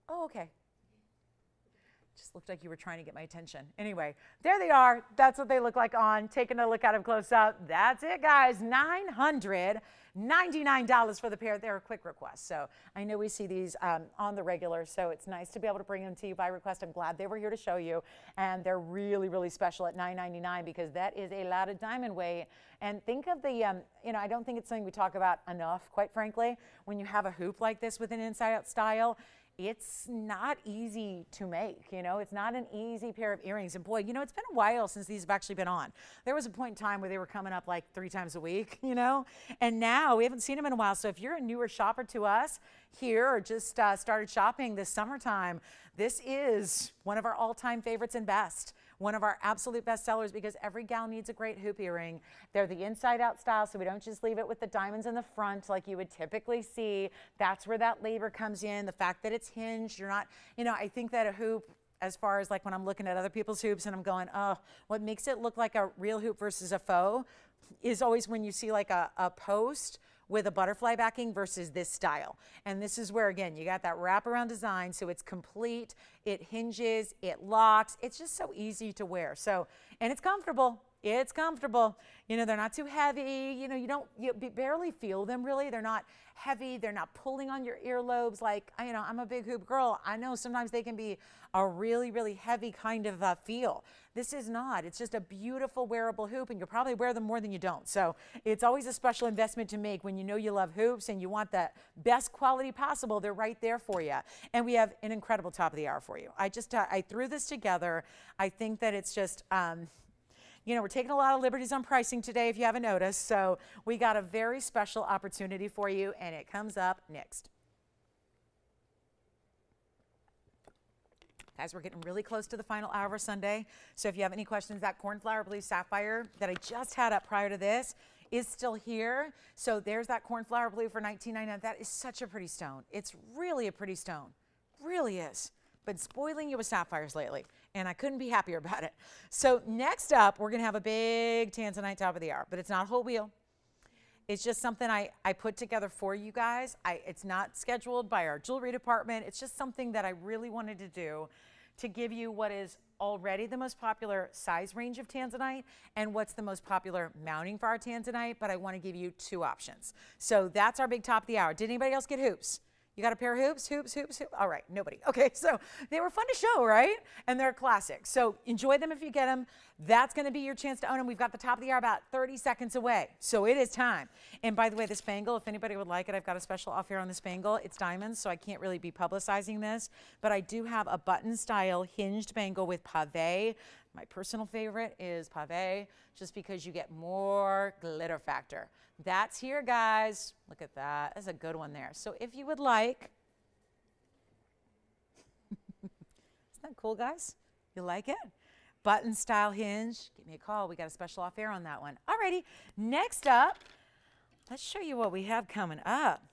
Oh, okay. Just looked like you were trying to get my attention. Anyway, there they are. That's what they look like on. Taking a look at them close up. That's it, guys. $999 for the pair. They're a quick request. So I know we see these on the regular, so it's nice to be able to bring them to you by request. I'm glad they were here to show you. And they're really, really special at $999 because that is a lot of diamond weight. And think of the, I don't think it's something we talk about enough, quite frankly. When you have a hoop like this with an inside-out style, it's not easy to make, it's not an easy pair of earrings. And boy, it's been a while since these have actually been on. There was a point in time where they were coming up like 3 times a week, and now we haven't seen them in a while. So if you're a newer shopper to us here or just started shopping this summertime, this is one of our all-time favorites and best. One of our absolute best sellers because every gal needs a great hoop earring. They're the inside out style, so we don't just leave it with the diamonds in the front like you would typically see. That's where that labor comes in. The fact that it's hinged, you're not, I think that a hoop, as far as like when I'm looking at other people's hoops and I'm going, oh, what makes it look like a real hoop versus a faux is always when you see like a post with a butterfly backing versus this style. And this is where, again, you got that wraparound design, so it's complete, it hinges, it locks, it's just so easy to wear. So, and it's comfortable. It's comfortable. They're not too heavy. You barely feel them really. They're not heavy. They're not pulling on your earlobes. Like, I'm a big hoop girl. I know sometimes they can be a really, really heavy kind of feel. This is not. It's just a beautiful wearable hoop, and you'll probably wear them more than you don't. So it's always a special investment to make when you know you love hoops and you want the best quality possible. They're right there for you. And we have an incredible top of the hour for you. I threw this together. I think that it's just, we're taking a lot of liberties on pricing today, if you haven't noticed. So we got a very special opportunity for you, and it comes up next. Guys, we're getting really close to the final hour of our Sunday. So if you have any questions, that cornflower blue sapphire that I just had up prior to this is still here. So there's that cornflower blue for $19.99. That is such a pretty stone. It's really a pretty stone. Really is. Been spoiling you with sapphires lately, and I couldn't be happier about it. So next up, we're going to have a big tanzanite top of the hour, but it's not a whole wheel. It's just something I put together for you guys. It's not scheduled by our jewelry department. It's just something that I really wanted to do to give you what is already the most popular size range of tanzanite and what's the most popular mounting for our tanzanite, but I want to give you 2 options. So that's our big top of the hour. Did anybody else get hoops? You got a pair of hoops? Hoops. All right, nobody. Okay, so they were fun to show, right? And they're classic. So enjoy them if you get them. That's going to be your chance to own them. We've got the top of the hour about 30 seconds away. So it is time. And by the way, this bangle, if anybody would like it, I've got a special offer on this bangle. It's diamonds, so I can't really be publicizing this. But I do have a button-style hinged bangle with pave. My personal favorite is pave, just because you get more glitter factor. That's here, guys. Look at that. That's a good one there. So if you would like, isn't that cool, guys? You like it? Button style hinge. Give me a call. We got a special off air on that one. Alrighty. Next up, let's show you what we have coming up.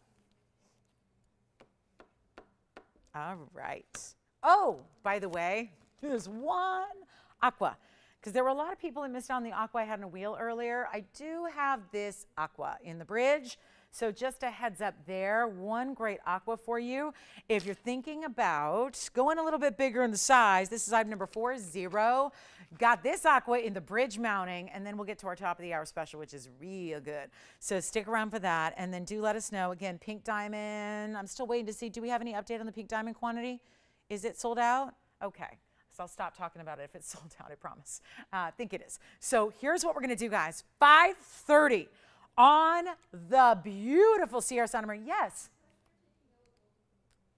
All right. Oh, by the way, there's one aqua. Because there were a lot of people that missed out on the aqua I had in a wheel earlier. I do have this aqua in the bridge. So just a heads up there, one great aqua for you. If you're thinking about going a little bit bigger in the size, this is item number 40. Got this aqua in the bridge mounting, and then we'll get to our top of the hour special, which is real good. So stick around for that, and then do let us know. Again, pink diamond, I'm still waiting to see, do we have any update on the pink diamond quantity? Is it sold out? Okay. So I'll stop talking about it if it's sold out, I promise. I think it is. So here's what we're going to do, guys. 5:30 on the beautiful Sierra Santa Maria. Yes.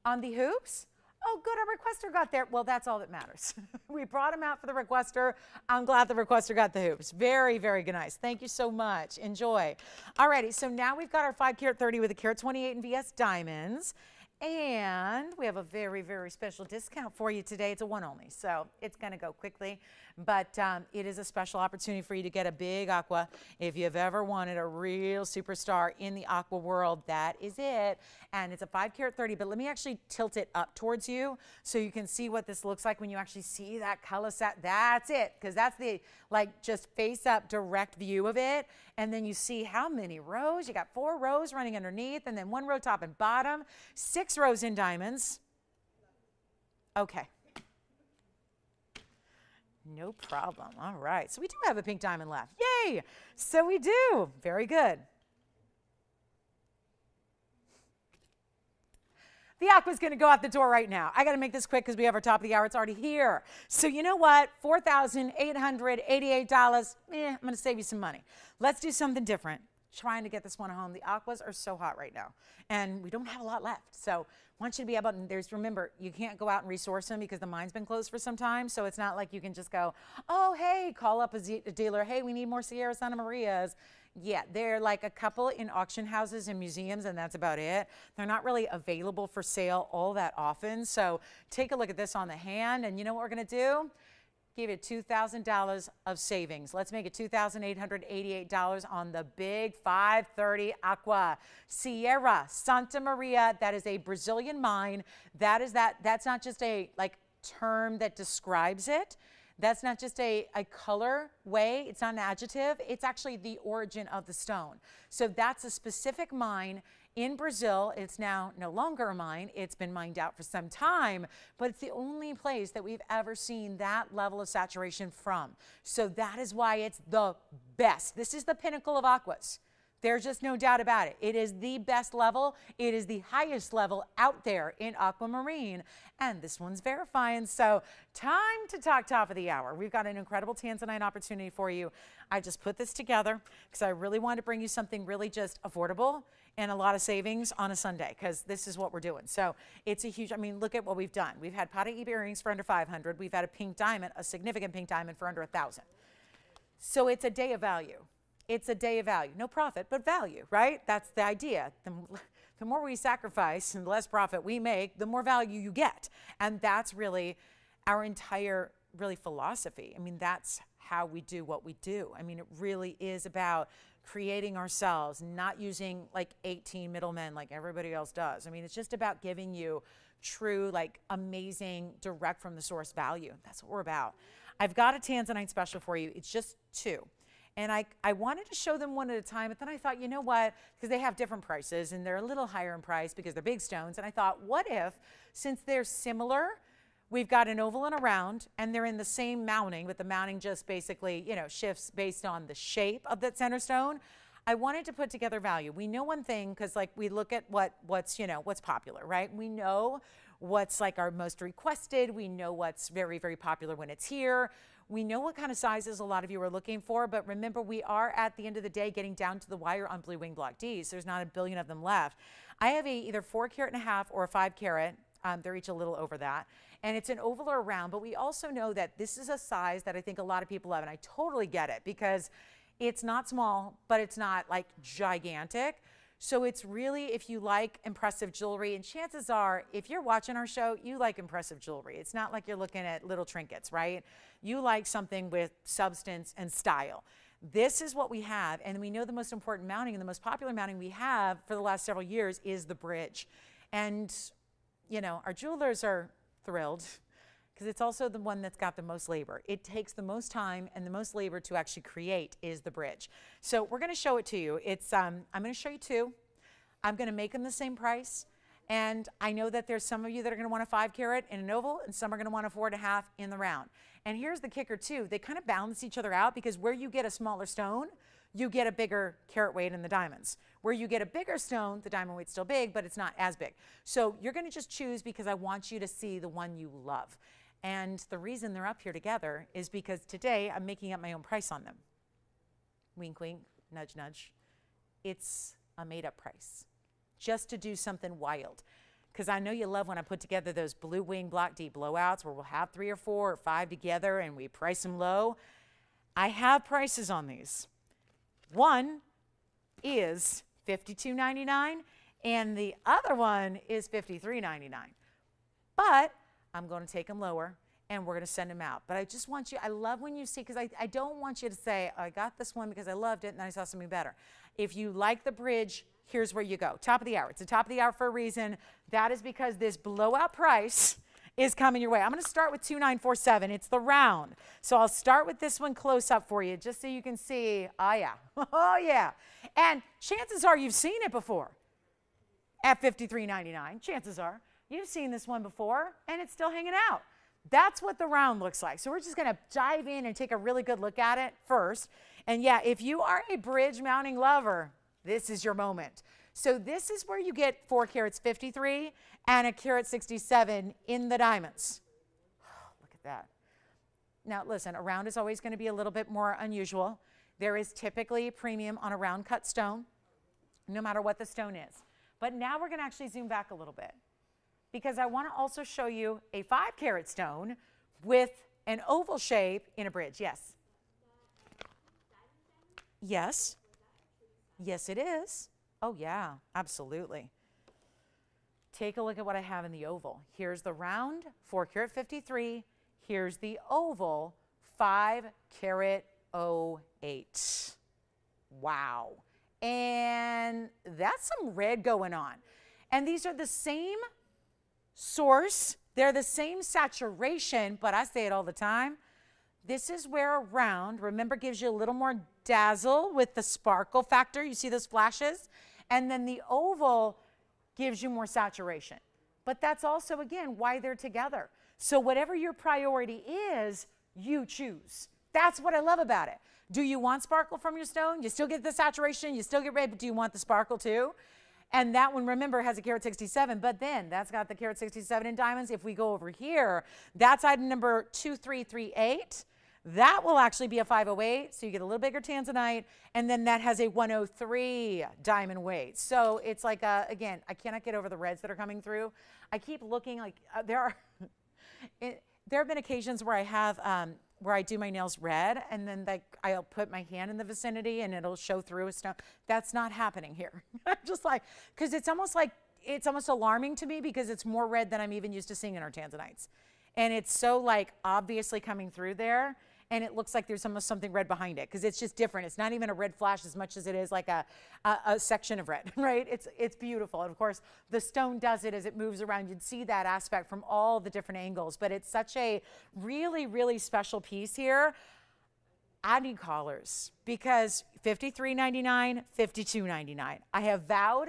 On the hoops? Oh, good. Our requester got there. Well, that's all that matters. We brought him out for the requester. I'm glad the requester got the hoops. Very, very nice. Thank you so much. Enjoy. Alrighty. So now we've got our 5 carat 30 with a carat 28 in VS diamonds. And we have a very, very special discount for you today. It's a one only, so it's going to go quickly. But it is a special opportunity for you to get a big aqua. If you've ever wanted a real superstar in the aqua world, that is it. And it's a 5 carat 30, but let me actually tilt it up towards you so you can see what this looks like when you actually see that color set. That's it, because that's the just face up direct view of it. And then you see how many rows. You got 4 rows running underneath, and then 1 row top and bottom, 6 rows in diamonds. Okay. No problem. All right. So we do have a pink diamond left. Yay! So we do. Very good. The aqua's going to go out the door right now. I got to make this quick because we have our top of the hour. It's already here. So you know what? $4,888. I'm going to save you some money. Let's do something different. Trying to get this one home. The aquas are so hot right now, and we don't have a lot left. So I want you to be able to, remember, you can't go out and resource them because the mine's been closed for some time. So it's not like you can just go, oh, hey, call up a dealer. Hey, we need more Sierra Santa Marias. Yeah, they're like a couple in auction houses and museums, and that's about it. They're not really available for sale all that often. So take a look at this on the hand, and you know what we're going to do? Give it $2,000 of savings. Let's make it $2,888 on the big 530 Aqua Sierra Santa Maria. That is a Brazilian mine. That's not just a term that describes it. That's not just a color way. It's not an adjective. It's actually the origin of the stone. So that's a specific mine in Brazil. It's now no longer a mine. It's been mined out for some time, but it's the only place that we've ever seen that level of saturation from. So that is why it's the best. This is the pinnacle of aquas. There's just no doubt about it. It is the best level. It is the highest level out there in aquamarine. And this one's verifying. So time to talk top of the hour. We've got an incredible tanzanite opportunity for you. I just put this together because I really wanted to bring you something really just affordable and a lot of savings on a Sunday, because this is what we're doing. So it's a huge, I mean, look at what we've done. We've had Paraiba earrings for under $500. We've had a pink diamond, a significant pink diamond for under $1,000. So it's a day of value. It's a day of value. No profit, but value, right? That's the idea. The more we sacrifice and the less profit we make, the more value you get. And that's really our entire philosophy. I mean, that's how we do what we do. I mean, it really is about creating ourselves, not using 18 middlemen like everybody else does. I mean, it's just about giving you true, amazing, direct from the source value. That's what we're about. I've got a tanzanite special for you. It's just two. And I wanted to show them one at a time, but then I thought, you know what, because they have different prices and they're a little higher in price because they're big stones. And I thought, what if, since they're similar, we've got an oval and a round, and they're in the same mounting, but the mounting just basically, shifts based on the shape of that center stone. I wanted to put together value. We know one thing, because we look at what's popular, right? We know what's our most requested. We know what's very, very popular when it's here. We know what kind of sizes a lot of you are looking for, but remember, we are at the end of the day getting down to the wire on blue wing block Ds. There's not a billion of them left. I have either 4.5 carat or a 5 carat. They're each a little over that. And it's an oval or a round, but we also know that this is a size that I think a lot of people love, and I totally get it because it's not small, but it's not gigantic. So it's really, if you like impressive jewelry, and chances are, if you're watching our show, you like impressive jewelry. It's not like you're looking at little trinkets, right? You like something with substance and style. This is what we have, and we know the most important mounting and the most popular mounting we have for the last several years is the bridge. And, our jewelers are thrilled because it's also the one that's got the most labor. It takes the most time and the most labor to actually create is the bridge. So we're going to show it to you. It's I'm going to show you two. I'm going to make them the same price. And I know that there's some of you that are going to want a 5 carat in an oval, and some are going to want a 4.5 in the round. And here's the kicker too. They kind of balance each other out because where you get a smaller stone, you get a bigger carat weight in the diamonds. Where you get a bigger stone, the diamond weight's still big, but it's not as big. So you're going to just choose because I want you to see the one you love. And the reason they're up here together is because today I'm making up my own price on them. Wink, wink, nudge, nudge. It's a made-up price just to do something wild. Because I know you love when I put together those blue wing block D blowouts where we'll have 3 or 4 or 5 together and we price them low. I have prices on these. One is $52.99 and the other one is $53.99. But I'm going to take them lower and we're going to send them out. But I just want you, I love when you see, because I don't want you to say, oh, I got this one because I loved it and then I saw something better. If you like the bridge, here's where you go. Top of the hour. It's the top of the hour for a reason. That is because this blowout price is coming your way. I'm going to start with 2947. It's the round. So I'll start with this one close up for you just so you can see. Oh, yeah. Oh, yeah. And chances are you've seen it before at $53.99. Chances are you've seen this one before and it's still hanging out. That's what the round looks like. So we're just gonna dive in and take a really good look at it first. And yeah, if you are a bridge mounting lover, this is your moment. So this is where you get 4 carats 53 and a carat 67 in the diamonds. Look at that. Now listen, a round is always gonna be a little bit more unusual. There is typically a premium on a round cut stone, no matter what the stone is. But now we're gonna actually zoom back a little bit, because I want to also show you a 5 carat stone with an oval shape in a bridge. Yes. Yes. Yes, it is. Oh, yeah, absolutely. Take a look at what I have in the oval. Here's the round, 4 carat 53. Here's the oval, 5 carat 08. Wow. And that's some red going on. And these are the same source, they're the same saturation, but I say it all the time. This is where a round, remember, gives you a little more dazzle with the sparkle factor. You see those flashes? And then the oval gives you more saturation. But that's also, again, why they're together. So whatever your priority is, you choose. That's what I love about it. Do you want sparkle from your stone? You still get the saturation, you still get red, but do you want the sparkle too? And that one, remember, has a carat 67, but then that's got the carat 67 in diamonds. If we go over here, that's item number 2338. That will actually be a 508, so you get a little bigger tanzanite, and then that has a 103 diamond weight. So it's like, again, I cannot get over the reds that are coming through. I keep looking like there have been occasions where I have, where I do my nails red, and then like I'll put my hand in the vicinity and it'll show through a stone. That's not happening here. I'm just like, because it's almost alarming to me, because it's more red than I'm even used to seeing in our tanzanites. And it's so like obviously coming through there, and it looks like there's almost something red behind it, because it's just different. It's not even a red flash as much as it is like a section of red, right? It's beautiful. And of course, the stone does it as it moves around. You'd see that aspect from all the different angles, but it's such a really, really special piece here. I need callers, because $53.99, $52.99. I have vowed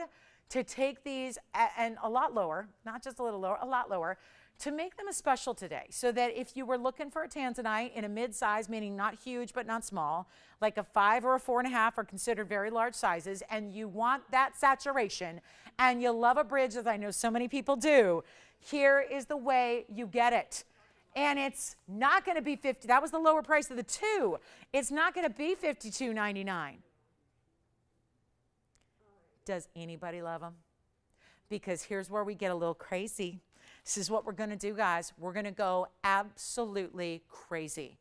to take these and a lot lower, not just a little lower, a lot lower, to make them a special today, so that if you were looking for a tanzanite in a mid-size, meaning not huge but not small, like a 5 or a 4.5 are considered very large sizes, and you want that saturation, and you love a bridge, as I know so many people do, here is the way you get it. And it's not going to be $50. That was the lower price of the 2. It's not going to be $52.99. Does anybody love them? Because here's where we get a little crazy. This is what we're going to do, guys. We're going to go absolutely crazy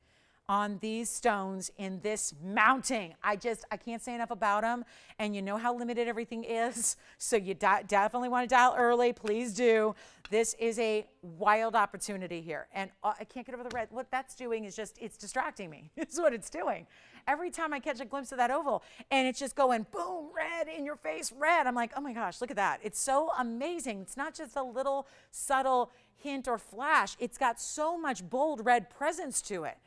on these stones in this mounting. I can't say enough about them. And you know how limited everything is. So you definitely want to dial early. Please do. This is a wild opportunity here. And I can't get over the red. What that's doing is just, it's distracting me. It's what it's doing. Every time I catch a glimpse of that oval, and it's just going boom, red in your face, red. I'm like, oh my gosh, look at that. It's so amazing. It's not just a little subtle hint or flash. It's got so much bold red presence to it.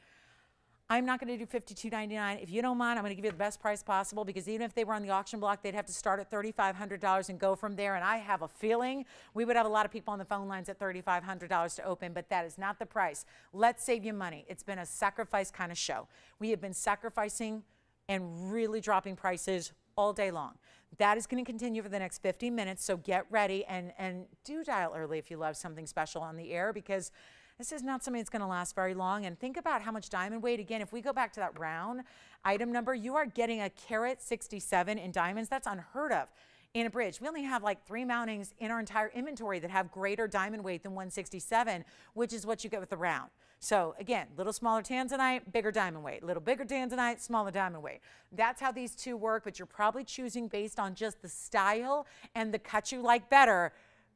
I'm not going to do $52.99. If you don't mind, I'm going to give you the best price possible, because even if they were on the auction block, they'd have to start at $3,500 and go from there. And I have a feeling we would have a lot of people on the phone lines at $3,500 to open, but that is not the price. Let's save you money. It's been a sacrifice kind of show. We have been sacrificing and really dropping prices all day long. That is going to continue for the next 50 minutes, so get ready and do dial early if you love something special on the air, because this is not something that's going to last very long. And think about how much diamond weight. Again, if we go back to that round item number, you are getting a carat 67 in diamonds. That's unheard of in a bridge. We only have like 3 mountings in our entire inventory that have greater diamond weight than 167, which is what you get with the round. So again, little smaller tanzanite, bigger diamond weight, little bigger tanzanite, smaller diamond weight. That's how these two work, but you're probably choosing based on just the style and the cut you like better.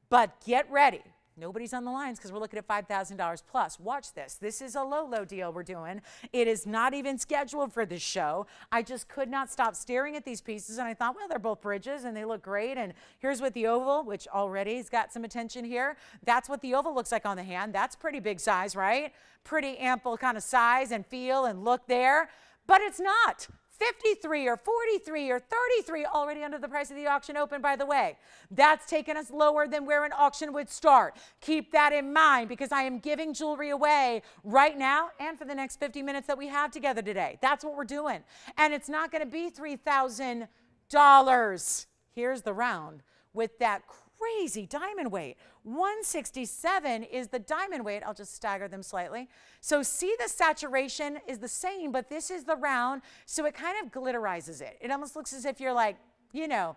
But get ready. Nobody's on the lines because we're looking at $5,000 plus. Watch this. This is a low deal we're doing. It is not even scheduled for this show. I just could not stop staring at these pieces, and I thought, well, they're both bridges and they look great. And here's what the oval, which already has got some attention here. That's what the oval looks like on the hand. That's pretty big size, right? Pretty ample kind of size and feel and look there. But it's not. 53 or 43 or 33, already under the price of the auction open, by the way. That's taken us lower than where an auction would start. Keep that in mind, because I am giving jewelry away right now and for the next 50 minutes that we have together today. That's what we're doing. And it's not going to be $3,000. Here's the round with that crazy diamond weight. 167 is the diamond weight. I'll just stagger them slightly. So see, the saturation is the same, but this is the round, so it kind of glitterizes it. It almost looks as if you're like, you know,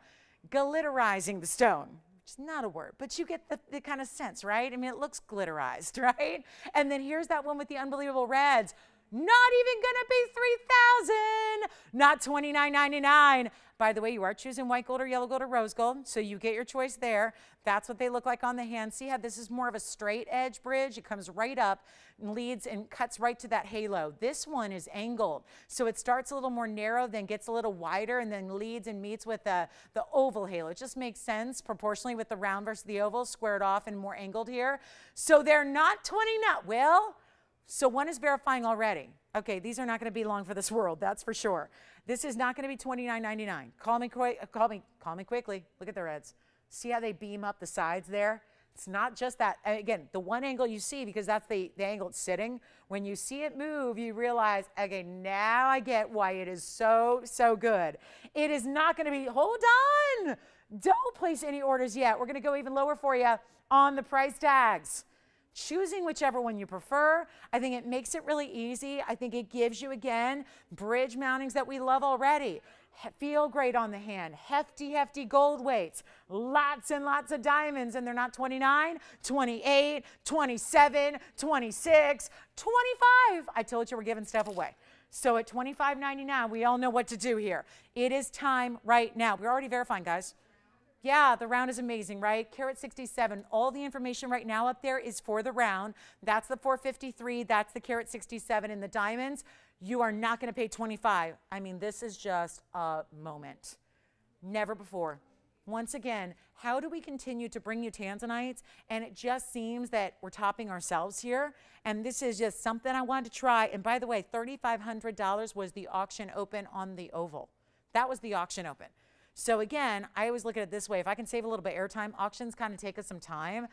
glitterizing the stone. It's not a word, but you get the kind of sense, right? I mean, it looks glitterized, right? And then here's that one with the unbelievable reds. Not even gonna be $3,000, not $29.99. By the way, you are choosing white gold or yellow gold or rose gold, so you get your choice there. That's what they look like on the hand. See how this is more of a straight edge bridge? It comes right up and leads and cuts right to that halo. This one is angled, so it starts a little more narrow, then gets a little wider, and then leads and meets with the oval halo. It just makes sense proportionally with the round versus the oval, squared off and more angled here. So they're not 29. Well, so one is verifying already. Okay, these are not going to be long for this world, that's for sure. This is not going to be $29.99. Call me quickly. Look at the reds. See how they beam up the sides there? It's not just that. Again, the one angle you see, because that's the angle it's sitting. When you see it move, you realize, okay, now I get why it is so good. It is not going to be, hold on. Don't place any orders yet. We're going to go even lower for you on the price tags. Choosing whichever one you prefer. I think it makes it really easy. I think it gives you, again, bridge mountings that we love already. Feel great on the hand. Hefty gold weights. Lots and lots of diamonds, and they're not 29, 28, 27, 26, 25. I told you we're giving stuff away. So at $25.99, we all know what to do here. It is time right now. We're already verifying, guys. Yeah, the round is amazing, right? Carat 67. All the information right now up there is for the round. That's the 453. That's the carat 67 in the diamonds. You are not going to pay 25. I mean, this is just a moment. Never before. Once again, how do we continue to bring you tanzanites? And it just seems that we're topping ourselves here. And this is just something I wanted to try. And by the way, $3,500 was the auction open on the oval. That was the auction open. So again, I always look at it this way. If I can save a little bit of airtime, auctions kind of take us some time.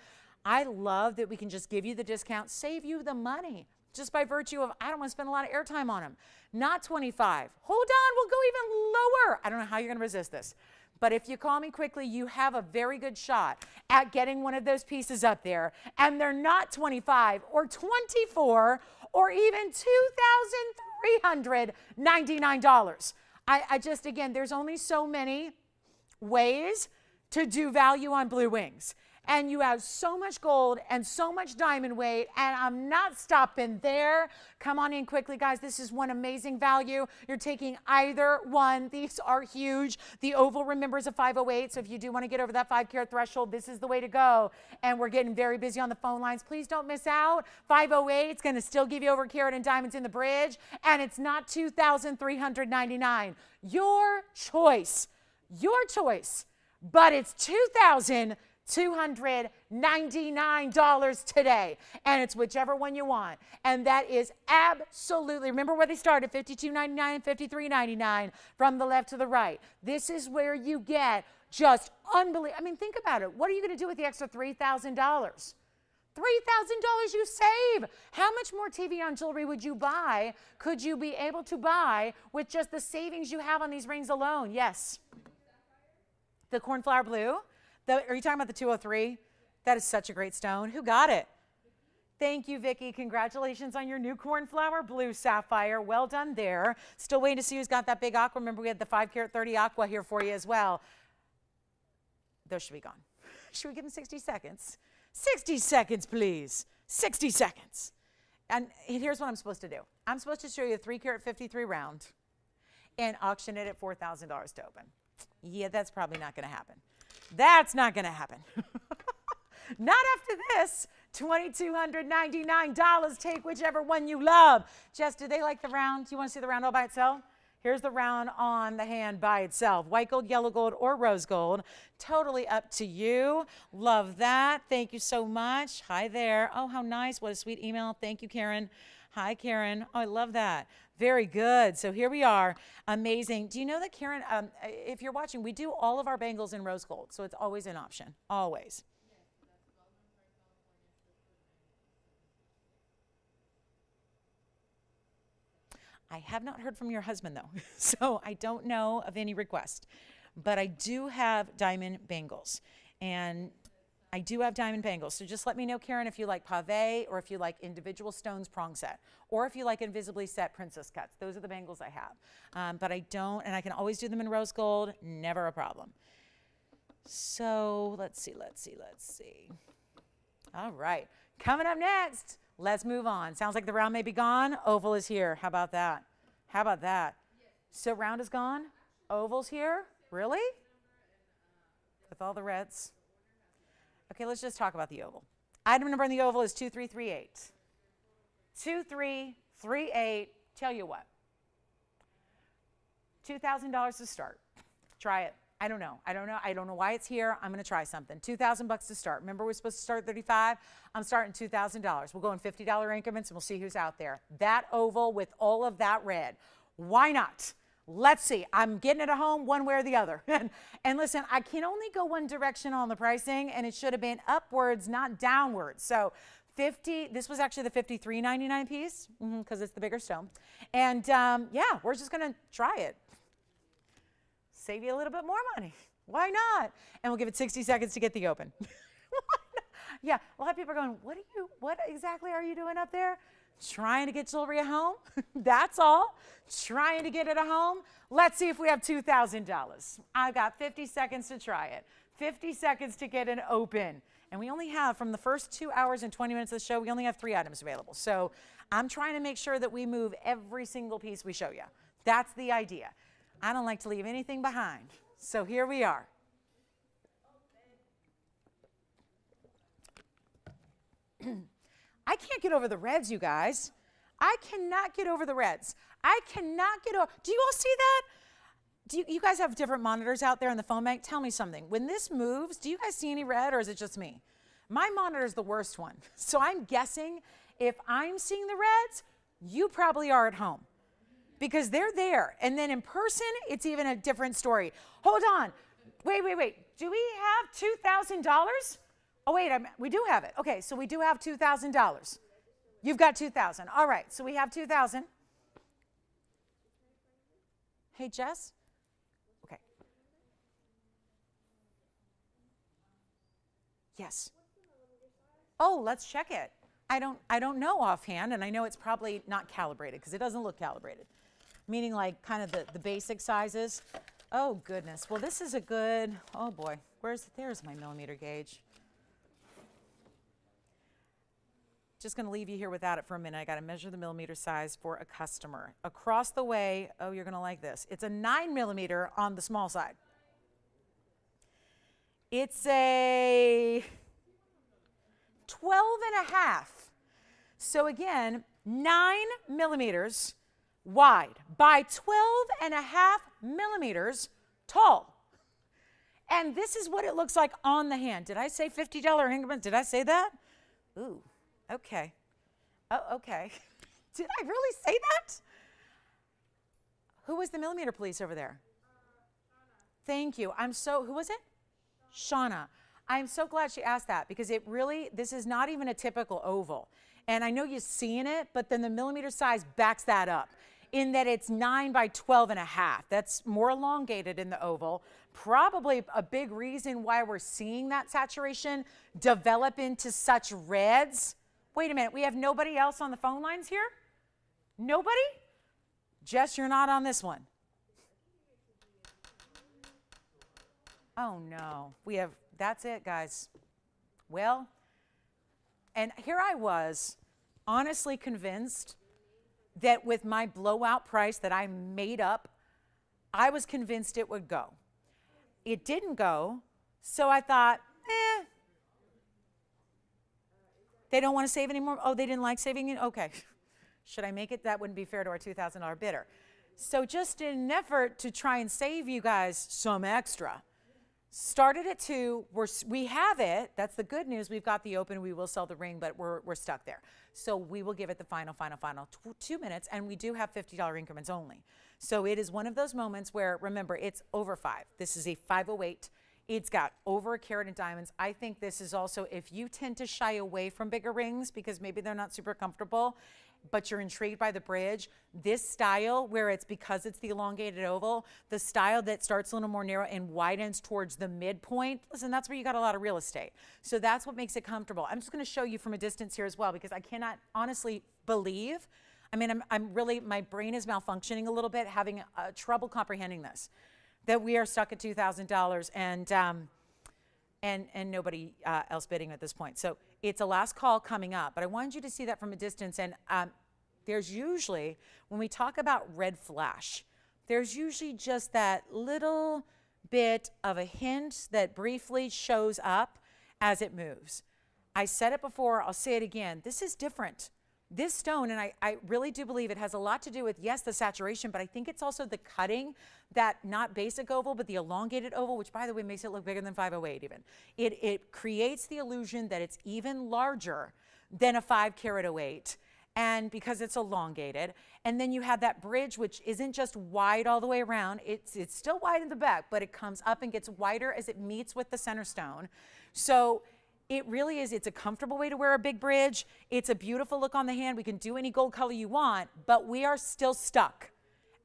I love that we can just give you the discount, save you the money, just by virtue of I don't want to spend a lot of airtime on them. Not 25. Hold on, we'll go even lower. I don't know how you're going to resist this. But if you call me quickly, you have a very good shot at getting one of those pieces up there. And they're not 25 or 24 or even $2,399. I just, again, there's only so many ways to do value on blue wings. And you have so much gold and so much diamond weight, and I'm not stopping there. Come on in quickly, guys. This is one amazing value. You're taking either one. These are huge. The oval, remember, is a 508, so if you do want to get over that 5-carat threshold, this is the way to go. And we're getting very busy on the phone lines. Please don't miss out. 508 is going to still give you over carat and diamonds in the bridge, and it's not $2,399. Your choice, but it's $2,299 today, and it's whichever one you want. And that is absolutely, remember where they started, $52.99 and $53.99 from the left to the right. This is where you get just unbelievable. I mean, think about it. What are you going to do with the extra $3,000? $3,000 you save. How much more TVON jewelry would you buy, could you be able to buy with just the savings you have on these rings alone? Yes. The cornflower blue. Are you talking about the 203? That is such a great stone. Who got it? Thank you, Vicki. Congratulations on your new cornflower blue sapphire. Well done there. Still waiting to see who's got that big aqua. Remember, we had the 5-carat 30 aqua here for you as well. Those should be gone. Should we give them 60 seconds? 60 seconds, please. 60 seconds. And here's what I'm supposed to do. I'm supposed to show you a 3-carat 53 round and auction it at $4,000 to open. Yeah, that's probably not going to happen. That's not going to happen. Not after this. $2,299. Take whichever one you love. Jess, do they like the round? Do you want to see the round all by itself? Here's the round on the hand by itself. White gold, yellow gold, or rose gold. Totally up to you. Love that. Thank you so much. Hi there. Oh, how nice. What a sweet email. Thank you, Karen. Hi, Karen. Oh, I love that. Very good. So here we are. Amazing. Do you know that, Karen, if you're watching, we do all of our bangles in rose gold. So it's always an option. Always. I have not heard from your husband, though. So I don't know of any request. But I do have diamond bangles. And I do have diamond bangles. So just let me know, Karen, if you like pave or if you like individual stones prong set, or if you like invisibly set princess cuts. Those are the bangles I have. But I don't, and I can always do them in rose gold. Never a problem. So let's see. All right. Coming up next, let's move on. Sounds like the round may be gone. Oval is here. How about that? How about that? So round is gone. Oval's here. Really? With all the reds. Okay, let's just talk about the oval. Item number in the oval is 2338. 2338. Tell you what. $2,000 to start. Try it. I don't know why it's here. I'm going to try something. $2,000 to start. Remember, we're supposed to start at 35. I'm starting $2,000. We'll go in $50 increments and we'll see who's out there. That oval with all of that red. Why not? Let's see. I'm getting it at home one way or the other. And listen, I can only go one direction on the pricing, and it should have been upwards, not downwards. So 50, this was actually the $53.99 piece because it's the bigger stone. And yeah, we're just going to try it. Save you a little bit more money. Why not? And we'll give it 60 seconds to get the open. Yeah, a lot of people are going, what exactly are you doing up there? Trying to get jewelry at home. That's all. Trying to get it at home. Let's see if we have $2,000. I've got 50 seconds to try it. 50 seconds to get it open. And we only have, from the first 2 hours and 20 minutes of the show, we only have 3 items available. So I'm trying to make sure that we move every single piece we show you. That's the idea. I don't like to leave anything behind. So here we are. I can't get over the reds, you guys. I cannot get over the reds. I cannot get over. Do you all see that? Do you guys have different monitors out there in the phone bank? Tell me something. When this moves, do you guys see any red, or is it just me? My monitor is the worst one. So I'm guessing if I'm seeing the reds, you probably are at home because they're there. And then in person, it's even a different story. Hold on. Wait. Do we have $2,000? Oh, wait, we do have it. Okay, so we do have $2,000. You've got $2,000. All right, so we have $2,000. Hey, Jess? Okay. Yes. Oh, let's check it. I don't know offhand, and I know it's probably not calibrated because it doesn't look calibrated, meaning like kind of the basic sizes. Oh, goodness. Well, this is a good, oh, boy. There's my millimeter gauge. Just going to leave you here without it for a minute. I got to measure the millimeter size for a customer. Across the way, oh, you're going to like this. It's a 9 millimeter on the small side. It's a 12 and a half. So again, 9 millimeters wide by 12 and a half millimeters tall. And this is what it looks like on the hand. Did I say $50 increment? Did I say that? Ooh. Okay. Oh, okay. Did I really say that? Who was the millimeter police over there? Thank you. Who was it? Shauna. I'm so glad she asked that because this is not even a typical oval. And I know you've seen it, but then the millimeter size backs that up in that it's 9 by 12 and a half. That's more elongated in the oval. Probably a big reason why we're seeing that saturation develop into such reds. Wait a minute, we have nobody else on the phone lines here? Nobody? Jess, you're not on this one. Oh no, that's it, guys. Well, and here I was, honestly convinced that with my blowout price that I made up, I was convinced it would go. It didn't go, so I thought, they don't want to save anymore? Oh, they didn't like saving it? Okay. Should I make it? That wouldn't be fair to our $2,000 bidder. So just in an effort to try and save you guys some extra, Started at 2. We have it. That's the good news. We've got the open. We will sell the ring, but we're stuck there. So we will give it the final 2 minutes, and we do have $50 increments only. So it is one of those moments where, remember, it's over 5. This is a 508. It's got over a carat in diamonds. I think this is also, if you tend to shy away from bigger rings because maybe they're not super comfortable, but you're intrigued by the bridge, this style where it's, because it's the elongated oval, the style that starts a little more narrow and widens towards the midpoint, listen, that's where you got a lot of real estate. So that's what makes it comfortable. I'm just going to show you from a distance here as well, because I cannot honestly believe, I mean, I'm really, my brain is malfunctioning a little bit, having trouble comprehending this, that we are stuck at $2,000 and nobody else bidding at this point. So it's a last call coming up, but I wanted you to see that from a distance. And there's usually, when we talk about red flash, there's usually just that little bit of a hint that briefly shows up as it moves. I said it before, I'll say it again. This is different. This stone, and I really do believe it has a lot to do with, yes, the saturation, but I think it's also the cutting, that not basic oval, but the elongated oval, which, by the way, makes it look bigger than 508 even. It creates the illusion that it's even larger than a 5 carat 08, and because it's elongated. And then you have that bridge, which isn't just wide all the way around. It's still wide in the back, but it comes up and gets wider as it meets with the center stone. So it really is, it's a comfortable way to wear a big bridge. It's a beautiful look on the hand. We can do any gold color you want, but we are still stuck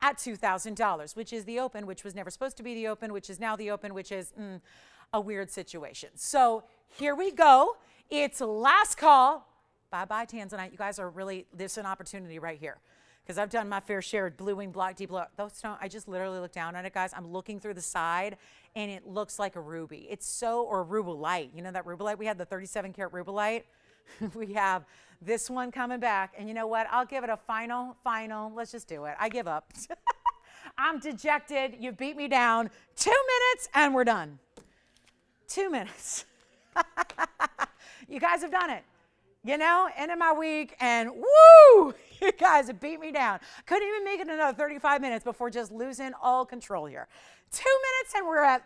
at $2,000, which is the open, which was never supposed to be the open, which is now the open, which is a weird situation. So here we go. It's last call. Bye-bye, tanzanite. You guys are really, there's an opportunity right here, because I've done my fair share of bluing, black, deep blue. Those stone, I just literally look down at it, guys. I'm looking through the side, and it looks like a ruby. It's so, or Rubellite. You know that Rubellite? We had the 37 karat Rubellite. We have this one coming back, and you know what? I'll give it a final. Let's just do it. I give up. I'm dejected. You beat me down. 2 minutes, and we're done. 2 minutes. You guys have done it. You know, end of my week, and woo, you guys have beat me down. Couldn't even make it another 35 minutes before just losing all control here. 2 minutes, and we're at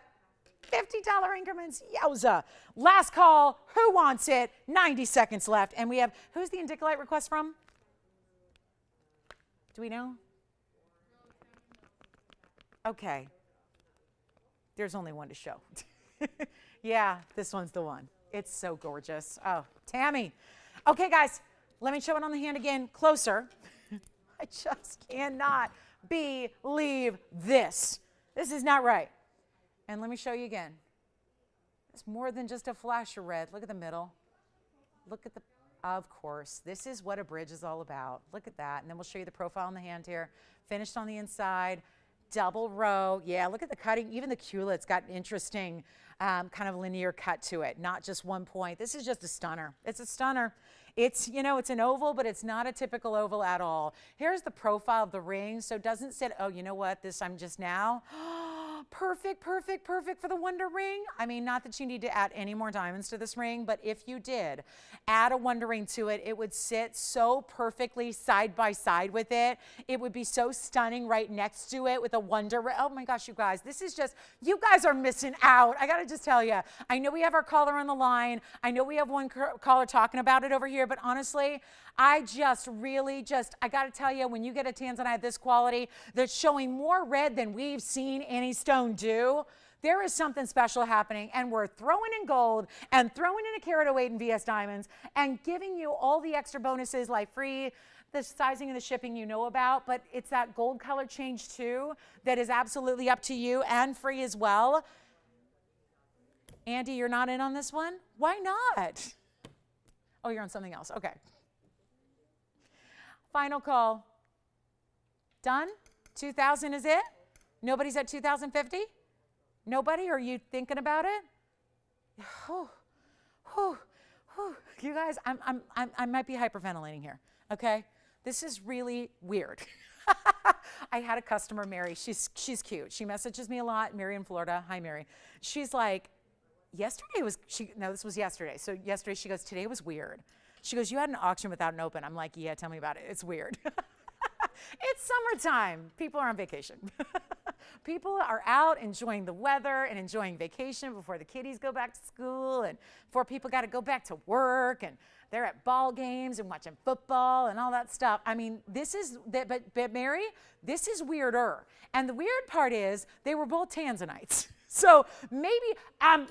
$50 increments. Yowza. Last call. Who wants it? 90 seconds left. And we have, who's the Indicolite request from? Do we know? Okay. There's only one to show. Yeah, this one's the one. It's so gorgeous. Oh, Tammy. Okay, guys, let me show it on the hand again, closer. I just cannot believe this. This is not right. And let me show you again. It's more than just a flash of red. Look at the middle. Look at the, of course, this is what a bridge is all about. Look at that. And then we'll show you the profile on the hand here. Finished on the inside. Double row. Yeah, look at the cutting. Even the culet's got an interesting kind of linear cut to it, not just one point. This is just a stunner. It's a stunner. It's, you know, it's an oval, but it's not a typical oval at all. Here's the profile of the ring. So it doesn't sit, oh, you know what, this I'm just now. Perfect, perfect, perfect for the Wonder Ring. I mean, not that you need to add any more diamonds to this ring, but if you did add a Wonder Ring to it, it would sit so perfectly side by side with it. It would be so stunning right next to it with a Wonder Ring. Oh my gosh, you guys, this is just, you guys are missing out. I gotta just tell you, I know we have our caller on the line. I know we have one caller talking about it over here, but honestly, I just really I gotta tell you, when you get a tanzanite this quality that's showing more red than we've seen any stone do, there is something special happening, and we're throwing in gold and throwing in a carat 08 in VS diamonds and giving you all the extra bonuses like free, the sizing and the shipping you know about, but it's that gold color change too that is absolutely up to you and free as well. Andy, you're not in on this one? Why not? Oh, you're on something else. Okay. Final call. Done? 2,000 is it? Nobody's at 2,050? Nobody? Are you thinking about it? You guys, I might be hyperventilating here. Okay, this is really weird. I had a customer, Mary. She's cute. She messages me a lot. Mary in Florida. Hi, Mary. She's like, yesterday was this was yesterday. So yesterday she goes, today was weird. She goes, you had an auction without an open. I'm like, yeah, tell me about it. It's weird. It's summertime. People are on vacation. People are out enjoying the weather and enjoying vacation before the kiddies go back to school and before people got to go back to work, and they're at ball games and watching football and all that stuff. I mean, this is, but Mary, this is weirder. And the weird part is they were both tanzanites. So maybe,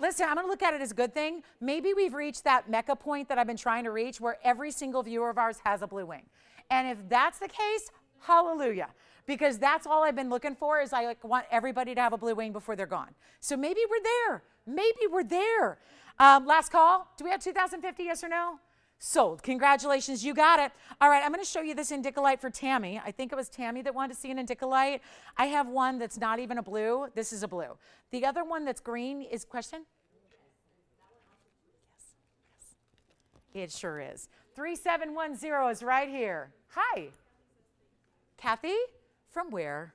listen, I'm going to look at it as a good thing. Maybe we've reached that mecca point that I've been trying to reach where every single viewer of ours has a blue wing. And if that's the case, hallelujah. Because that's all I've been looking for is I want everybody to have a blue wing before they're gone. So maybe we're there. Maybe we're there. Last call. Do we have 2050, yes or no? Sold. Congratulations, you got it. All right, I'm going to show you this indicolite for Tammy. I think it was Tammy that wanted to see an indicolite. I have one that's not even a blue. This is a blue. The other one that's green is, question? Yes. It sure is. 3710 is right here. Hi. Kathy? From where?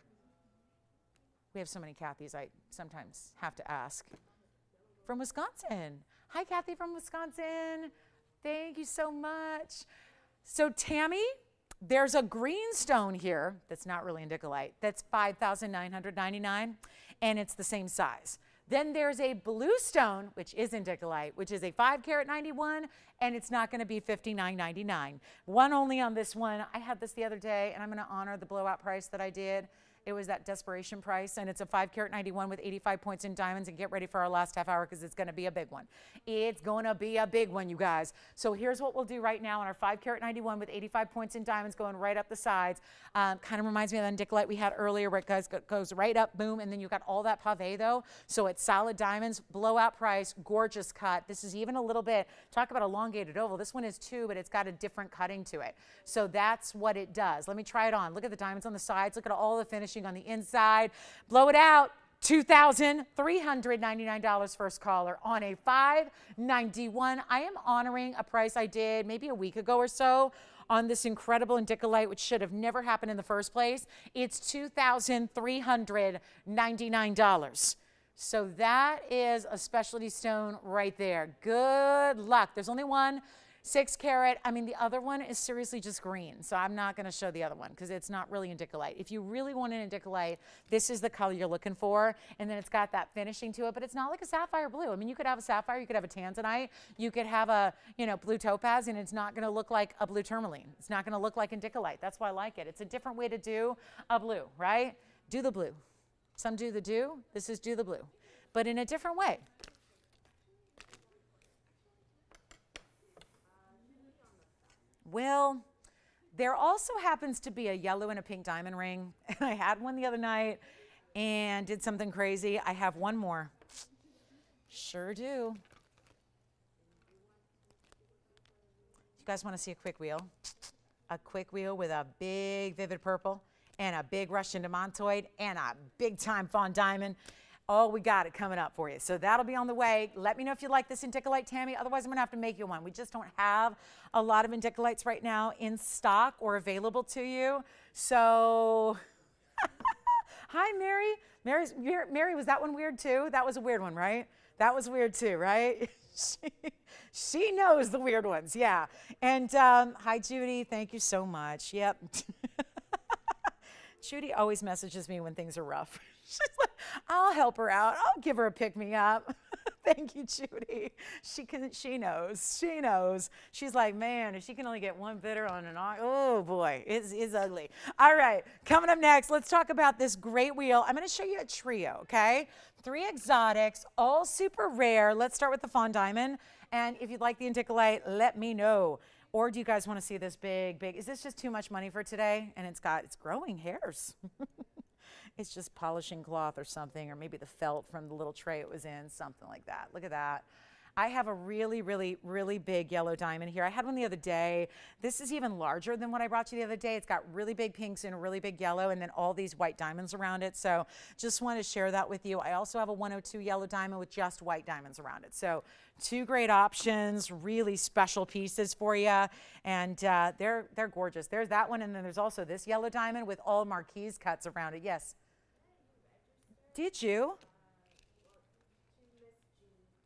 We have so many Kathys, I sometimes have to ask. From Wisconsin. Hi, Kathy from Wisconsin. Thank you so much. So Tammy, there's a green stone here that's not really indicolite. That's $5,999, and it's the same size. Then there's a blue stone, which is indicolite, which is a 5 carat 91, and it's not going to be $59.99. One only on this one. I had this the other day, and I'm going to honor the blowout price that I did. It was that desperation price, and it's a 5 carat 91 with 85 points in diamonds. And get ready for our last half hour because it's going to be a big one. It's going to be a big one, you guys. So here's what we'll do right now on our 5 carat 91 with 85 points in diamonds going right up the sides. Kind of reminds me of the indicolite we had earlier where it goes right up, boom, and then you got all that pave though. So it's solid diamonds, blowout price, gorgeous cut. This is even a little bit, talk about elongated oval. This one is 2, but it's got a different cutting to it. So that's what it does. Let me try it on. Look at the diamonds on the sides. Look at all the finishing on the inside. Blow it out. $2,399 first caller on a 591. I am honoring a price I did maybe a week ago or so on this incredible indicolite, which should have never happened in the first place. It's $2,399. So that is a specialty stone right there. Good luck. There's only one. 6 carat. I mean, the other one is seriously just green. So I'm not going to show the other one because it's not really indicolite. If you really want an indicolite, this is the color you're looking for. And then it's got that finishing to it, but it's not like a sapphire blue. I mean, you could have a sapphire, you could have a tanzanite, you could have a, blue topaz, and it's not going to look like a blue tourmaline. It's not going to look like indicolite. That's why I like it. It's a different way to do a blue, right? Do the blue. Some do the do. This is do the blue, but in a different way. Well, there also happens to be a yellow and a pink diamond ring, and I had one the other night and did something crazy. I have one more. Sure do. You guys want to see a quick wheel? A quick wheel with a big vivid purple and a big Russian demontoid and a big time fawn diamond. Oh, we got it coming up for you. So that'll be on the way. Let me know if you like this indicolite, Tammy. Otherwise, I'm going to have to make you one. We just don't have a lot of indicolites right now in stock or available to you. So, hi, Mary. Mary, was that one weird too? That was a weird one, right? That was weird too, right? She knows the weird ones, yeah. And hi, Judy. Thank you so much. Yep. Judy always messages me when things are rough. She's like, I'll help her out. I'll give her a pick-me-up. Thank you, Judy. She knows. She knows. She's like, man, if she can only get one bidder on an oh boy, it's ugly. All right, coming up next, let's talk about this great wheel. I'm going to show you a trio, okay? 3 exotics, all super rare. Let's start with the fawn diamond. And if you'd like the indicolite, let me know. Or do you guys want to see this big? Is this just too much money for today? And it's growing hairs. It's just polishing cloth or something, or maybe the felt from the little tray it was in, something like that. Look at that. I have a really, really, really big yellow diamond here. I had one the other day. This is even larger than what I brought you the other day. It's got really big pinks and a really big yellow, and then all these white diamonds around it. So just want to share that with you. I also have a 102 yellow diamond with just white diamonds around it. So 2 great options, really special pieces for you. And they're gorgeous. There's that one, and then there's also this yellow diamond with all marquise cuts around it. Yes. Did you?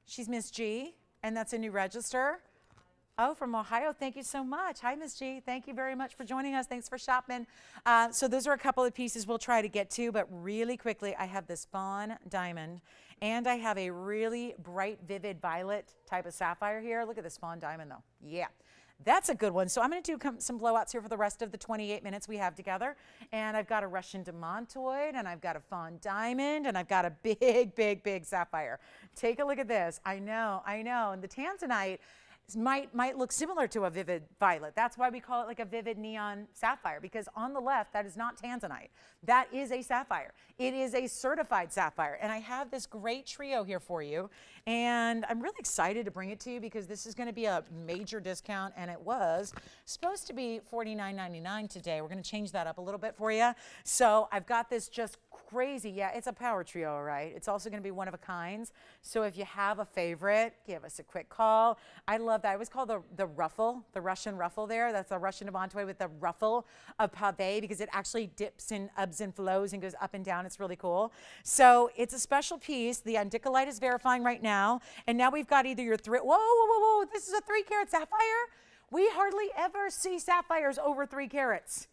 She's Miss G, and that's a new register. Oh, from Ohio. Thank you so much. Hi, Miss G. Thank you very much for joining us. Thanks for shopping. So those are a couple of pieces we'll try to get to, but really quickly, I have this fawn diamond, and I have a really bright, vivid violet type of sapphire here. Look at this fawn diamond, though. Yeah. That's a good one. So I'm going to do some blowouts here for the rest of the 28 minutes we have together. And I've got a Russian demontoid, and I've got a fawn diamond, and I've got a big, big, big sapphire. Take a look at this. I know. And the tanzanite might look similar to a vivid violet. That's why we call it like a vivid neon sapphire, because on the left, that is not tanzanite. That is a sapphire. It is a certified sapphire. And I have this great trio here for you. And I'm really excited to bring it to you because this is going to be a major discount, and it was supposed to be $49.99 today. We're going to change that up a little bit for you. So I've got this just crazy. Yeah, it's a power trio, right? It's also going to be one of a kinds. So if you have a favorite, give us a quick call. I love that. I always call the ruffle, the Russian ruffle there. That's a Russian demontoid with the ruffle of pave, because it actually dips and ebbs and flows and goes up and down. It's really cool. So it's a special piece. The Undicolite is verifying right now. And now we've got either your whoa, this is a 3-carat sapphire. We hardly ever see sapphires over 3 carats.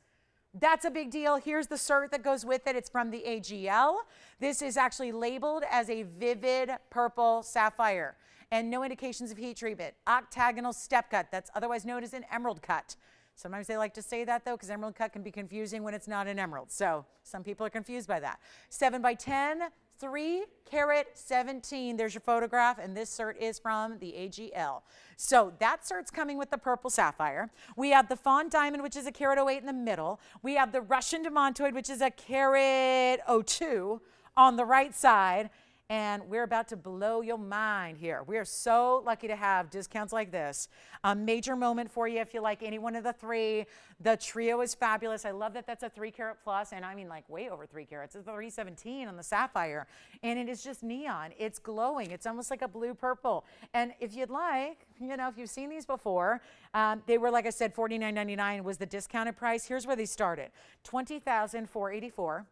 That's a big deal. Here's the cert that goes with it. It's from the AGL. This is actually labeled as a vivid purple sapphire, and no indications of heat treatment. Octagonal step cut. That's otherwise known as an emerald cut. Sometimes they like to say that, though, because emerald cut can be confusing when it's not an emerald. So some people are confused by that. 7 by 10, 3-carat 17. There's your photograph, and this cert is from the AGL. So that cert's coming with the purple sapphire. We have the fawn diamond, which is a carat 08 in the middle. We have the Russian demontoid, which is a carat 02 on the right side. And we're about to blow your mind here. We are so lucky to have discounts like this. A major moment for you if you like any one of the 3. The trio is fabulous. I love that that's a 3-carat plus, and I mean like way over 3 carats. It's a 317 on the sapphire, and it is just neon. It's glowing. It's almost like a blue purple. And if you'd like, if you've seen these before, they were, like I said, $49.99 was the discounted price. Here's where they started: $20,484.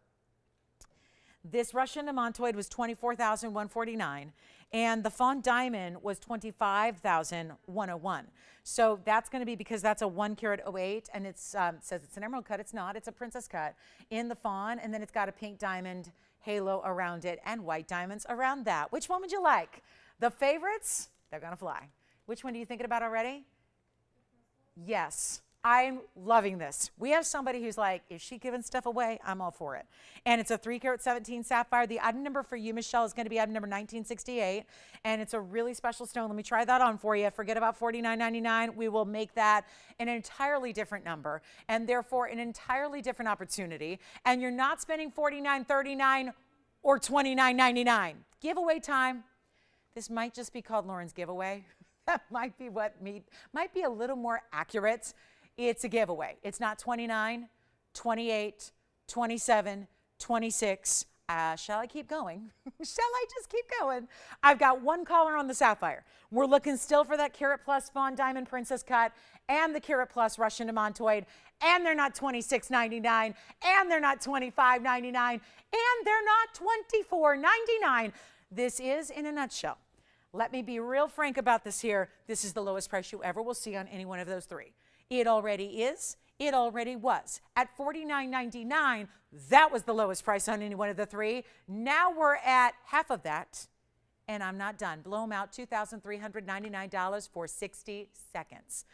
This Russian demontoid was $24,149, and the fawn diamond was $25,101. So that's going to be, because that's a 1-carat 08, and it says it's an emerald cut. It's not. It's a princess cut in the fawn, and then it's got a pink diamond halo around it and white diamonds around that. Which one would you like? The favorites? They're going to fly. Which one are you thinking about already? Yes. I'm loving this. We have somebody who's like, is she giving stuff away? I'm all for it. And it's a 3-carat 17 sapphire. The item number for you, Michelle, is going to be item number 1968. And it's a really special stone. Let me try that on for you. Forget about $49.99. We will make that an entirely different number, and therefore an entirely different opportunity. And you're not spending $49.39 or $29.99. Giveaway time. This might just be called Lauren's giveaway. That might be might be a little more accurate. It's a giveaway. It's not 29, 28, 27, 26. Shall I keep going? Shall I just keep going? I've got one caller on the sapphire. We're looking still for that carat plus fawn diamond princess cut and the carat plus Russian demontoid, and they're not $26.99, and they're not $25.99, and they're not $24.99. This is in a nutshell. Let me be real frank about this here. This is the lowest price you ever will see on any one of those 3. It already is. It already was. At $49.99, that was the lowest price on any one of the 3. Now we're at half of that, and I'm not done. Blow them out, $2,399 for 60 seconds.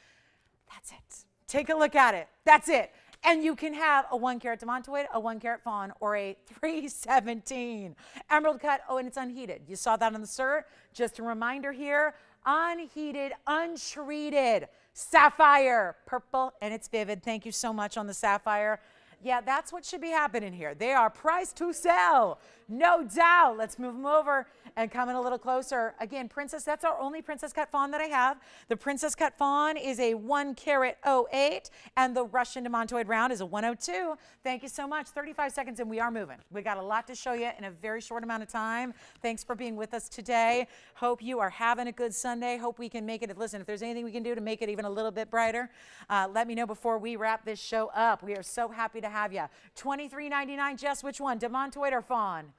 That's it. Take a look at it. That's it. And you can have a 1-carat demontoid, a 1-carat fawn, or a 317 emerald cut. Oh, and it's unheated. You saw that on the cert. Just a reminder here, unheated, untreated sapphire, purple, and it's vivid. Thank you so much on the sapphire. Yeah, that's what should be happening here. They are priced to sell, no doubt. Let's move them over and come in a little closer. Again, princess, that's our only princess cut fawn that I have. The princess cut fawn is a 1-carat 08, and the Russian demontoid round is a 102. Thank you so much. 35 seconds, and we are moving. We got a lot to show you in a very short amount of time. Thanks for being with us today. Hope you are having a good Sunday. Hope we can make it. Listen, if there's anything we can do to make it even a little bit brighter, let me know before we wrap this show up. We are so happy to have you. $23.99, Jess, which one, demontoid or fawn?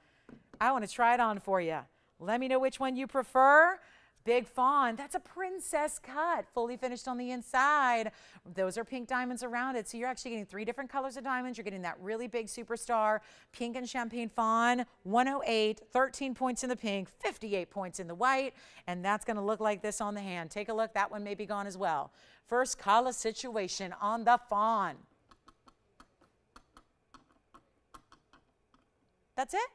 I want to try it on for you. Let me know which one you prefer. Big fawn, that's a princess cut, fully finished on the inside. Those are pink diamonds around it. So you're actually getting 3 different colors of diamonds. You're getting that really big superstar, pink and champagne fawn, 108, 13 points in the pink, 58 points in the white. And that's gonna look like this on the hand. Take a look, that one may be gone as well. First color situation on the fawn. That's it?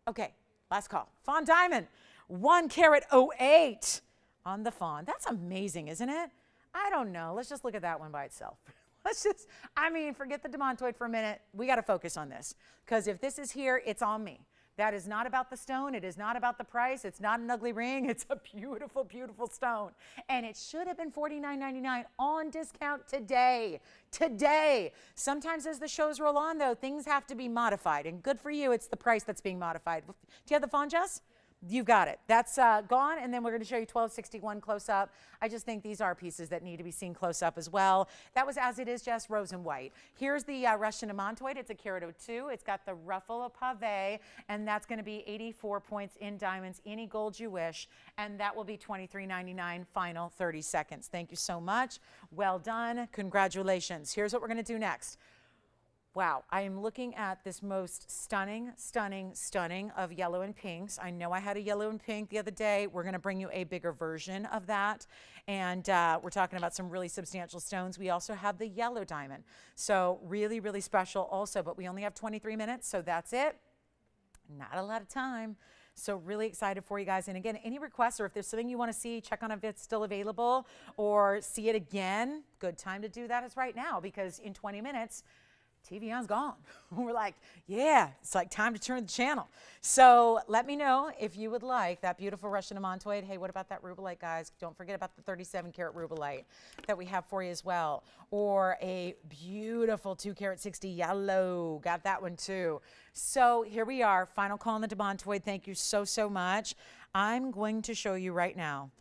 Okay, last call. Fawn diamond. 1 carat 08 on the fawn. That's amazing, isn't it? I don't know. Let's just look at that one by itself. Forget the demontoid for a minute. We got to focus on this because if this is here, it's on me. That is not about the stone. It is not about the price. It's not an ugly ring. It's a beautiful, beautiful stone. And it should have been $49.99 on discount today. Today. Sometimes as the shows roll on, though, things have to be modified. And good for you, it's the price that's being modified. Do you have the fawn, Jess? You got it. That's gone, and then we're going to show you 1261 close up. I just think these are pieces that need to be seen close up as well. That was as it is, just rose and white. Here's the Russian demontoid. It's a carat 02. It's got the ruffle of pave, and that's going to be 84 points in diamonds, any gold you wish, and that will be $23.99, final 30 seconds. Thank you so much. Well done. Congratulations. Here's what we're going to do next. Wow, I am looking at this most stunning, stunning, stunning of yellow and pinks. I know I had a yellow and pink the other day. We're going to bring you a bigger version of that. And we're talking about some really substantial stones. We also have the yellow diamond. So really, really special also, but we only have 23 minutes, so that's it. Not a lot of time. So really excited for you guys. And again, any requests or if there's something you want to see, check on if it's still available or see it again, good time to do that is right now because in 20 minutes, TVON's gone. We're like, yeah, it's like time to turn the channel. So let me know if you would like that beautiful Russian demontoid. Hey, what about that Rubellite, guys? Don't forget about the 37 karat Rubellite that we have for you as well. Or a beautiful 2 carat 60 yellow. Got that one too. So here we are, final call on the demontoid. Thank you so, so much. I'm going to show you right now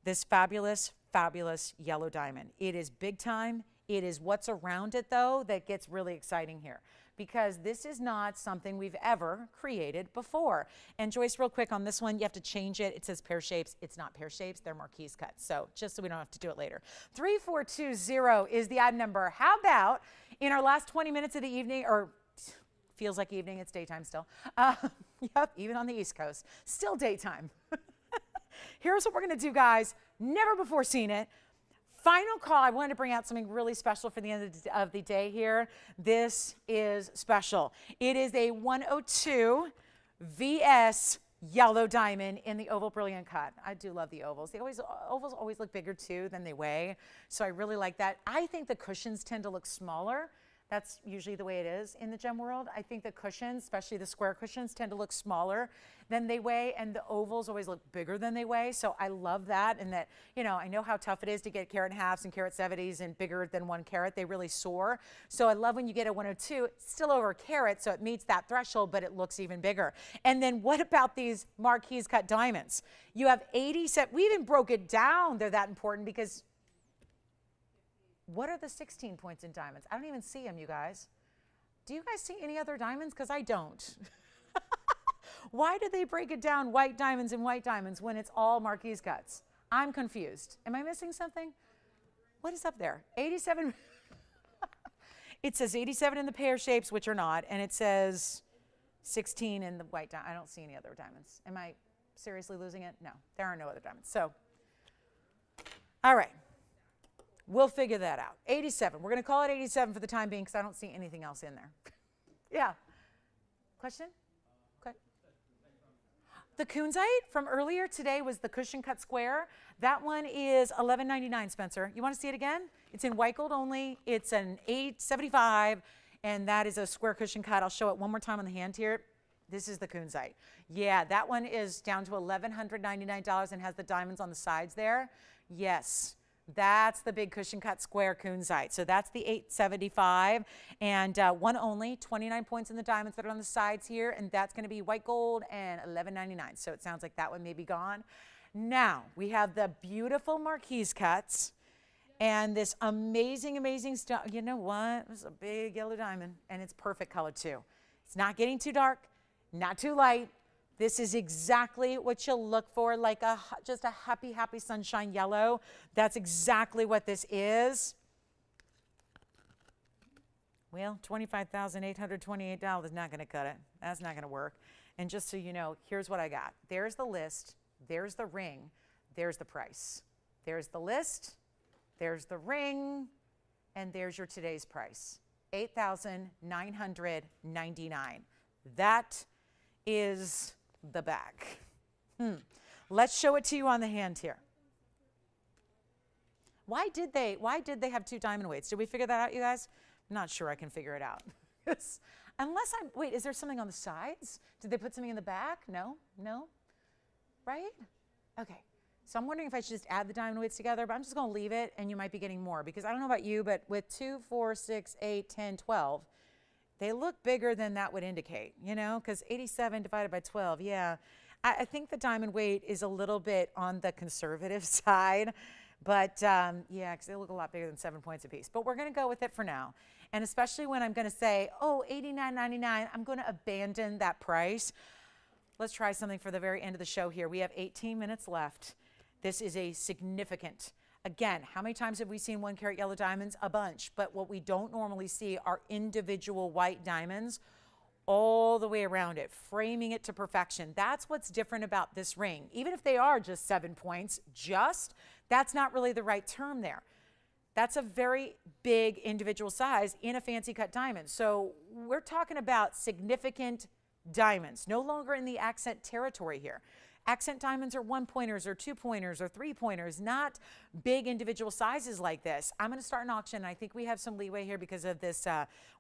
this fabulous, fabulous yellow diamond. It is big time. It is what's around it, though, that gets really exciting here because this is not something we've ever created before. And Joyce, real quick on this one, you have to change it. It says pear shapes. It's not pear shapes. They're marquise cuts. So just so we don't have to do it later. 3420 is the ad number. How about in our last 20 minutes of the evening, or feels like evening, it's daytime still. Yep, even on the East Coast, still daytime. Here's what we're going to do, guys. Never before seen it. Final call. I wanted to bring out something really special for the end of the day here. This is special. It is a 102 VS yellow diamond in the oval brilliant cut. I do love the ovals. Ovals always look bigger too than they weigh. So I really like that. I think the cushions tend to look smaller. That's usually the way it is in the gem world. I think the cushions, especially the square cushions, tend to look smaller than they weigh, and the ovals always look bigger than they weigh. So I love that, and that, you know, I know how tough it is to get carat and halves and carat 70s and bigger than 1 carat. They really soar. So I love when you get a 102, it's still over a carat, so it meets that threshold, but it looks even bigger. And then what about these marquise cut diamonds? You have 87, we even broke it down. They're that important because what are the 16 points in diamonds? I don't even see them, you guys. Do you guys see any other diamonds? Because I don't. Why do they break it down white diamonds and white diamonds when it's all marquise cuts? I'm confused. Am I missing something? What is up there? 87. It says 87 in the pear shapes, which are not, and it says 16 in the white diamond. I don't see any other diamonds. Am I seriously losing it? No, there are no other diamonds. So, all right. We'll figure that out. 87. We're going to call it 87 for the time being because I don't see anything else in there. Yeah. Question? Okay. The kunzite from earlier today was the cushion cut square. That one is $11.99, Spencer. You want to see it again? It's in white gold only. It's an $8.75, and that is a square cushion cut. I'll show it one more time on the hand here. This is the kunzite. Yeah, that one is down to $1,199 and has the diamonds on the sides there. Yes. That's the big cushion cut square kunzite. So that's the $8.75 and one only, 29 points in the diamonds that are on the sides here, and that's going to be white gold and $11.99. So it sounds like that one may be gone. Now we have the beautiful marquise cuts and this amazing, amazing stuff. You know what? It's a big yellow diamond and it's perfect color too. It's not getting too dark, not too light, This is exactly what you'll look for, like just a happy, happy sunshine yellow. That's exactly what this is. Well, $25,828 is not going to cut it. That's not going to work. And just so you know, here's what I got. There's the list. There's the ring. There's the price. There's the list. There's the ring. And there's your today's price, $8,999. That is the back. Let's show it to you on the hand here. Why did they have two diamond weights? Did we figure that out, you guys? I'm not sure I can figure it out. Wait, is there something on the sides? Did they put something in the back? No? No? Right? Okay. So I'm wondering if I should just add the diamond weights together, but I'm just going to leave it, and you might be getting more, because I don't know about you, but with 2, 4, 6, 8, 10, 12, they look bigger than that would indicate, you know, because 87 divided by 12, yeah. I think the diamond weight is a little bit on the conservative side, but yeah, because they look a lot bigger than 7 points apiece. But we're going to go with it for now. And especially when I'm going to say, oh, $89.99, I'm going to abandon that price. Let's try something for the very end of the show here. We have 18 minutes left. This is a significant, again, how many times have we seen 1 carat yellow diamonds? A bunch. But what we don't normally see are individual white diamonds all the way around it, framing it to perfection. That's what's different about this ring. Even if they are just 7 points, that's not really the right term there. That's a very big individual size in a fancy cut diamond. So we're talking about significant diamonds, no longer in the accent territory here. Accent diamonds are 1-pointers or 2-pointers or 3-pointers, not big individual sizes like this. I'm going to start an auction. I think we have some leeway here because of this,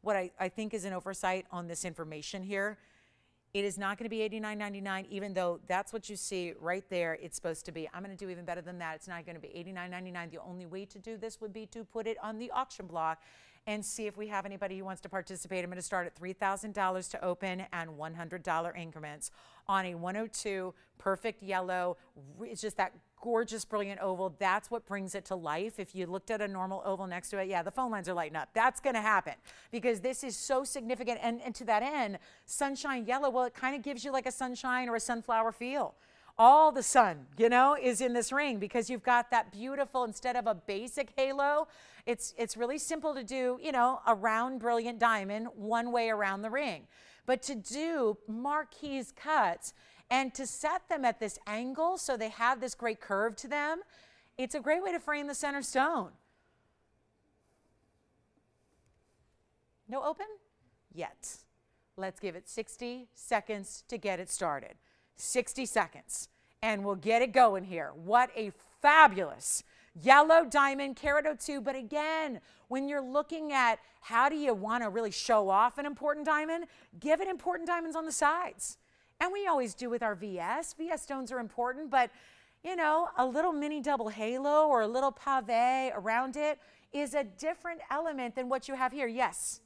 what I think is an oversight on this information here. It is not going to be $89.99, even though that's what you see right there. It's supposed to be. I'm going to do even better than that. It's not going to be $89.99. The only way to do this would be to put it on the auction block and see if we have anybody who wants to participate. I'm going to start at $3,000 to open and $100 increments on a 102 perfect yellow. It's just that gorgeous, brilliant oval. That's what brings it to life. If you looked at a normal oval next to it, yeah, the phone lines are lighting up. That's going to happen because this is so significant. And to that end, sunshine yellow, well, it kind of gives you like a sunshine or a sunflower feel. All the sun, you know, is in this ring because you've got that beautiful, instead of a basic halo, it's really simple to do, you know, a round, brilliant diamond one way around the ring. But to do marquise cuts and to set them at this angle so they have this great curve to them, it's a great way to frame the center stone. No open? Yet. Let's give it 60 seconds to get it started. 60 seconds, and we'll get it going here. What a fabulous yellow diamond, carat 02. But again, when you're looking at how do you want to really show off an important diamond, give it important diamonds on the sides. And we always do with our VS. VS stones are important, but you know, a little mini double halo or a little pave around it is a different element than what you have here. Yes?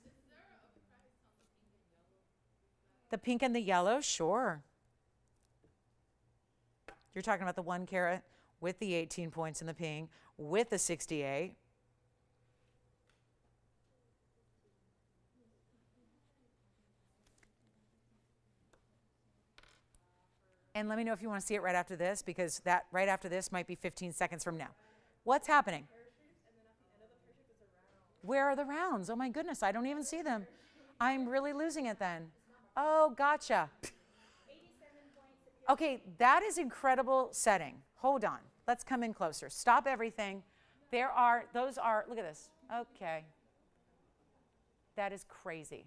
The pink and the yellow, sure. You're talking about the 1 carat with the 18 points in the pink, with the 68. And let me know if you want to see it right after this, because that right after this might be 15 seconds from now. What's happening? Where are the rounds? Oh my goodness, I don't even see them. I'm really losing it then. Oh, gotcha. Okay, that is incredible setting. Hold on. Let's come in closer. Stop everything. Those are, look at this. Okay. That is crazy.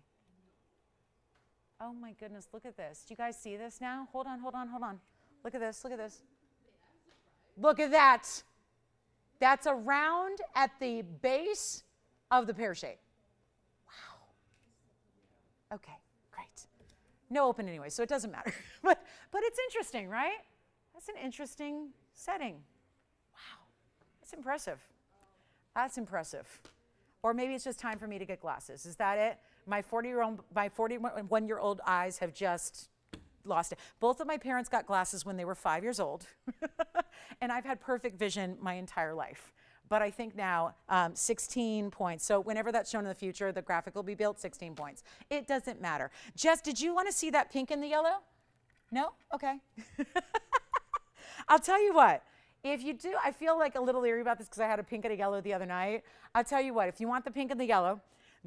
Oh my goodness, look at this. Do you guys see this now? Hold on, hold on, hold on. Look at this, look at this. Look at that. That's a round at the base of the pear shape. Wow. Okay, great. No open anyway, so it doesn't matter. but it's interesting, right? That's an interesting setting. Wow, that's impressive. That's impressive. Or maybe it's just time for me to get glasses. Is that it? My 41-year-old eyes have just lost it. Both of my parents got glasses when they were 5 years old. And I've had perfect vision my entire life. But I think now 16 points. So whenever that's shown in the future, the graphic will be built 16 points. It doesn't matter. Jess, did you want to see that pink and the yellow? No? Okay. I'll tell you what. If you do, I feel like a little leery about this because I had a pink and a yellow the other night. I'll tell you what, if you want the pink and the yellow,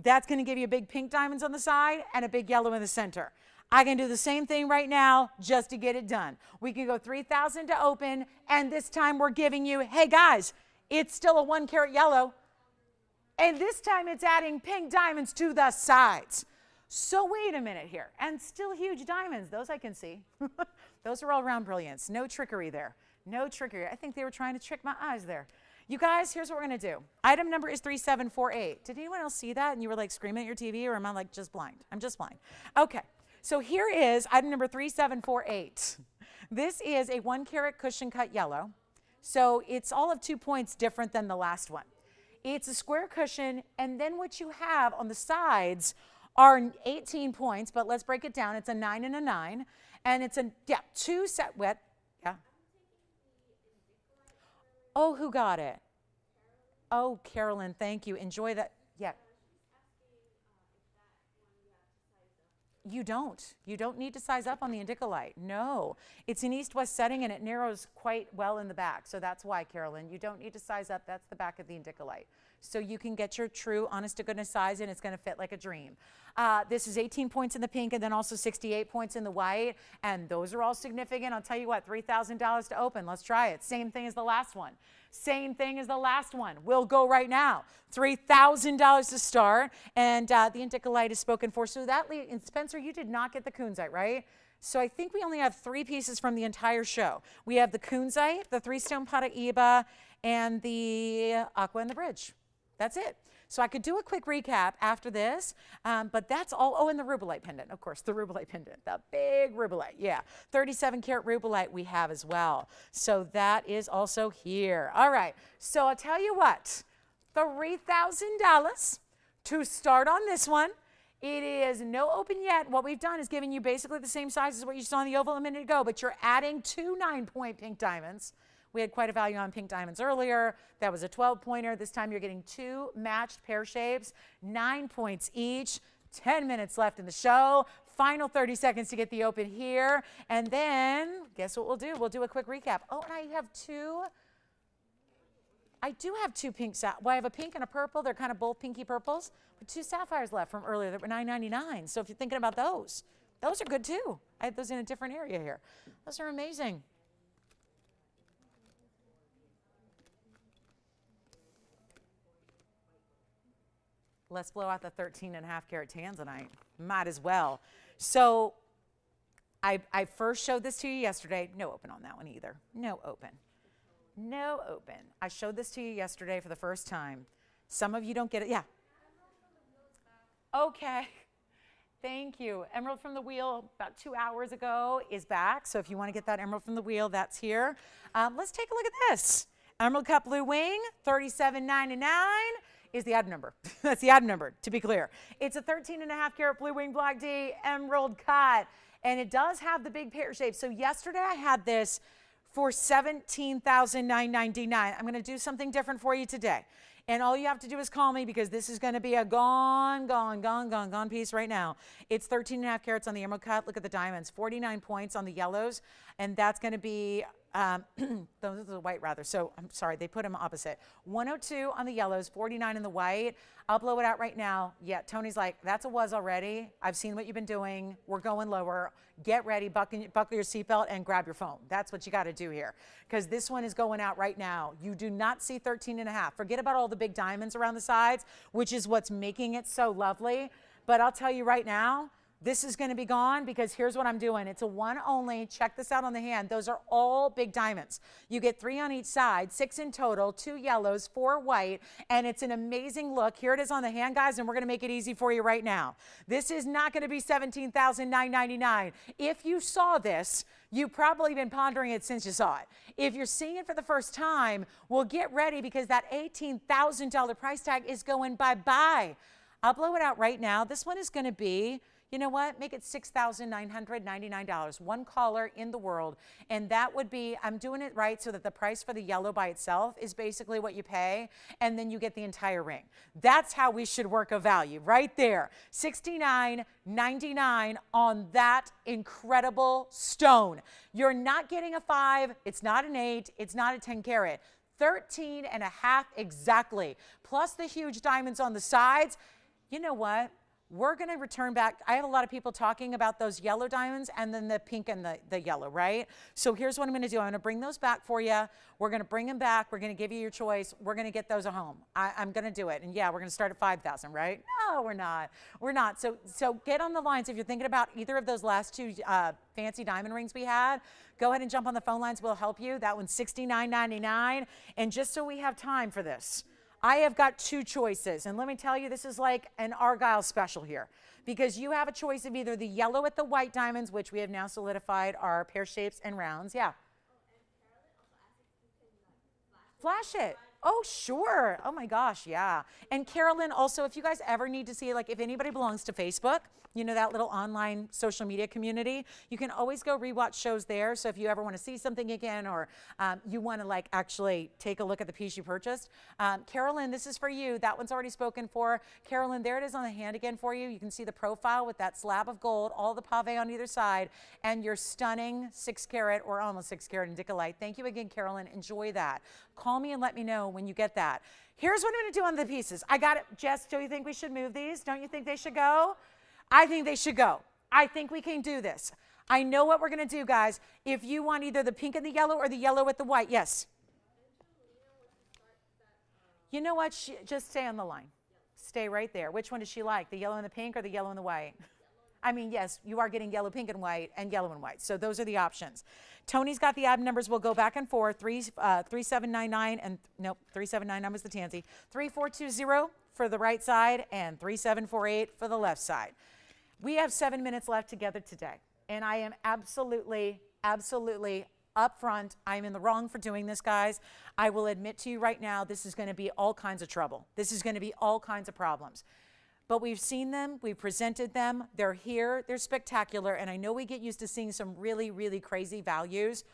that's going to give you big pink diamonds on the side and a big yellow in the center. I can do the same thing right now just to get it done. We can go 3,000 to open, and this time we're giving you, hey guys, it's still a 1 carat yellow, and this time it's adding pink diamonds to the sides. So wait a minute here, and still huge diamonds, those I can see. Those are all round brilliance, no trickery there. No trickery. I think they were trying to trick my eyes there. You guys, here's what we're going to do. Item number is 3748. Did anyone else see that and you were like screaming at your TV, or am I like just blind? I'm just blind. Okay, so here is item number 3748. This is a 1 carat cushion cut yellow. So it's all of 2 points different than the last one. It's a square cushion, and then what you have on the sides are 18 points, but let's break it down. It's a 9 and a 9, and it's a, 2 set wet. Yeah. Oh, who got it? Oh, Carolyn, thank you. Enjoy that. Yeah. You don't. You don't need to size up on the Indicolite. No. It's an east-west setting, and it narrows quite well in the back. So that's why, Carolyn, you don't need to size up. That's the back of the Indicolite. So you can get your true, honest-to-goodness size, and it's going to fit like a dream. This is 18 points in the pink and then also 68 points in the white, and those are all significant. I'll tell you what, $3,000 to open. Let's try it. Same thing as the last one. Same thing as the last one. We'll go right now. $3,000 to start, and the Indicolite is spoken for. So that, and Spencer, you did not get the kunzite, right? So I think we only have 3 pieces from the entire show. We have the kunzite, the 3-stone Paraiba, and the aqua and the bridge. That's it. So I could do a quick recap after this, but that's all. Oh, and the Rubellite pendant, of course, the Rubellite pendant, the big Rubellite. Yeah, 37 karat Rubellite we have as well. So that is also here. All right. So I'll tell you what, $3,000 to start on this one. It is no open yet. What we've done is giving you basically the same size as what you saw in the oval a minute ago, but you're adding 2 9-point pink diamonds. We had quite a value on pink diamonds earlier. That was a 12-pointer. This time you're getting 2 matched pear shapes, 9 points each. 10 minutes left in the show. Final 30 seconds to get the open here. And then, guess what we'll do? We'll do a quick recap. Oh, and I do have 2 pink, well, I have a pink and a purple. They're kind of both pinky purples. But 2 sapphires left from earlier that were $9.99. So if you're thinking about those are good too. I had those in a different area here. Those are amazing. Let's blow out the 13.5 karat tanzanite. Might as well. So I first showed this to you yesterday. No open on that one either. No open. No open. I showed this to you yesterday for the first time. Some of you don't get it. Yeah. Okay. Thank you. Emerald from the Wheel about 2 hours ago is back. So if you want to get that Emerald from the Wheel, that's here. Let's take a look at this. Emerald Cut Blue Wing, $37.99. Is the item number. That's the item number, to be clear. It's a 13.5 karat Blue Wing Block D Emerald Cut, and it does have the big pear shape. So yesterday I had this for $17,999. I'm going to do something different for you today. And all you have to do is call me because this is going to be a gone piece right now. It's 13.5 carats on the Emerald Cut. Look at the diamonds, 49 points on the yellows, and that's going to be those are the white rather. So I'm sorry, they put them opposite. 102 on the yellows, 49 in the white. I'll blow it out right now. Yeah, Tony's like, that's a was already. I've seen what you've been doing. We're going lower. Get ready, buckle your seatbelt and grab your phone. That's what you got to do here because this one is going out right now. You do not see 13.5. Forget about all the big diamonds around the sides, which is what's making it so lovely. But I'll tell you right now, this is going to be gone because here's what I'm doing. It's a one only. Check this out on the hand. Those are all big diamonds. You get 3 on each side, 6 in total, 2 yellows, 4 white, and it's an amazing look. Here it is on the hand, guys, and we're going to make it easy for you right now. This is not going to be $17,999. If you saw this, you've probably been pondering it since you saw it. If you're seeing it for the first time, well, get ready because that $18,000 price tag is going bye-bye. I'll blow it out right now. This one is going to be, You know what? Make it $6,999. One caller in the world. And that would be, I'm doing it right so that the price for the yellow by itself is basically what you pay, and then you get the entire ring. That's how we should work a value right there. $69.99 on that incredible stone. You're not getting a 5, it's not an 8, it's not a 10 carat. 13 and a half exactly, plus the huge diamonds on the sides. You know what? We're going to return back. I have a lot of people talking about those yellow diamonds and then the pink and the yellow, right? So here's what I'm going to do. I'm going to bring those back for you. We're going to bring them back. We're going to give you your choice. We're going to get those at home. I'm going to do it. And yeah, we're going to start at 5,000, right? No, we're not. We're not. So get on the lines. If you're thinking about either of those last two fancy diamond rings we had, go ahead and jump on the phone lines. We'll help you. That one's $69.99. And just so we have time for this, I have got two choices, and let me tell you, this is like an Argyle special here, because you have a choice of either the yellow with the white diamonds, which we have now solidified are pear shapes and rounds. Yeah. Flash it. Oh, sure. Oh my gosh, yeah. And Carolyn, also, if you guys ever need to see, like if anybody belongs to Facebook, you know, that little online social media community, you can always go rewatch shows there. So if you ever want to see something again, or you want to like actually take a look at the piece you purchased, Carolyn, this is for you. That one's already spoken for. Carolyn, there it is on the hand again for you. You can see the profile with that slab of gold, all the pave on either side, and your stunning 6 carat or almost 6 carat indicolite. Thank you again, Carolyn. Enjoy that. Call me and let me know when you get that. Here's what I'm going to do on the pieces. I got it. Jess, do you think we should move these? Don't you think they should go? I think they should go. I think we can do this. I know what we're going to do, guys. If you want either the pink and the yellow or the yellow with the white, yes. You know what? Just stay on the line. Stay right there. Which one does she like? The yellow and the pink or the yellow and the white? I mean, yes, you are getting yellow, pink, and white, and yellow and white. So those are the options. Tony's got the item numbers. We'll go back and forth. 3799 and nope, 3799 was the tansy. 3420 for the right side and 3748 for the left side. We have 7 minutes left together today, and I am absolutely upfront. I'm in the wrong for doing this, guys. I will admit to you right now, this is going to be all kinds of trouble. This is going to be all kinds of problems. But we've seen them, we've presented them, they're here, they're spectacular, and I know we get used to seeing some really, really crazy values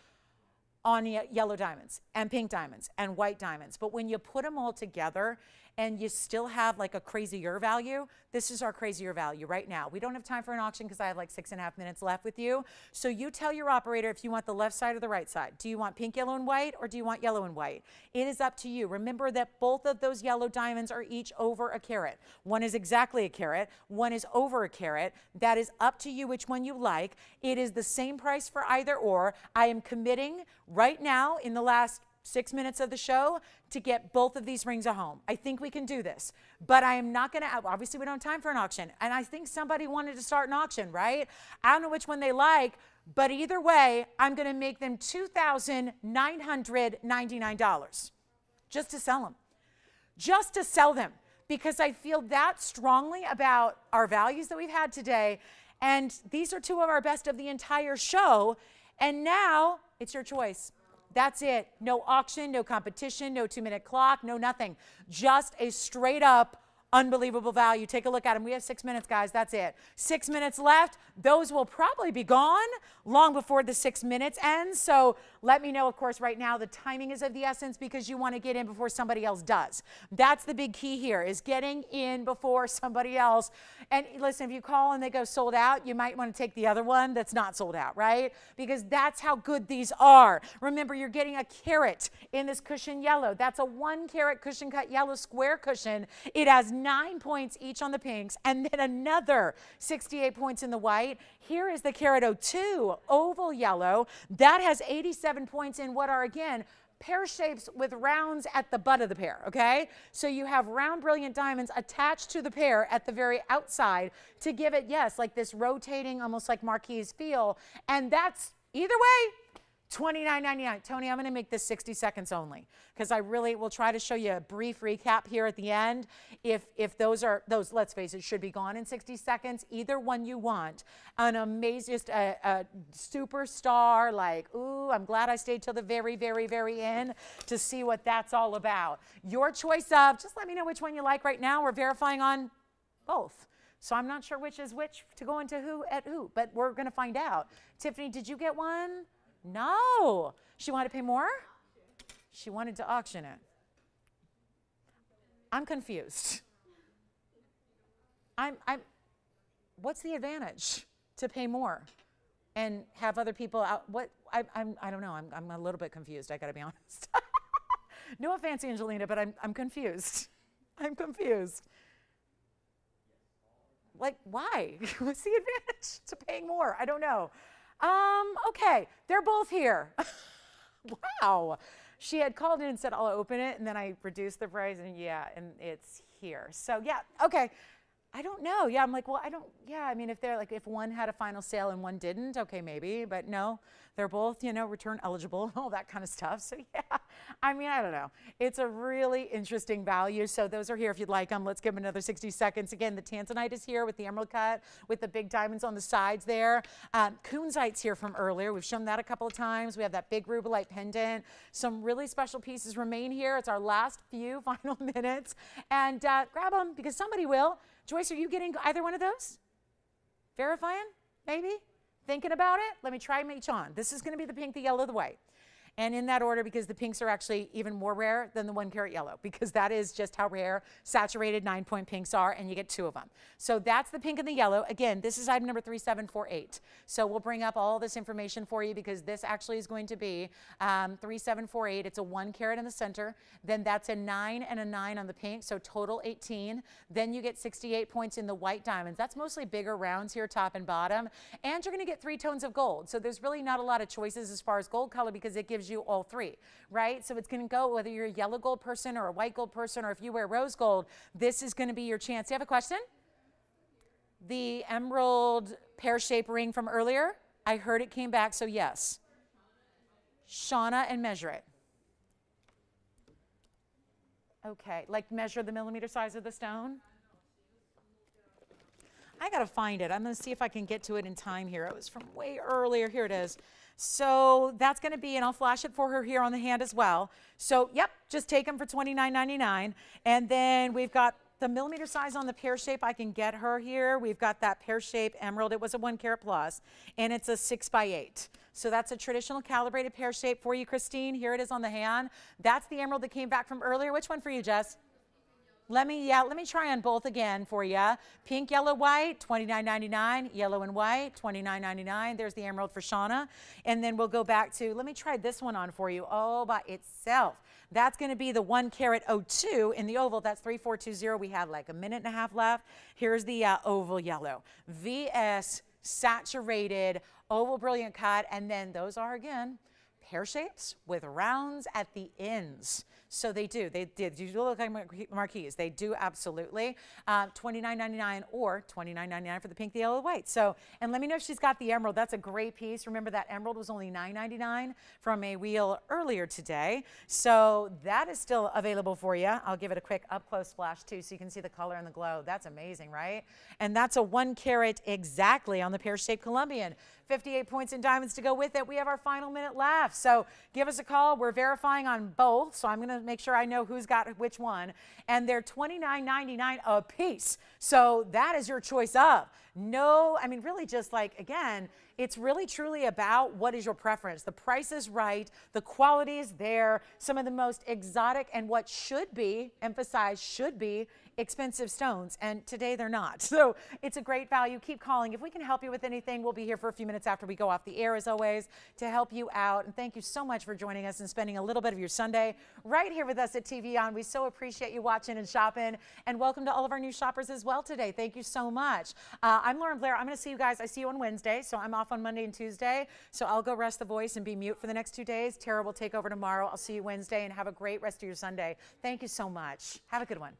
on yellow diamonds and pink diamonds and white diamonds. But when you put them all together and you still have like a crazier value, this is our crazier value right now. We don't have time for an auction because I have like 6.5 minutes left with you. So you tell your operator if you want the left side or the right side. Do you want pink, yellow, and white, or do you want yellow and white? It is up to you. Remember that both of those yellow diamonds are each over a carat. One is exactly a carat, one is over a carat. That is up to you which one you like. It is the same price for either or. I am committing right now in the last 6 minutes of the show to get both of these rings at home. I think we can do this, but I am not going to, obviously we don't have time for an auction. And I think somebody wanted to start an auction, right? I don't know which one they like, but either way, I'm going to make them $2,999 just to sell them, because I feel that strongly about our values that we've had today. And these are two of our best of the entire show. And now it's your choice. That's it. No auction, no competition, no 2-minute clock, no nothing. Just a straight up unbelievable value. Take a look at them. We have 6 minutes, guys. That's it. 6 minutes left. Those will probably be gone long before the 6 minutes ends. So let me know, of course, right now the timing is of the essence because you want to get in before somebody else does. That's the big key here, is getting in before somebody else. And listen, if you call and they go sold out, you might want to take the other one that's not sold out, right? Because that's how good these are. Remember, you're getting a carat in this cushion yellow. That's a 1 carat cushion cut yellow square cushion. It has 9 points each on the pinks, and then another 68 points in the white. Here is the carat 02 oval yellow. That has 87 points in what are, again, pear shapes with rounds at the butt of the pear, okay? So you have round brilliant diamonds attached to the pear at the very outside to give it, yes, like this rotating, almost like marquise feel. And that's, either way, $29.99. Tony, I'm going to make this 60 seconds only because I really will try to show you a brief recap here at the end. If those, let's face it, should be gone in 60 seconds. Either one you want. An amazing, just a superstar, like, ooh, I'm glad I stayed till the very, very, very end to see what that's all about. Your choice of, just let me know which one you like right now. We're verifying on both. So I'm not sure which is which to go into who at who, but we're going to find out. Tiffany, did you get one? No. She wanted to pay more? She wanted to auction it. I'm confused. What's the advantage to pay more and have other people out? I don't know. I'm a little bit confused. I got to be honest. No offense, Angelina, but I'm confused. I'm confused. Like, why? What's the advantage to paying more? I don't know. Okay, they're both here. Wow. She had called in and said, I'll open it, and then I reduced the price, and yeah, and it's here. So yeah, okay. I don't know. Yeah, I'm like, well, I mean, if they're like, if one had a final sale and one didn't, okay, maybe, but no, they're both, return eligible and all that kind of stuff. So yeah, I mean, I don't know. It's a really interesting value. So those are here if you'd like them. Let's give them another 60 seconds. Again, the tanzanite is here with the emerald cut, with the big diamonds on the sides there. Kunzite's here from earlier. We've shown that a couple of times. We have that big rubellite pendant. Some really special pieces remain here. It's our last few final minutes. And grab them because somebody will. Joyce, are you getting either one of those? Verifying? Maybe? Thinking about it? Let me try each on. This is going to be the pink, the yellow, the white. And in that order, because the pinks are actually even more rare than the 1 carat yellow, because that is just how rare saturated 9-point pinks are, and you get 2 of them. So that's the pink and the yellow. Again, this is item number 3748. So we'll bring up all this information for you because this actually is going to be 3748. It's a 1 carat in the center. Then that's a 9 and a 9 on the pink, so total 18. Then you get 68 points in the white diamonds. That's mostly bigger rounds here, top and bottom. And you're going to get 3 tones of gold. So there's really not a lot of choices as far as gold color because it gives you all 3, right? So it's going to go whether you're a yellow gold person or a white gold person or if you wear rose gold, this is going to be your chance. Do you have a question? The emerald pear-shaped ring from earlier, I heard it came back, so yes. Shauna, and measure it. Okay, like measure the millimeter size of the stone? I got to find it. I'm going to see if I can get to it in time here. It was from way earlier. Here it is. So that's going to be, and I'll flash it for her here on the hand as well. So, yep, just take them for $29.99. And then we've got the millimeter size on the pear shape. I can get her here. We've got that pear shape emerald. It was a 1 carat plus, and it's a 6x8. So that's a traditional calibrated pear shape for you, Christine. Here it is on the hand. That's the emerald that came back from earlier. Which one for you, Jess? Let me try on both again for you. Pink, yellow, white, $29.99. Yellow and white, $29.99. There's the emerald for Shauna. And then we'll go back to, let me try this one on for you all by itself. That's going to be the 1 carat 02 in the oval. That's 3420. We have like a minute and a half left. Here's the oval yellow. VS saturated oval brilliant cut. And then those are, again, pear shapes with rounds at the ends. So they do. They did. You do look like marquees. They do absolutely. $29.99 or $29.99 for the pink, the yellow, the white. So, and let me know if she's got the emerald. That's a great piece. Remember that emerald was only $9.99 from a wheel earlier today. So that is still available for you. I'll give it a quick up close flash too, so you can see the color and the glow. That's amazing, right? And that's a 1 carat exactly on the pear-shaped Colombian. 58 points in diamonds to go with it. We have our final minute left. So give us a call. We're verifying on both. So I'm going to make sure I know who's got which one. And they're $29.99 a piece. So that is your choice of. No, I mean, really just like, again, it's really truly about what is your preference. The price is right. The quality is there. Some of the most exotic and what should be, emphasize should be, expensive stones, and today they're not. So it's a great value. Keep calling. If we can help you with anything, we'll be here for a few minutes after we go off the air, as always, to help you out. And thank you so much for joining us and spending a little bit of your Sunday right here with us at TVON. We so appreciate you watching and shopping, and welcome to all of our new shoppers as well today. Thank you so much. I'm Lauren Blair. I'm going to see you guys. I see you on Wednesday, so I'm off on Monday and Tuesday, so I'll go rest the voice and be mute for the next 2 days. Tara will take over tomorrow. I'll see you Wednesday, and have a great rest of your Sunday. Thank you so much. Have a good one.